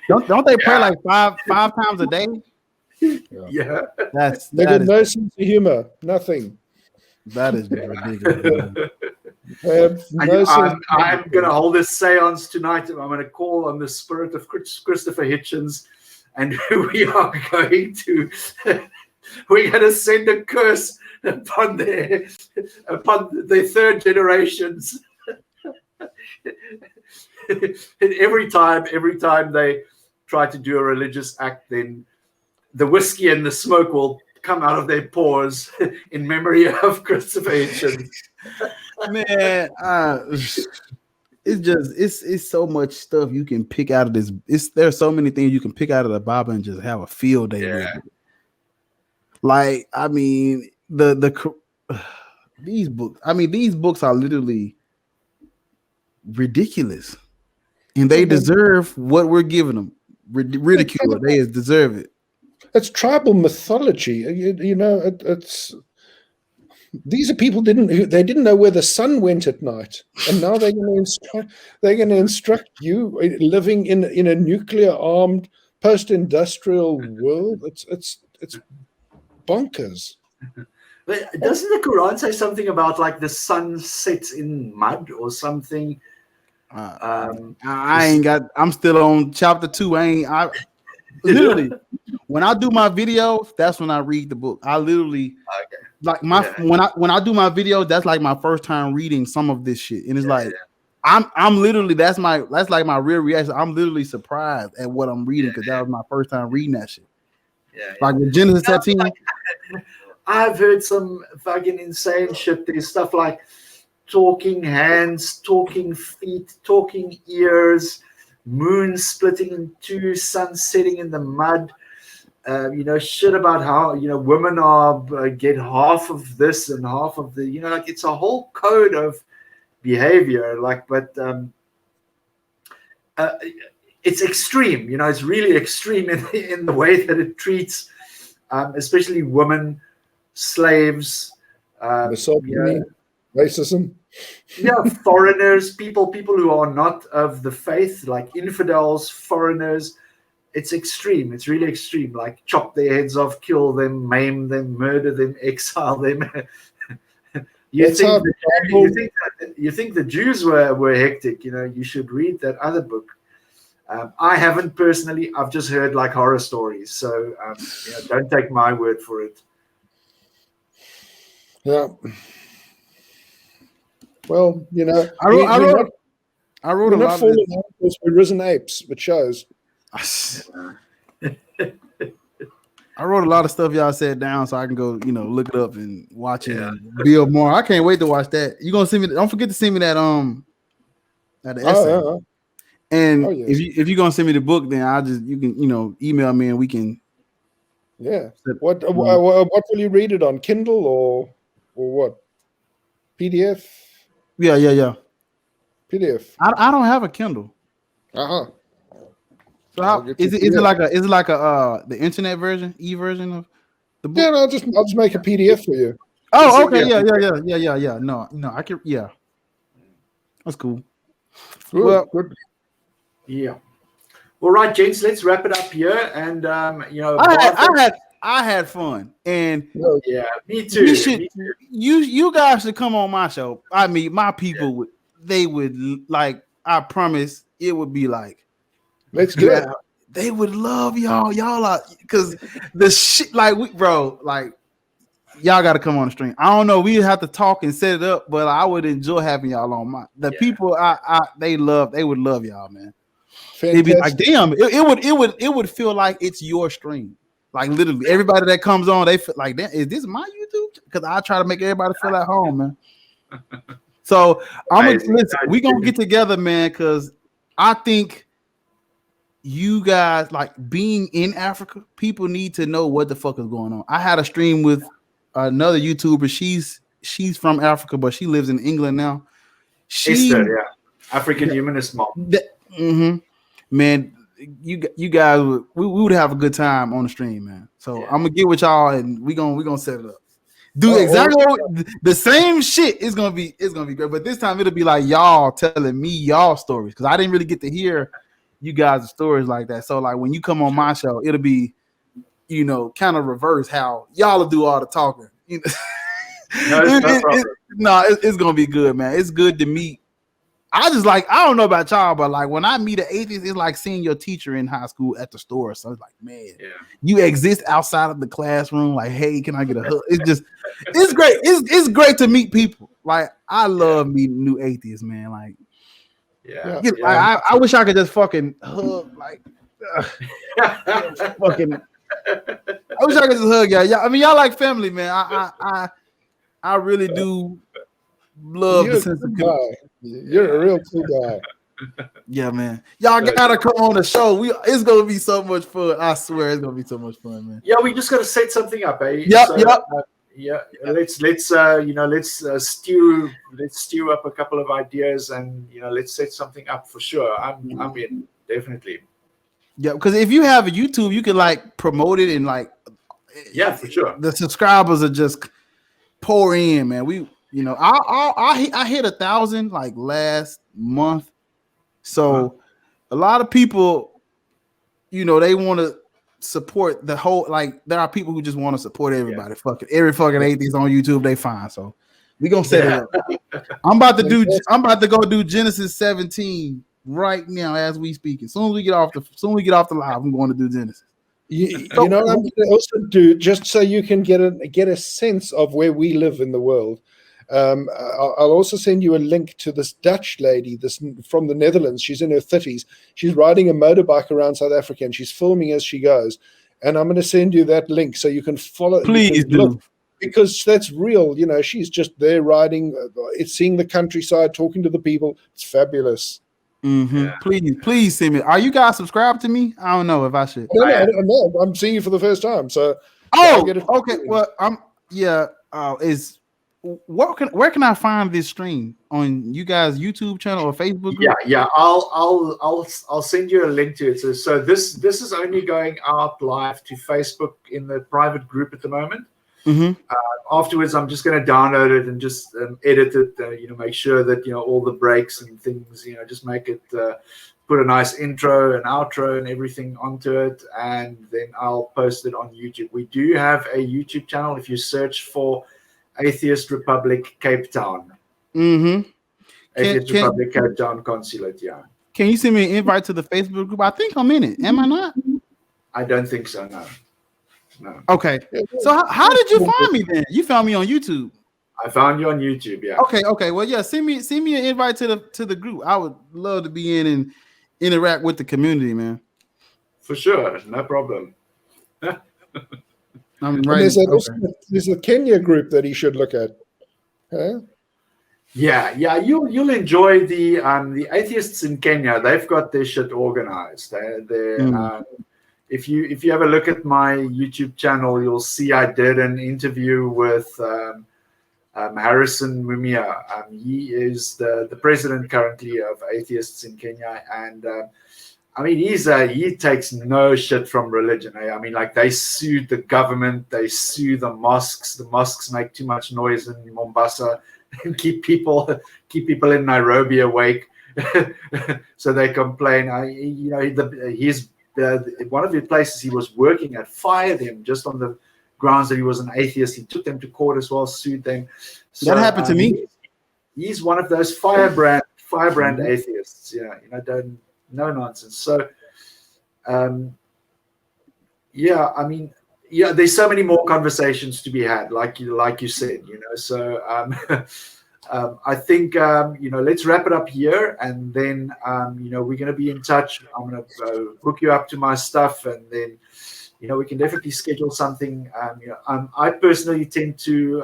Don't they pray like five times a day? Yeah. They got no sense of humor. Nothing. That is ridiculous. I'm going to hold a seance tonight, and I'm going to call on the spirit of Christopher Hitchens, and we're going to send a curse upon their third generations. And every time they try to do a religious act, then the whiskey and the smoke will come out of their pores in memory of Christopher Hitchens. Man, it's so much stuff you can pick out of this. There's so many things you can pick out of the Bible and just have a field day with it. Like, I mean, these books are literally ridiculous, and they deserve what we're giving them. Ridicule. They deserve it. It's tribal mythology. You know, it's these are people they didn't know where the sun went at night, and now they're going to instruct you living in a nuclear armed post-industrial world. It's bonkers. But doesn't the Quran say something about like the sun sets in mud or something? I'm still on chapter 2. Literally, when I do my videos, that's when I read the book. I literally when I do my videos, that's like my first time reading some of this shit, and it's I'm literally that's like my real reaction. I'm literally surprised at what I'm reading because that was my first time reading that shit. Yeah, like with Genesis 13. I've heard some fucking insane shit. There's stuff like talking hands, talking feet, talking ears, moon splitting in two, sun setting in the mud. Shit about how women are get half of this and half of the like it's a whole code of behavior. But it's extreme. It's really extreme in the way that it treats, especially women, slaves, misogyny, racism. Foreigners, people who are not of the faith, like infidels, foreigners. It's extreme. It's really extreme. Like chop their heads off, kill them, maim them, murder them, exile them. You think the Jews were hectic? You should read that other book. I haven't personally. I've just heard like horror stories. So don't take my word for it. Yeah. Well, I wrote a lot of falling out because we're risen apes, which shows. I wrote a lot of stuff y'all said down so I can go, look it up and watch it and build more. I can't wait to watch that. You gonna send me? Don't forget to send me that essay. And if you're gonna send me the book, then you can email me and we can. Yeah. What will you read it on? Kindle or what? PDF? Yeah. PDF. I don't have a Kindle. So how is it like the internet version, version of the book? Yeah, I'll just make a PDF for you. Oh, okay, yeah. No, I can, that's cool. Good. Yeah. All right, gents, let's wrap it up here. And I had fun, and me too. You guys should come on my show. I mean, my people would like. I promise it would be like. Let's do it. They would love y'all. Y'all are because the shit like y'all got to come on the stream. I don't know. We have to talk and set it up, but I would enjoy having y'all on people. They would love y'all, man. They'd be like, damn, it would feel like it's your stream. Like literally, everybody that comes on, they feel like, damn, is this my YouTube? Because I try to make everybody feel at home, man. So we're gonna get together, man, because I think. You guys like being in Africa, people need to know what the fuck is going on. I had a stream with another YouTuber. She's from Africa, but she lives in England now. African humanist mom. Man, you guys we would have a good time on the stream, man. So I'm gonna get with y'all and we gonna set it up. Exactly the same shit is gonna be great, but this time it'll be like y'all telling me y'all stories because I didn't really get to hear you guys' stories like that. So like when you come on my show, it'll be, kind of reverse how y'all will do all the talking. It's gonna be good, man. It's good to meet. I don't know about y'all, but like when I meet an atheist, it's like seeing your teacher in high school at the store. So it's like, man, you exist outside of the classroom. Like, hey, can I get a hug? It's great. It's great to meet people. Like I love meeting new atheists, man. Like. I wish I could just fucking hug, like, fucking. I wish I could just hug y'all. I mean, y'all like family, man. I really do love the sense of guy. You're a real cool guy. Yeah, man. Y'all gotta come on the show. It's gonna be so much fun. I swear, it's gonna be so much fun, man. Yeah, we just gotta set something up, eh? Let's stew up a couple of ideas and let's set something up for sure. I'm in, definitely. Yeah, because if you have a YouTube, you can like promote it and like for sure. The subscribers are just pour in, man. I hit 1,000 like last month, so a lot of people, they want to support the whole, like there are people who just want to support everybody. Every fucking atheist on YouTube, they fine. So we gonna set it up. I'm about to go do Genesis 17 right now as we speak. As soon as we get off the live, I'm going to do Genesis. You know what I'm going to also do, just so you can get a sense of where we live in the world. I'll also send you a link to this Dutch lady, this from the Netherlands. She's in her 30s. She's riding a motorbike around South Africa, and she's filming as she goes. And I'm going to send you that link so you can follow. Please do. Look, because that's real. You know, she's just there riding, it's seeing the countryside, talking to the people. It's fabulous. Mm-hmm. Yeah. Please send me. Are you guys subscribed to me? I don't know if I should. No, I'm seeing you for the first time. So okay. Well, where can I find this stream on you guys' YouTube channel or Facebook group? Yeah. I'll send you a link to it. So this is only going out live to Facebook in the private group at the moment. Mm-hmm. Afterwards, I'm just going to download it and just edit it. Make sure that all the breaks and things. Just make it put a nice intro and outro and everything onto it, and then I'll post it on YouTube. We do have a YouTube channel. If you search for Atheist Republic Cape Town. Mm-hmm. Atheist Republic Cape Town Consulate, yeah. Can you send me an invite to the Facebook group? I think I'm in it. Am I not? I don't think so, no. Okay. So how did you find me then? You found me on YouTube. I found you on YouTube, yeah. Okay. Well, yeah, send me an invite to the group. I would love to be in and interact with the community, man. For sure, no problem. There's a Kenya group that he should look at. Huh? Yeah, you'll enjoy the atheists in Kenya. They've got their shit organized. If you have a look at my YouTube channel, you'll see I did an interview with Harrison Mumia. He is the president currently of Atheists in Kenya, and he takes no shit from religion. Like, they sued the government, they sue the mosques. The mosques make too much noise in Mombasa and keep people in Nairobi awake. So they complain. One of the places he was working at fired him just on the grounds that he was an atheist. He took them to court as well, sued them. So, that happened to me. He's one of those firebrand atheists. No nonsense. So, there's so many more conversations to be had, like you said, So, I think let's wrap it up here, and then we're going to be in touch. I'm going to hook you up to my stuff, and then we can definitely schedule something. I personally tend to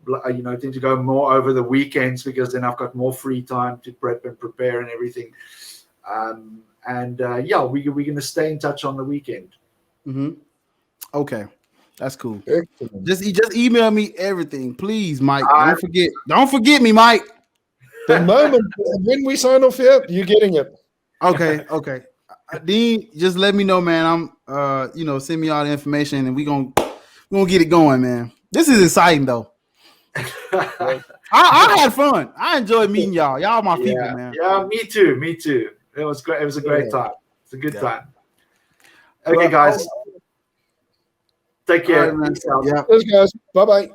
go more over the weekends, because then I've got more free time to prep and prepare and everything. We're going to stay in touch on the weekend. Mm-hmm. Okay, that's cool. Excellent. Just email me everything, please, Mike. Don't forget me, Mike. The moment when we sign off here, you're getting it. Okay. Dean, just let me know, man. I'm send me all the information, and we're gonna get it going, man. This is exciting though. I had fun. I enjoyed meeting y'all. Y'all my people, man. Yeah, me too. It was great. It was a great time. It's a good time. Okay, guys. Take care. Right, yeah. Thanks, guys. Bye-bye.